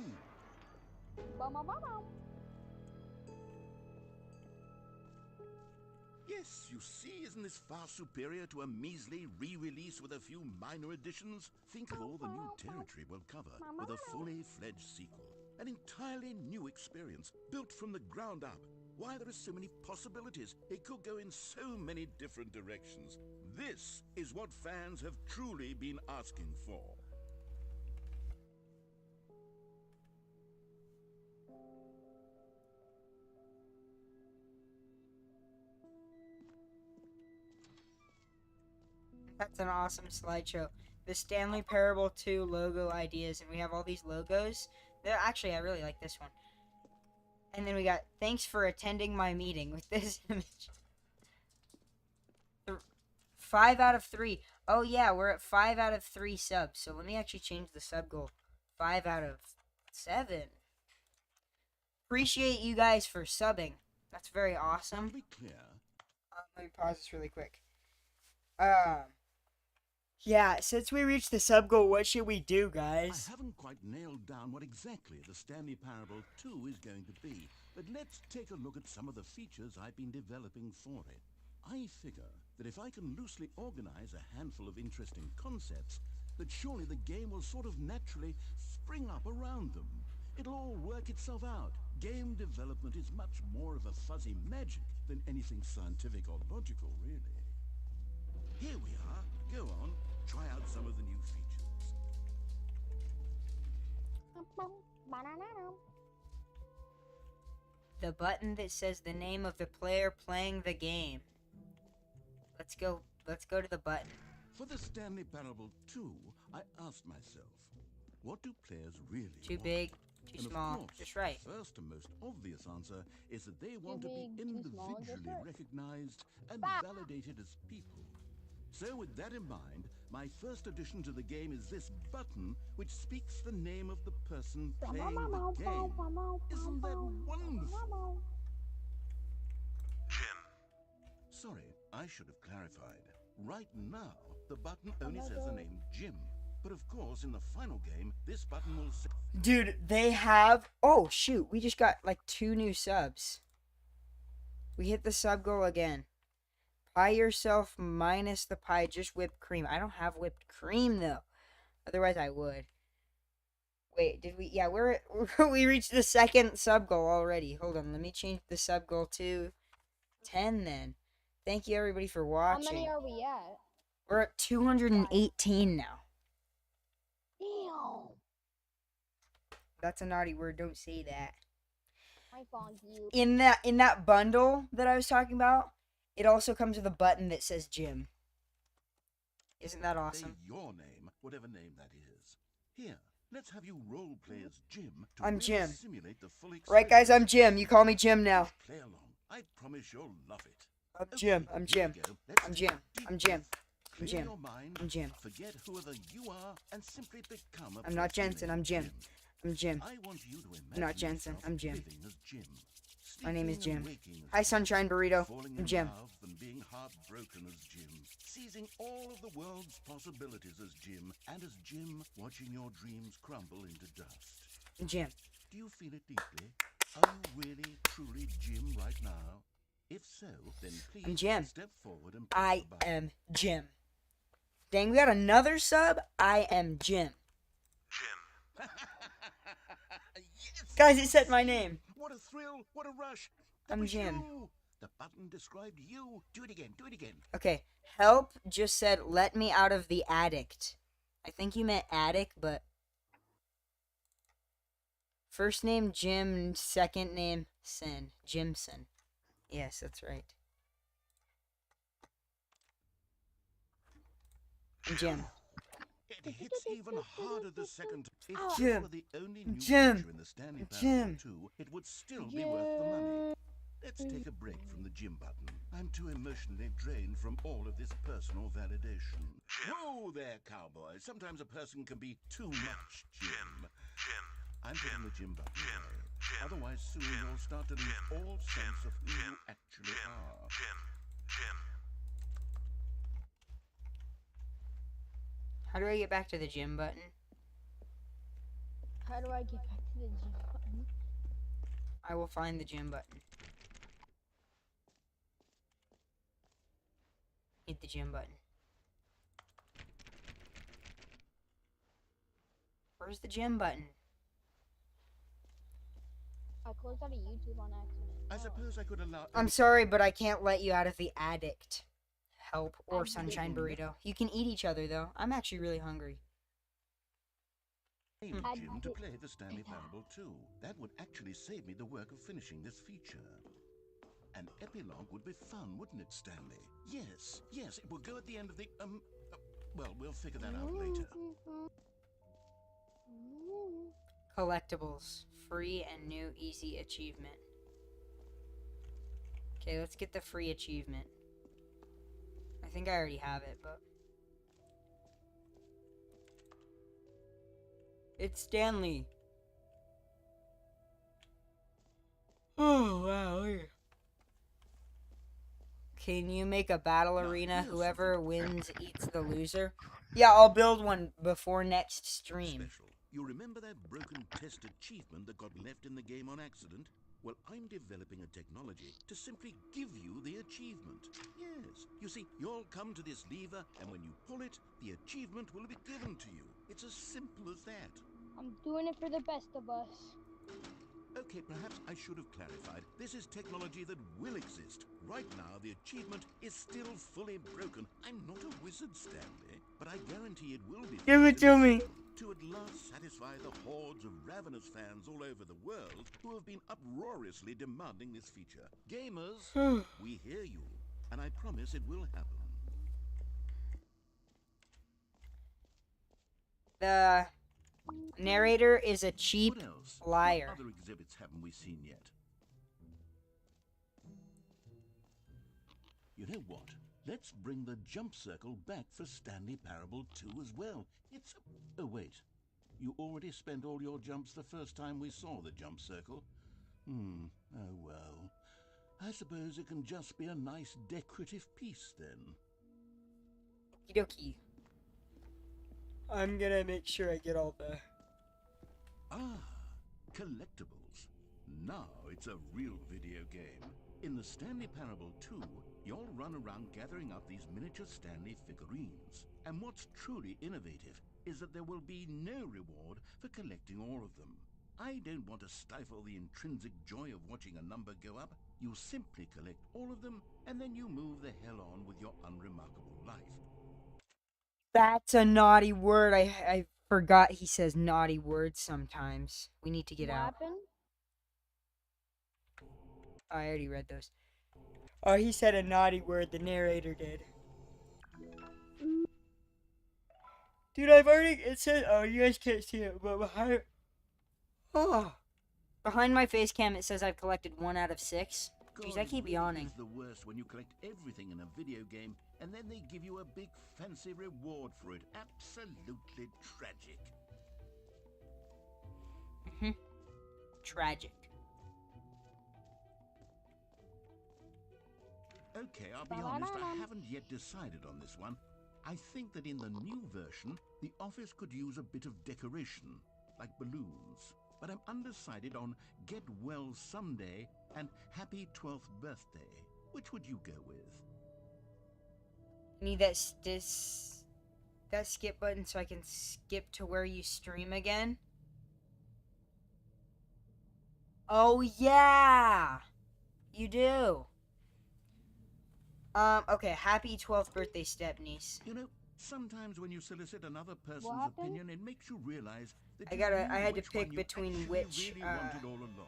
Yes, you see, isn't this far superior to a measly re-release with a few minor additions? Think of all the new territory we'll cover with a fully fledged sequel. An entirely new experience, built from the ground up. Why, there are so many possibilities. It could go in so many different directions. This is what fans have truly been asking for. That's an awesome slideshow. The Stanley Parable 2 logo ideas, and we have all these logos Actually, I really like this one. And then we got, thanks for attending my meeting with this image. 5 out of 3. Oh, yeah, we're at 5 out of 3 subs. So let me actually change the sub goal. 5 out of 7. Appreciate you guys for subbing. That's very awesome. To be clear, Let me pause this really quick. Yeah, since we reached the sub goal, what should we do, guys? I haven't quite nailed down what exactly the Stanley Parable 2 is going to be, but let's take a look at some of the features I've been developing for it. I figure that if I can loosely organize a handful of interesting concepts, that surely the game will sort of naturally spring up around them. It'll all work itself out. Game development is much more of a fuzzy magic than anything scientific or logical, really. Here we are. Go on, try out some of the new features. The button that says the name of the player playing the game. Let's go to the button. For the Stanley Parable 2, I asked myself, what do players really Too want? big, too And of small, course, just right. the first and most obvious answer is that they want to big, be too small, just individually right. recognized and validated as people. So with that in mind, my first addition to the game is this button which speaks the name of the person playing the game. Isn't that wonderful? Jim. Sorry, I should have clarified. Right now, the button only says the name Jim. But of course, in the final game, this button will say... Dude, they have... Oh, shoot. We just got, like, 2 new subs. We hit the sub goal again. Pie yourself minus the pie, just whipped cream. I don't have whipped cream, though. Otherwise, I would. Wait, did we... Yeah, we reached the 2nd sub goal already. Hold on, let me change the sub goal to 10, then. Thank you, everybody, for How watching. many are we at? We're at 218 now. Damn. That's a naughty word. Don't say that. My fault, you. In that bundle that I was talking about, it also comes with a button that says Jim. Isn't that awesome? Say your name, whatever name that is. Here, let's have you role play as Jim to I'm really Jim. simulate the full Right, guys, I'm experience. Jim. You call me Jim now. Just play along. I promise you'll love it. I'm Jim. Okay, I'm here Jim. we go. Let's I'm take a Jim. deep I'm Jim. breath, I'm clear Jim. your mind, I'm Jim. forget whoever you are, and simply become a I'm not person Jensen. named I'm Jim. I'm Jim. I want you to imagine I'm not Jensen. yourself I'm Jim. living as Jim. My name is Sleeping and Jim. waking as Hi, Jim, Sunshine Burrito. falling I'm in Jim. love and being heartbroken as Jim, seizing all of the world's possibilities as Jim, and as Jim, watching your dreams crumble into dust. I'm Jim. Do you feel it deeply? Are you really, truly Jim right now? If so, then please I'm Jim. step forward and press I the button. am Jim. Dang, we got another sub. I am Jim. Jim. Yes! Guys, it said my name. What a thrill! What a rush! That I'm was Jim. you. The button described you. Do it again. Do it again. Okay, help just said, let me out of the addict. I think you meant attic, but... First name Jim, second name Sin. Jimson. Yes, that's right. I'm Jim. It hits even harder the second. If Jim. you were the only new Jim. feature in the Stanley Jim. Parable 2, it would still be worth the money. Let's take a break from the Jim button. I'm too emotionally drained from all of this personal validation. Whoa there, cowboy. Sometimes a person can be too much Jim. Jim. I'm putting the Jim button Jim. away. Jim. Otherwise, soon Jim. you'll start to lose Jim. all sense of who Jim. you actually are. Jim. Jim. How do I get back to the gym button? How do I get back to the gym button? I will find the gym button. Hit the gym button. Where's the gym button? I closed out of YouTube on accident. I suppose I could allow... I'm sorry, but I can't let you out of the addict. Help or I'm Sunshine big. Burrito. You can eat each other, though. I'm actually really hungry. Jim I'd to like play the Stanley Parable 2. That would actually save me the work of finishing this feature. An epilogue would be fun, wouldn't it, Stanley? Yes, yes, it will go at the end of the, well, we'll figure that out later. Collectibles. Free and new easy achievement. Okay, let's get the free achievement. I think I already have it, but... It's Stanley. Oh, wow. Can you make a battle arena? Whoever wins eats the loser. Yeah, I'll build one before next stream. Special. You remember that broken test achievement that got left in the game on accident? Well, I'm developing a technology to simply give you the achievement. Yes. You see, you'll come to this lever, and when you pull it, the achievement will be given to you. It's as simple as that. I'm doing it for the best of us. Okay, perhaps I should have clarified. This is technology that will exist. Right now, the achievement is still fully broken. I'm not a wizard, Stanley, but I guarantee it will be. Give it to me. To at last satisfy the hordes of ravenous fans all over the world who have been uproariously demanding this feature. Gamers, we hear you, and I promise it will happen. The narrator is a cheap What else? liar. What other exhibits haven't we seen yet? You know what? Let's bring the jump circle back for Stanley Parable 2 as well. It's... Oh, wait. You already spent all your jumps the first time we saw the jump circle? Oh well. I suppose it can just be a nice decorative piece then. Okie dokie. I'm gonna make sure I get all the... Ah, collectibles. Now it's a real video game. In the Stanley Parable 2, you'll run around gathering up these miniature Stanley figurines. And what's truly innovative is that there will be no reward for collecting all of them. I don't want to stifle the intrinsic joy of watching a number go up. You simply collect all of them, and then you move the hell on with your unremarkable life. That's a naughty word. I forgot he says naughty words sometimes. We need to get What out. happened? I already read those. Oh, he said a naughty word. The narrator did. Dude, I've already... It says... Oh, you guys can't see it, but behind... Oh. Behind my face cam, it says I've collected 1 out of 6. Jeez, God, I keep it really yawning. is the worst when you collect everything in a video game and then they give you a big fancy reward for it. Absolutely tragic. Tragic. Okay, I'll be honest, I haven't yet decided on this one. I think that in the new version, the office could use a bit of decoration, like balloons. But I'm undecided on Get Well Someday and Happy 12th Birthday. Which would you go with? Need that that skip button so I can skip to where you stream again. Oh yeah, you do. Okay, happy 12th birthday, step-niece. You know, sometimes when you solicit another person's happened? opinion, it makes you realize that I had to which one pick you between actually which, really wanted all along.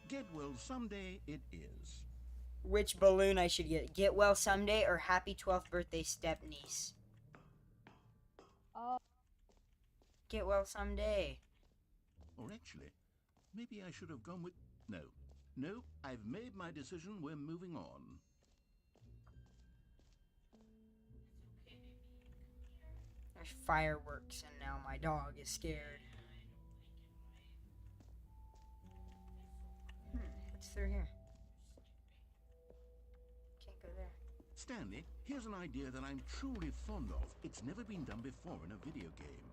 Get Well Someday it is. Which balloon I should get. Get well someday or happy 12th birthday, step-niece. Get well someday. Or actually, maybe I should have gone with... No, I've made my decision. We're moving on. There's fireworks and now my dog is scared. What's through here? Can't go there. Stanley, here's an idea that I'm truly fond of. It's never been done before in a video game.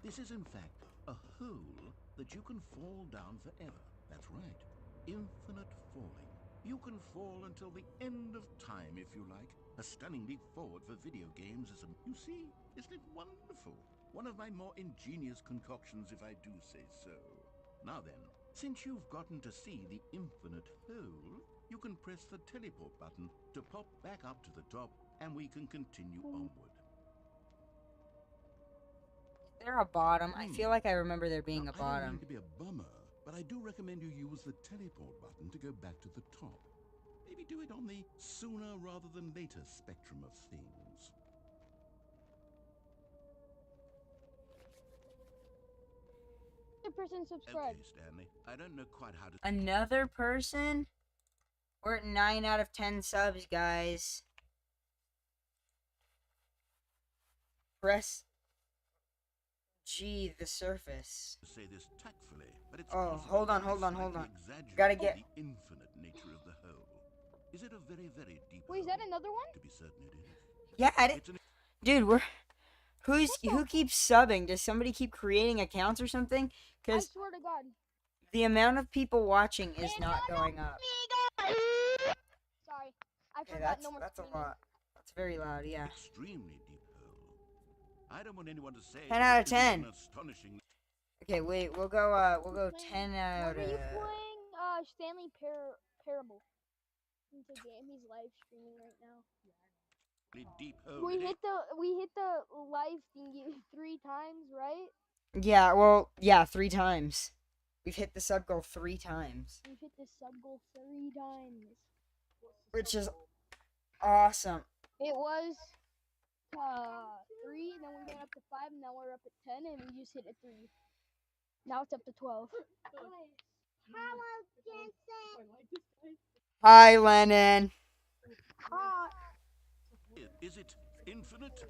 This is in fact a hole that you can fall down forever. That's right. Infinite falling. You can fall until the end of time if you like. A stunning leap forward for video games, you see? Isn't it wonderful? One of my more ingenious concoctions, if I do say so. Now then, since you've gotten to see the infinite hole, you can press the teleport button to pop back up to the top, and we can continue onward. Is there a bottom? I feel like I remember there being Now, a I don't bottom. mean to be a bummer, but I do recommend you use the teleport button to go back to the top. Maybe do it on the sooner rather than later spectrum of things. person subscribed. Okay, Stanley. I don't know quite how to... Another person? We're at 9 out of 10 subs, guys. Press G, the surface. say this tactfully, but it's Oh, possible hold on, that hold I on, hold slightly on. exaggerate Gotta get... the infinite nature of the whole. Is it a very, very deep Wait, is hole? that another one? To be certain it is. Yeah, It's an... dude, who keeps subbing? Does somebody keep creating accounts or something? I Because swear to God. the amount of people watching is not going up. Sorry, I Okay, forgot no more that's a screaming. lot. That's very loud, yeah. extremely deep hole. I don't want anyone to say 10 out of this isn't 10. an astonishing... Okay, wait, we'll go 10 out When are you of... playing Stanley Parable? It's a game he's live streaming right now. deep hole. We It is. hit the live thingy 3 times, right? Yeah, well, yeah, 3 times. We've hit the sub goal 3 times. We've hit the sub goal 3 times. Which is awesome. It was 3, and then we went up to 5, and now we're up at 10, and we just hit a 3. Now it's up to 12. Hello, Jensen. Hi, Lennon. Is it infinite?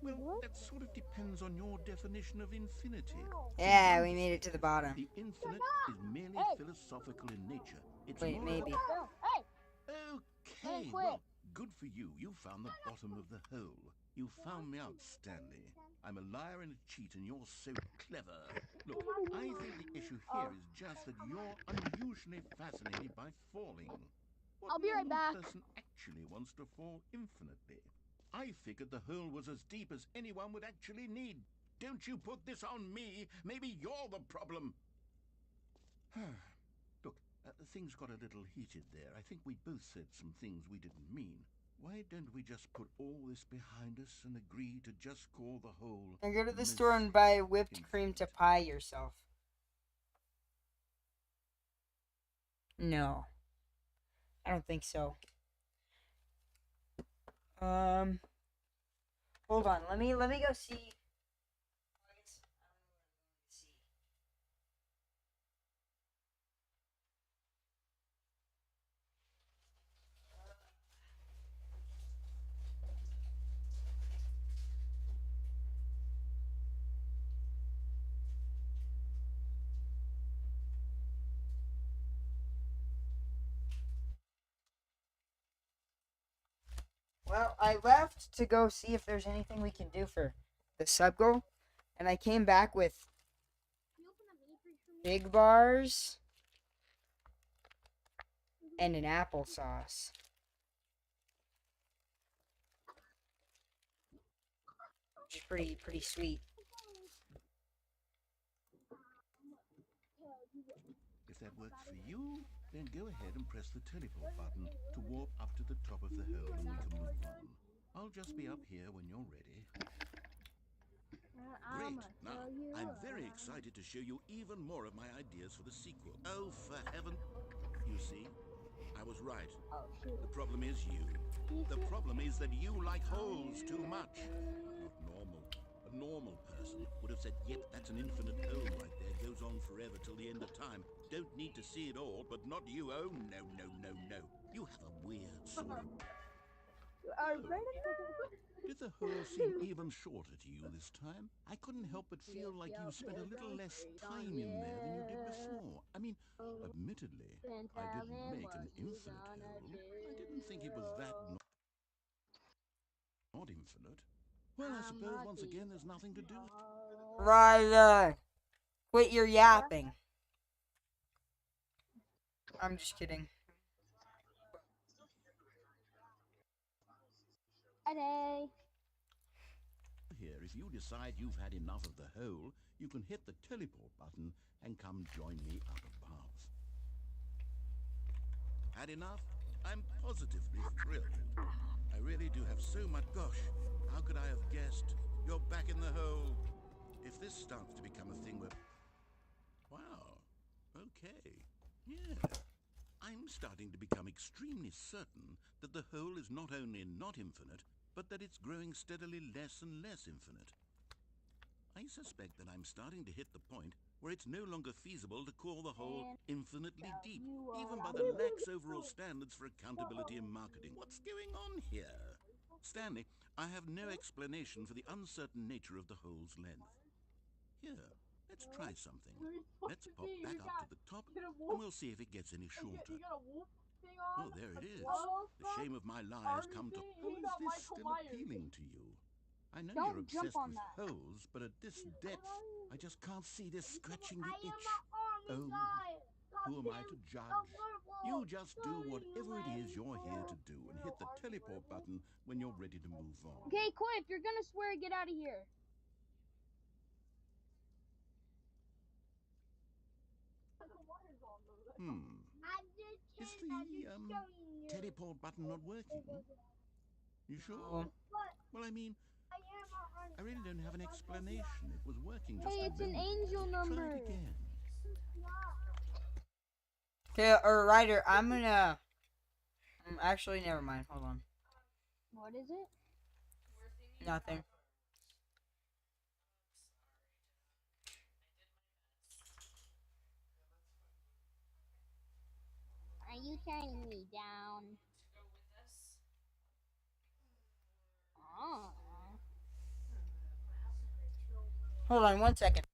Well, that sort of depends on your definition of infinity. Yeah, we made it to the bottom. The infinite is merely philosophical in nature. It's Wait, more maybe. Hey! Okay, quit. well, good for you. You found the bottom of the hole. You found me out, Stanley. I'm a liar and a cheat, and you're so clever. Look, I think the issue here is just that you're unusually fascinated by falling. What I'll be right normal back. person actually wants to fall infinitely? I figured the hole was as deep as anyone would actually need. Don't you put this on me. Maybe you're the problem. Look, things got a little heated there. I think we both said some things we didn't mean. Why don't we just put all this behind us and agree to just call the whole... And go to the store and buy whipped cream to pie yourself. No. I don't think so. Hold on. Let me go see. Well, I left to go see if there's anything we can do for the sub goal, and I came back with big bars and an applesauce. Which is pretty sweet. If that works for you, then go ahead and press the teleport button to warp up to the top of the hole and we can move on. I'll just be up here when you're ready. Great. Now, I'm very excited to show you even more of my ideas for the sequel. Oh, for heaven... You see? I was right. The problem is you. The problem is that you like holes too much. Not normal. A normal person would have said, yep, that's an infinite hole right there. Goes on forever till the end of time. Don't need to see it all, but not you. Oh, no, no, no, no. You have a weird sort of... Did the hole seem even shorter to you this time? I couldn't help but feel like you spent a little less time in there than you did before. I mean, admittedly, I didn't make an infinite hole. I didn't think it was that not infinite. Well, I suppose once again there's nothing to do. Ryder, quit your yapping. I'm just kidding. Here, if you decide you've had enough of the hole, you can hit the teleport button and come join me up above. Had enough? I'm positively thrilled. I really do have so much... Gosh, how could I have guessed? You're back in the hole. If this starts to become a thing where... Wow. Okay. Yeah. I'm starting to become extremely certain that the hole is not only not infinite, but that it's growing steadily less and less infinite. I suspect that I'm starting to hit the point where it's no longer feasible to call the hole infinitely deep, even by the lax overall standards for accountability in marketing. What's going on here? Stanley, I have no explanation for the uncertain nature of the hole's length. Here, let's try something. Let's pop back up to the top, and we'll see if it gets any shorter. Oh, there it is. The shame of my lives come to... How is this still appealing to you? I know you're Don't jump obsessed on with that. holes, but at this depth, I just can't see this scratching the itch. Oh, who am I to judge? You just do whatever it is you're here to do and hit the teleport button when you're ready to move on. Okay, Cliff, you're gonna swear, get out of here. Is the teleport button not working? You sure? Well, I mean, I really don't have an explanation. It was working just Hey, a it's an moment angel ago. number. Try it again. Okay, or Ryder, I'm gonna... Actually, never mind. Hold on. What is it? Nothing. Are you turning me down? Oh. Hold on 1 second.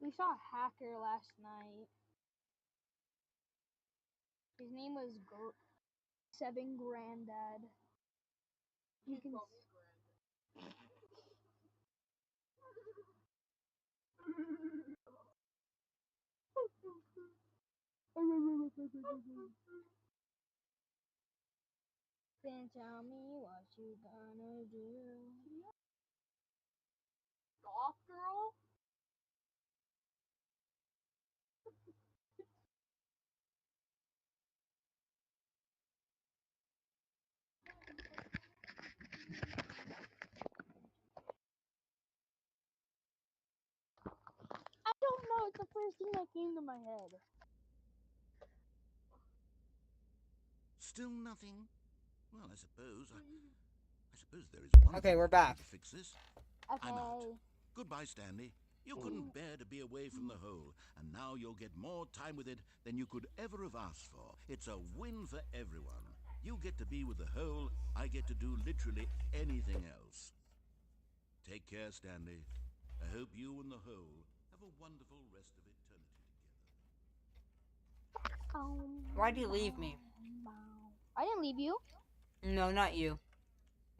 We saw a hacker last night. His name was Seven Granddad. You can. Then tell me what you gonna do. Golf girl? I don't know. It's the first thing that came to my head. Still nothing? Well, I suppose there is one Okay, thing we're I can back. do to fix this. Okay. I'm out. Goodbye, Stanley. You couldn't bear to be away from the hole, and now you'll get more time with it than you could ever have asked for. It's a win for everyone. You get to be with the hole, I get to do literally anything else. Take care, Stanley. I hope you and the hole have a wonderful rest of eternity together. Why'd you leave me? I didn't leave you. No, not you.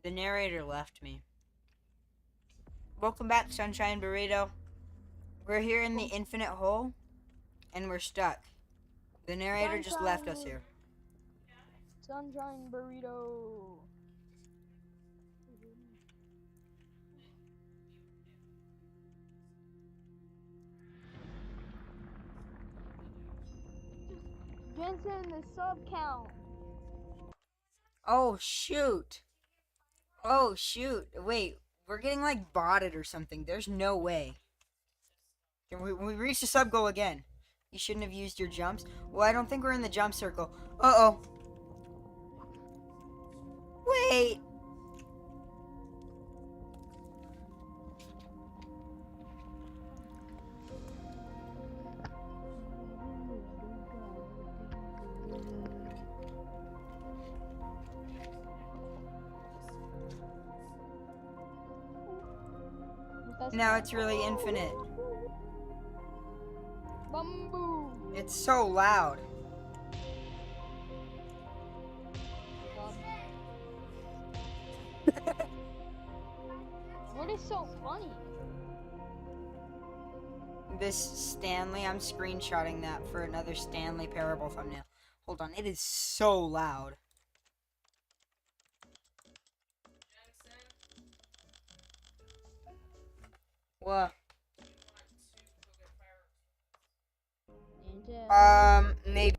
The narrator left me. Welcome back, Sunshine Burrito. We're here in the infinite hole, and we're stuck. The narrator just left us here. Sunshine burrito. Jensen, the sub count. Oh, shoot. Oh, shoot. Wait, we're getting, like, botted or something. There's no way. We reached the sub goal again. You shouldn't have used your jumps. Well, I don't think we're in the jump circle. Uh-oh. Wait. Now it's really infinite. Bamboo. It's so loud. What is so funny? This Stanley, I'm screenshotting that for another Stanley Parable thumbnail. Hold on, it is so loud. What? Maybe.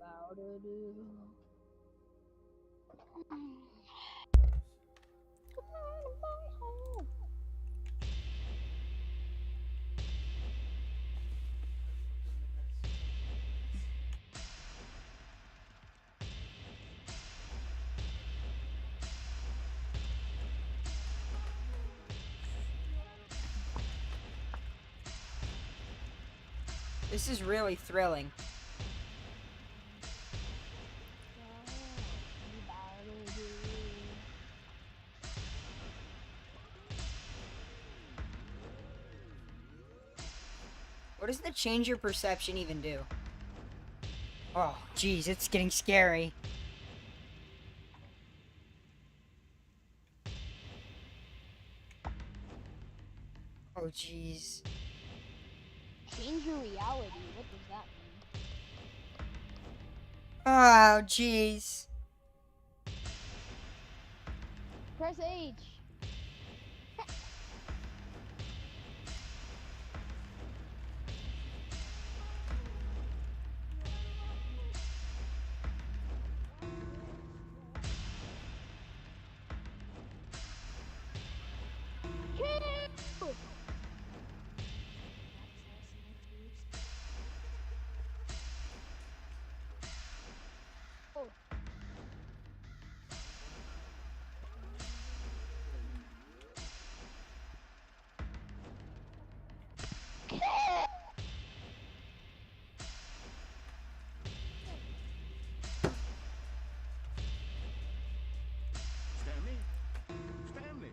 This is really thrilling. What does the change your perception even do? Oh, jeez, it's getting scary. Oh, jeez. Change your reality. What does that mean? Oh, jeez. Press H. Kill! Oh. Stanley? Stanley?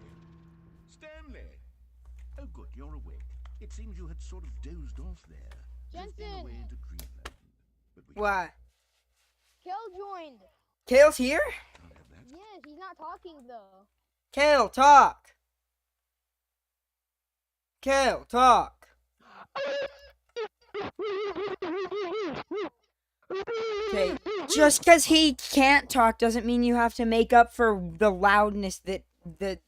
Stanley! Oh, good, you're awake. It seems you had sort of dozed off there. Drifting Jensen! away into dreamland. But we What? Kel joined. Kale's here? can't have that. Yes, he's not talking though. Kale, talk! Kale, talk! Okay, just because he can't talk doesn't mean you have to make up for the loudness that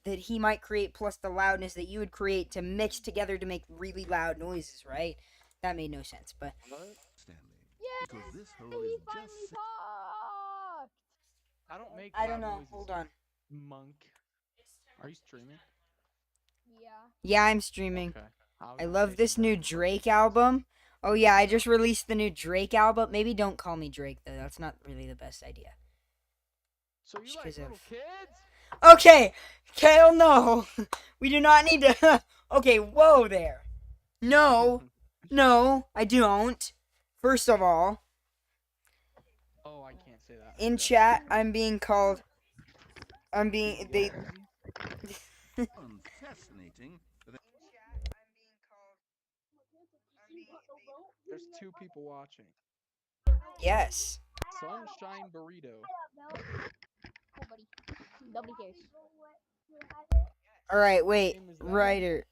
he might create plus the loudness that you would create to mix together to make really loud noises, right? That made no sense, but Stanley. Yeah, Because this hole he is finally just... talked. I don't make I don't loud know. noises, Hold on. Monk. Are you streaming? Yeah. Yeah, I'm streaming. Okay. I love this new Drake album. Oh yeah, I just released the new Drake album. Maybe don't call me Drake though. That's not really the best idea. So you Just like 'cause little of- kids? Okay, Kale, no. We do not need to. Okay, whoa there. No, no, I don't. First of all, Oh, I can't say that. in chat, I'm being called. I'm being they. Fascinating. There's 2 people watching. Yes. Sunshine Burrito. Oh, buddy. Nobody cares. All right, wait, Game is that? Ryder.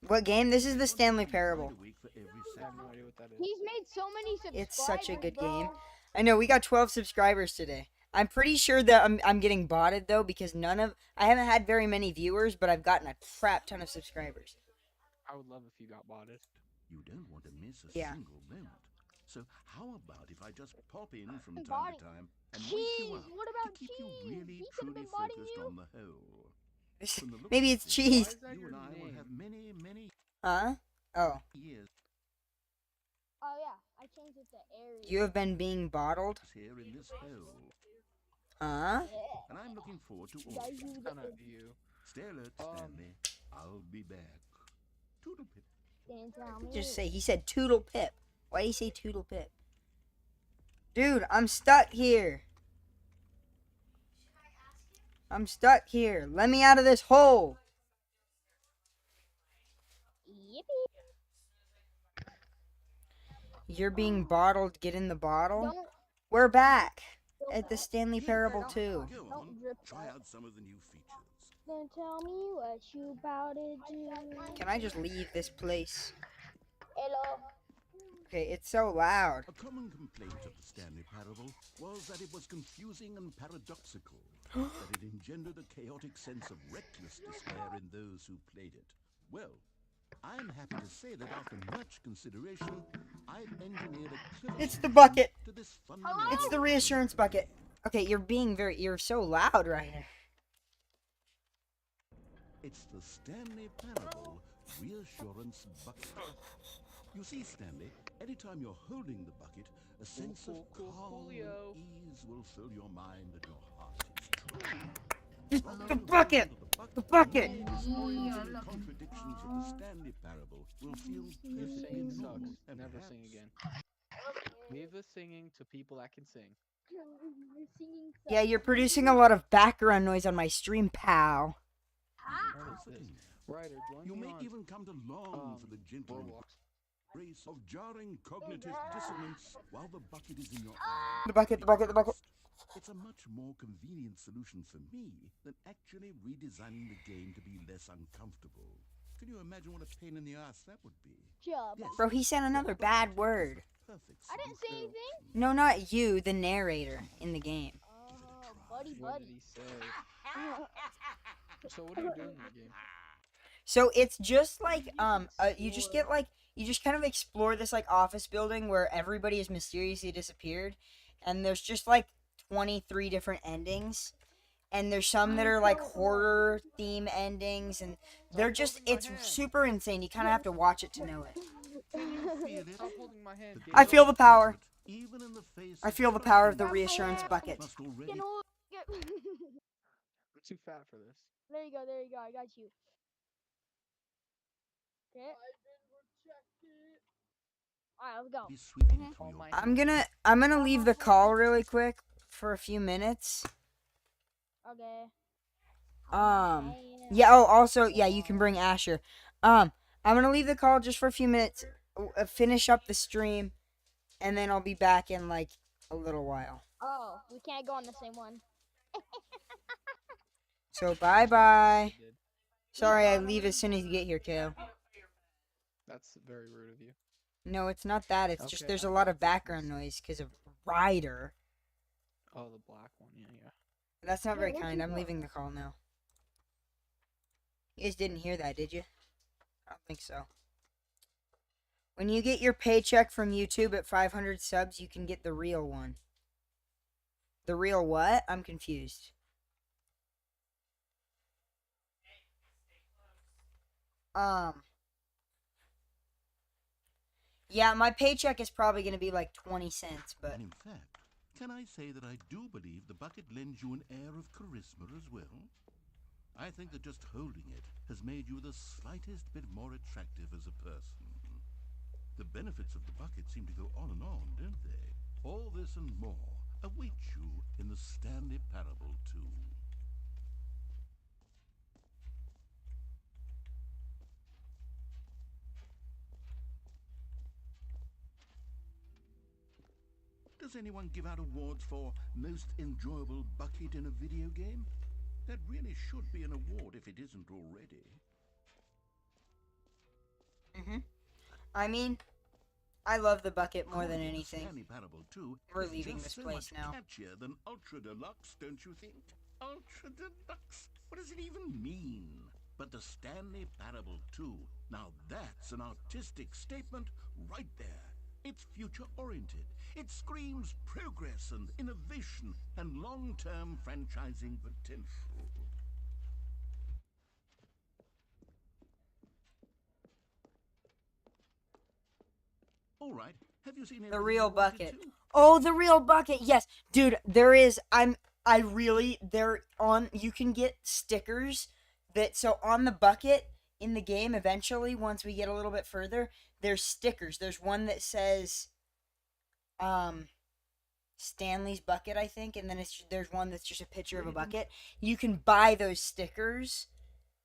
What game? This is the Stanley Parable. I have no idea what that is. He's made so many subscribers. It's such a good bro. game. I know we got 12 subscribers today. I'm pretty sure that I'm getting botted though because I haven't had very many viewers, but I've gotten a crap ton of subscribers. I would love if you got botted. You don't want to miss a Yeah. single moment. So how about if I just pop in from time Body. to time and wake Cheese! you up What to about keep you cheese? really He could've truly been botting focused you. on the whole. From the looks Maybe of it's things, cheese. Why is that You your and I will name? have many, many Huh? Oh, years Oh yeah, I changed it to Aries. you have been being bottled? here in this hole. Huh? And I'm looking forward to all. Guys, you It's kind of you. Stay alert, Stanley. I'll be back. Toodle pip. didn't tell me. Just say he said Toodle Pip. Why do you say Toodle Pip? Dude, I'm stuck here. I'm stuck here. Let me out of this hole. Yippee. You're being bottled. Get in the bottle. Don't, We're back don't, at the Stanley Parable 2. Go on. don't drip Try that. out some of the new features. Then tell me what you about to do. Can I just leave this place? Hello. Okay, it's so loud. A common complaint of the Stanley Parable was that it was confusing and paradoxical, that it engendered a chaotic sense of reckless despair in those who played it. Well, I'm happy to say that after much consideration, I've engineered a clever It's the bucket. to this fundamental It's the reassurance bucket. Okay, you're so loud right now. It's the Stanley Parable Reassurance Bucket. You see, Stanley, anytime you're holding the bucket, a sense of calm Coolio. and ease will fill your mind and your heart is true. The bucket! The bucket! The contradictions of the Stanley parable will feel Your perfectly singing normal sucks. and Never perhaps sing again. Leave the singing to people that can sing. You're singing Yeah, you're producing a lot of background noise on my stream, pal. What is this? Ryder, join You me may on even come to long for the gentle Roblox. embrace of jarring cognitive dissonance while the bucket is in your The bucket, the bucket, the bucket. It's a much more convenient solution for me than actually redesigning the game to be less uncomfortable. Can you imagine what a pain in the ass that would be? job. Yes, Bro, he said another the bad bucket is word. a perfect I didn't say solution. anything. No, not you, the narrator in the game. Oh, buddy, What buddy. did he say? So what are you doing in the game? So it's just like you just get like you just kind of explore this like office building where everybody has mysteriously disappeared, and there's just like 23 different endings, and there's some that are like horror theme endings, and they're just it's super insane. You kind of have to watch it to know it. Feel it? Stop holding my hand. The I feel the power. even in the face I of feel the power of the crushing reassurance success, bucket. must already You know, I'm too fat for this. there you go, there you go. I got you. Okay. Alright, let's go. be sweeping Mhm. through Oh your my. I'm gonna leave the call really quick for a few minutes. Okay. Yeah. Oh, also, yeah, you can bring Asher. I'm gonna leave the call just for a few minutes, finish up the stream, and then I'll be back in like a little while. Oh, we can't go on the same one. So bye bye. I did. Sorry, I leave as soon as you get here, Kale. That's very rude of you. No, it's not that. It's just Okay, there's I a lot got of background noise because of Ryder. Oh, the black one. Yeah, yeah. That's not Yeah, very where'd kind. you I'm go? leaving the call now. You guys didn't hear that, did you? I don't think so. When you get your paycheck from YouTube at 500 subs, you can get the real one. The real what? I'm confused. Yeah, my paycheck is probably going to be like 20 cents, but And in fact, can I say that I do believe the bucket lends you an air of charisma as well? I think that just holding it has made you the slightest bit more attractive as a person. The benefits of the bucket seem to go on and on, don't they? All this and more await you in the Stanley Parable 2. Does anyone give out awards for most enjoyable bucket in a video game? That really should be an award if it isn't already. I mean, I love the bucket more than Calling it the anything. Stanley Parable 2 We're is leaving just this so place much now. catchier than Ultra Deluxe, don't you think? Ultra Deluxe? What does it even mean? But the Stanley Parable 2, now that's an artistic statement right there. It's future-oriented. It screams progress and innovation and long-term franchising potential. All right, have you seen The everything real you wanted bucket. to? Oh, the real bucket. Yes, dude, there is you can get stickers that so on the bucket in the game eventually once we get a little bit further, there's stickers. There's one that says Stanley's bucket, I think, and then there's one that's just a picture of a bucket. You can buy those stickers.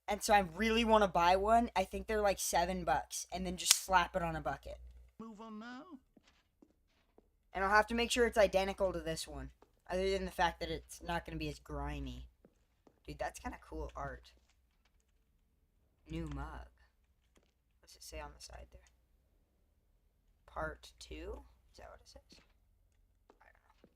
And so I really want to buy one. I think they're like $7 and then just slap it on a bucket. Move on now? And I'll have to make sure it's identical to this one. Other than the fact that it's not going to be as grimy. Dude, that's kind of cool art. New mug. What's it say on the side there? Part 2? Is that what it says? I don't know.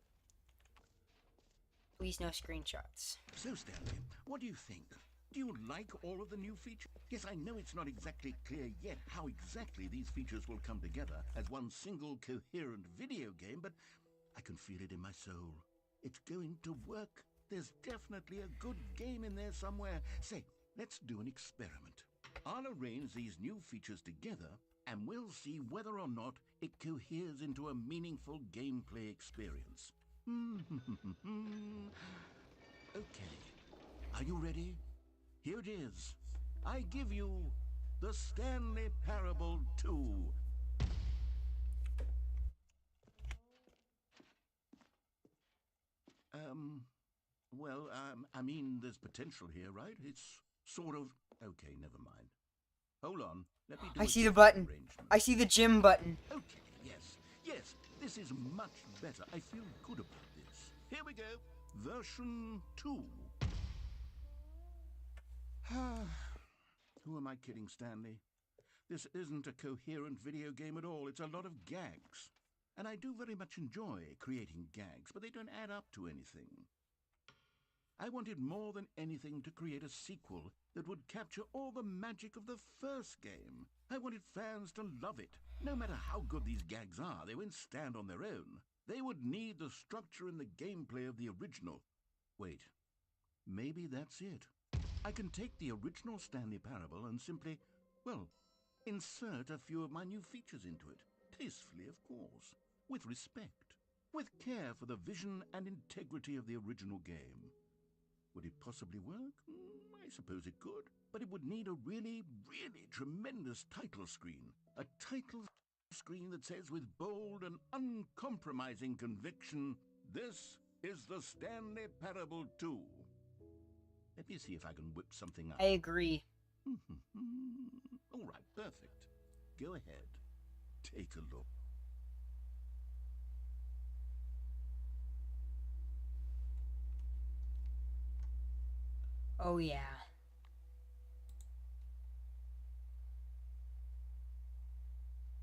Please no screenshots. So, Stanley, what do you think? Do you like all of the new features? Yes, I know it's not exactly clear yet how exactly these features will come together as one single coherent video game, but I can feel it in my soul. It's going to work. There's definitely a good game in there somewhere. Say, let's do an experiment. I'll arrange these new features together, and we'll see whether or not it coheres into a meaningful gameplay experience. Okay. Are you ready? Here it is. I give you the Stanley Parable 2. I mean, there's potential here, right? It's sort of... Okay, never mind. Hold on. Let me do I a see the different button. arrangement. I see the gym button. Okay, yes. This is much better. I feel good about this. Here we go. Version 2. Who am I kidding, Stanley? This isn't a coherent video game at all. It's a lot of gags. And I do very much enjoy creating gags, but they don't add up to anything. I wanted more than anything to create a sequel that would capture all the magic of the first game. I wanted fans to love it. No matter how good these gags are, they won't stand on their own. They would need the structure and the gameplay of the original. Wait, maybe that's it. I can take the original Stanley Parable and simply, well, insert a few of my new features into it. Tastefully, of course. With respect. With care for the vision and integrity of the original game. Would it possibly work? I suppose it could. But it would need a really tremendous title screen. A title screen that says with bold and uncompromising conviction, "This is the Stanley Parable 2. Let me see if I can whip something up. I agree. All right, perfect. Go ahead. Take a look. Oh, yeah.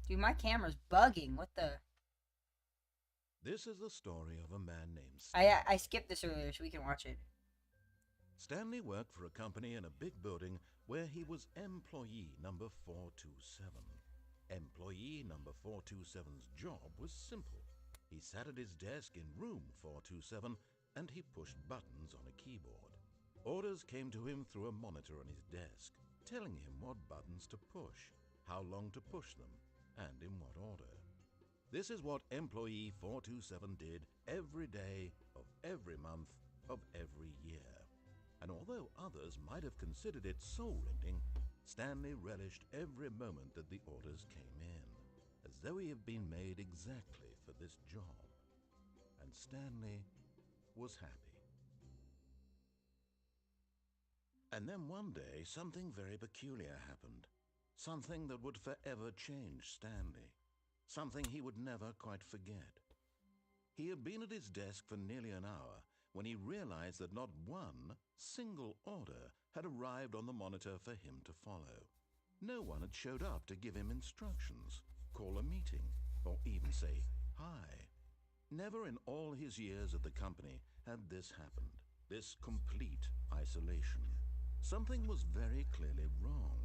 Dude, my camera's bugging. What the... This is the story of a man named Stanley. I skipped this earlier so we can watch it. Stanley worked for a company in a big building where he was employee number 427. Employee number 427's job was simple. He sat at his desk in room 427 and he pushed buttons on a keyboard. Orders came to him through a monitor on his desk, telling him what buttons to push, how long to push them, and in what order. This is what employee 427 did every day of every month of every year. And although others might have considered it soul-rending, Stanley relished every moment that the orders came in, as though he had been made exactly for this job. And Stanley was happy. And then one day, something very peculiar happened. Something that would forever change Stanley. Something he would never quite forget. He had been at his desk for nearly an hour when he realized that not one single order had arrived on the monitor for him to follow. No one had showed up to give him instructions, call a meeting, or even say hi. Never in all his years at the company had this happened, this complete isolation. Something was very clearly wrong.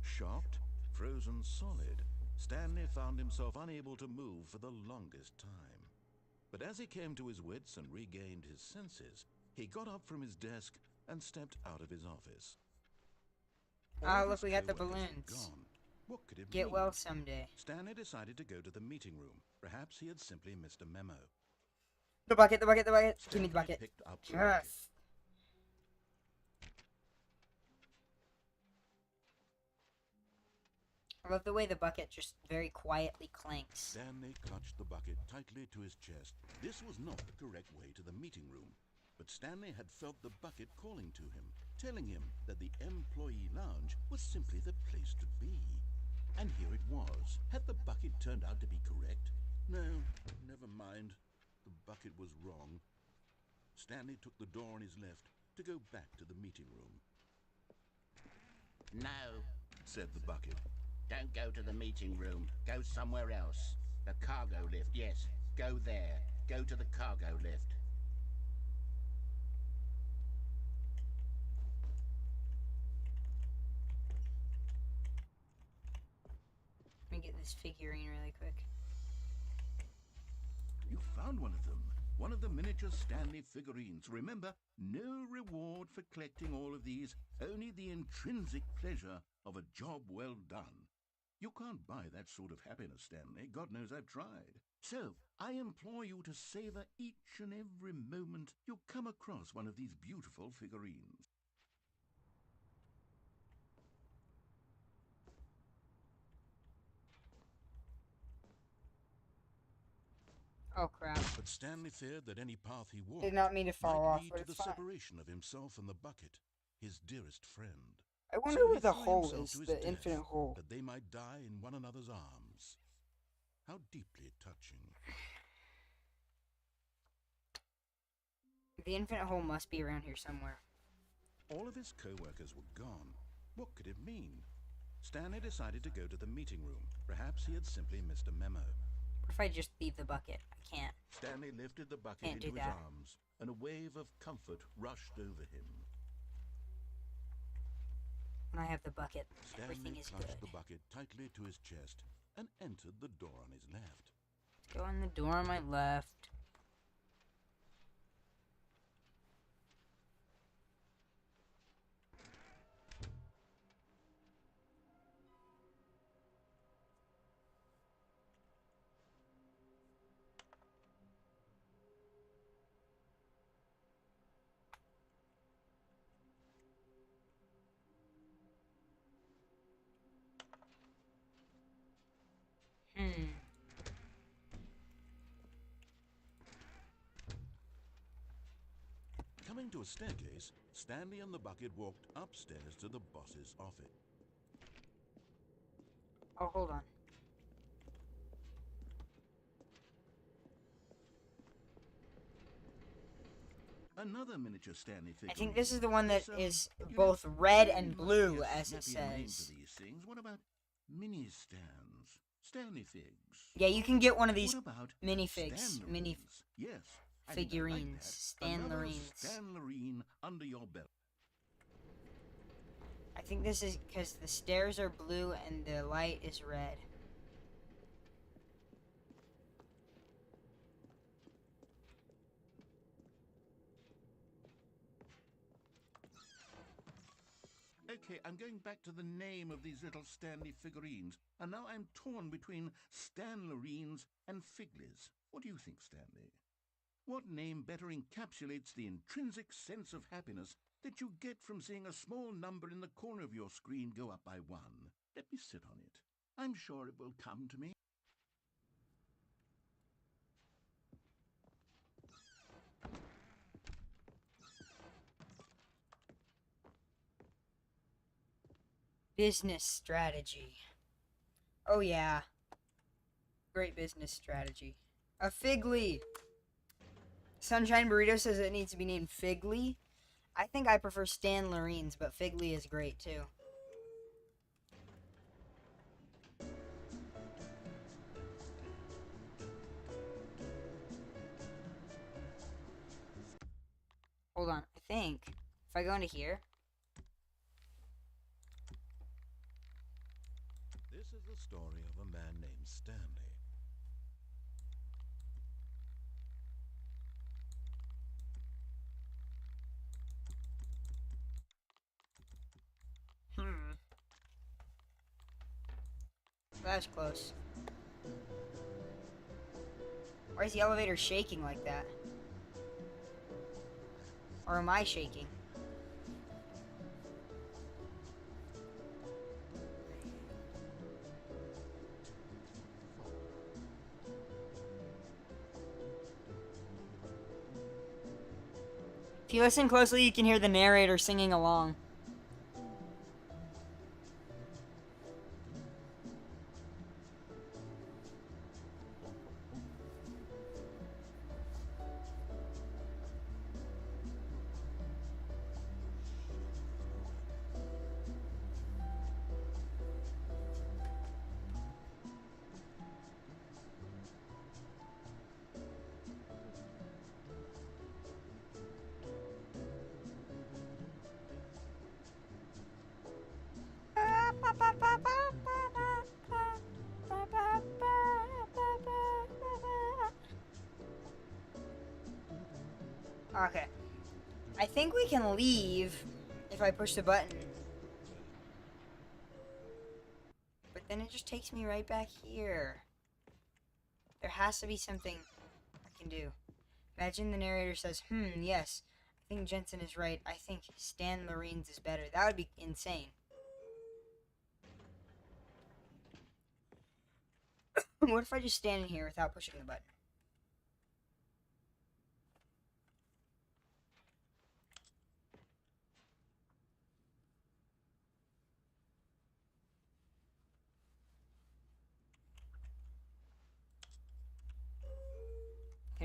Shocked, frozen solid, Stanley found himself unable to move for the longest time. But as he came to his wits and regained his senses, he got up from his desk and stepped out of his office. Ah, All look, his we got the coworkers had balloons. gone. What could it Get mean? well someday. Stanley decided to go to the meeting room. Perhaps he had simply missed a memo. The bucket. Give me the Stanley bucket. picked up the bucket. Yes. I love the way the bucket just very quietly clanks. Stanley clutched the bucket tightly to his chest. This was not the correct way to the meeting room, but Stanley had felt the bucket calling to him, telling him that the employee lounge was simply the place to be. And here it was. Had the bucket turned out to be correct? No, never mind. The bucket was wrong. Stanley took the door on his left to go back to the meeting room. No, Said the bucket. don't go to the meeting room. Go somewhere else. The cargo lift, yes. Go there. Go to the cargo lift. Let me get this figurine really quick. You found one of them. One of the miniature Stanley figurines. Remember, no reward for collecting all of these, only the intrinsic pleasure of a job well done. You can't buy that sort of happiness, Stanley. God knows I've tried. So, I implore you to savor each and every moment you come across one of these beautiful figurines. Oh crap. But Stanley feared that any path he walked Did not mean to fall might off, lead but to the it's fine. separation of himself and the bucket, his dearest friend. I wonder So where he the threw hole himself is, to his the death, infinite hole. that they might die in one another's arms. How deeply touching. The infinite hole must be around here somewhere. All of his co-workers were gone. What could it mean? Stanley decided to go to the meeting room. Perhaps he had simply missed a memo. What if I just leave the bucket? I can't. Stanley lifted the bucket Can't do into his that. arms, and a wave of comfort rushed over him. When I have the bucket, everything Stanley is clutched good. the bucket tightly to his chest and entered the door on his left. Let's go in the door on my left. Coming to a staircase, Stanley and the bucket walked upstairs to the boss's office. Oh, hold on. Another miniature Stanley figure. I think this is the one that is you both know, red really and must blue, be a as it snappy name says. for these things. What about mini stands? Stanley figs. Yeah, you can get one of these What about minifigs, mini Stanlerines? Yes. I think I like figurines, that. Another Stanlerines. Stanlerine under your belt. I think this is because the stairs are blue and the light is red. Okay, I'm going back to the name of these little Stanley figurines, and now I'm torn between Stanlerines and Figlies. What do you think, Stanley? What name better encapsulates the intrinsic sense of happiness that you get from seeing a small number in the corner of your screen go up by 1? Let me sit on it. I'm sure it will come to me. Business strategy. Oh yeah. Great business strategy. A Figly. Sunshine Burrito says it needs to be named Figly. I think I prefer Stanlerines, but Figly is great too. Hold on, I think if I go into here. This is the story of a man named Stanley. That's close. Why is the elevator shaking like that? Or am I shaking? If you listen closely, you can hear the narrator singing along. Okay. I think we can leave if I push the button. But then it just takes me right back here. There has to be something I can do. Imagine the narrator says, yes, I think Jensen is right. I think Stanlerines is better. That would be insane. What if I just stand in here without pushing the button?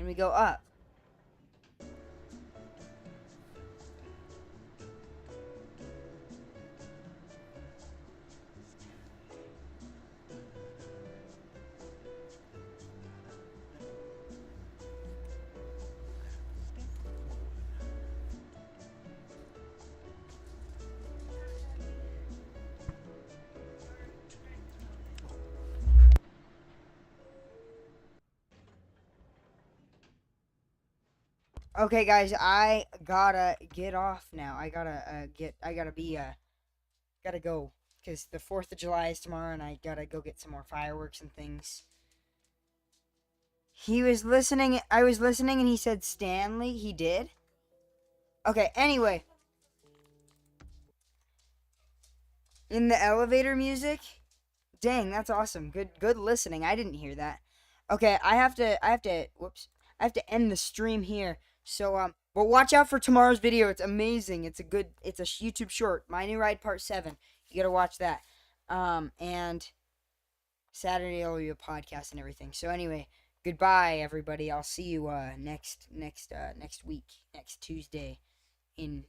and we go up. Okay, guys, I gotta get off now. I gotta gotta go because the 4th of July is tomorrow, and I gotta go get some more fireworks and things. He was listening. I was listening, and he said Stanley. He did. Okay. Anyway, in the elevator music. Dang, that's awesome. Good listening. I didn't hear that. Okay, I have to whoops. I have to end the stream here. So but watch out for tomorrow's video. It's amazing. It's a YouTube short. My New Ride Part 7. You got to watch that. And Saturday will be a podcast and everything. So anyway, goodbye everybody. I'll see you next week, next Tuesday in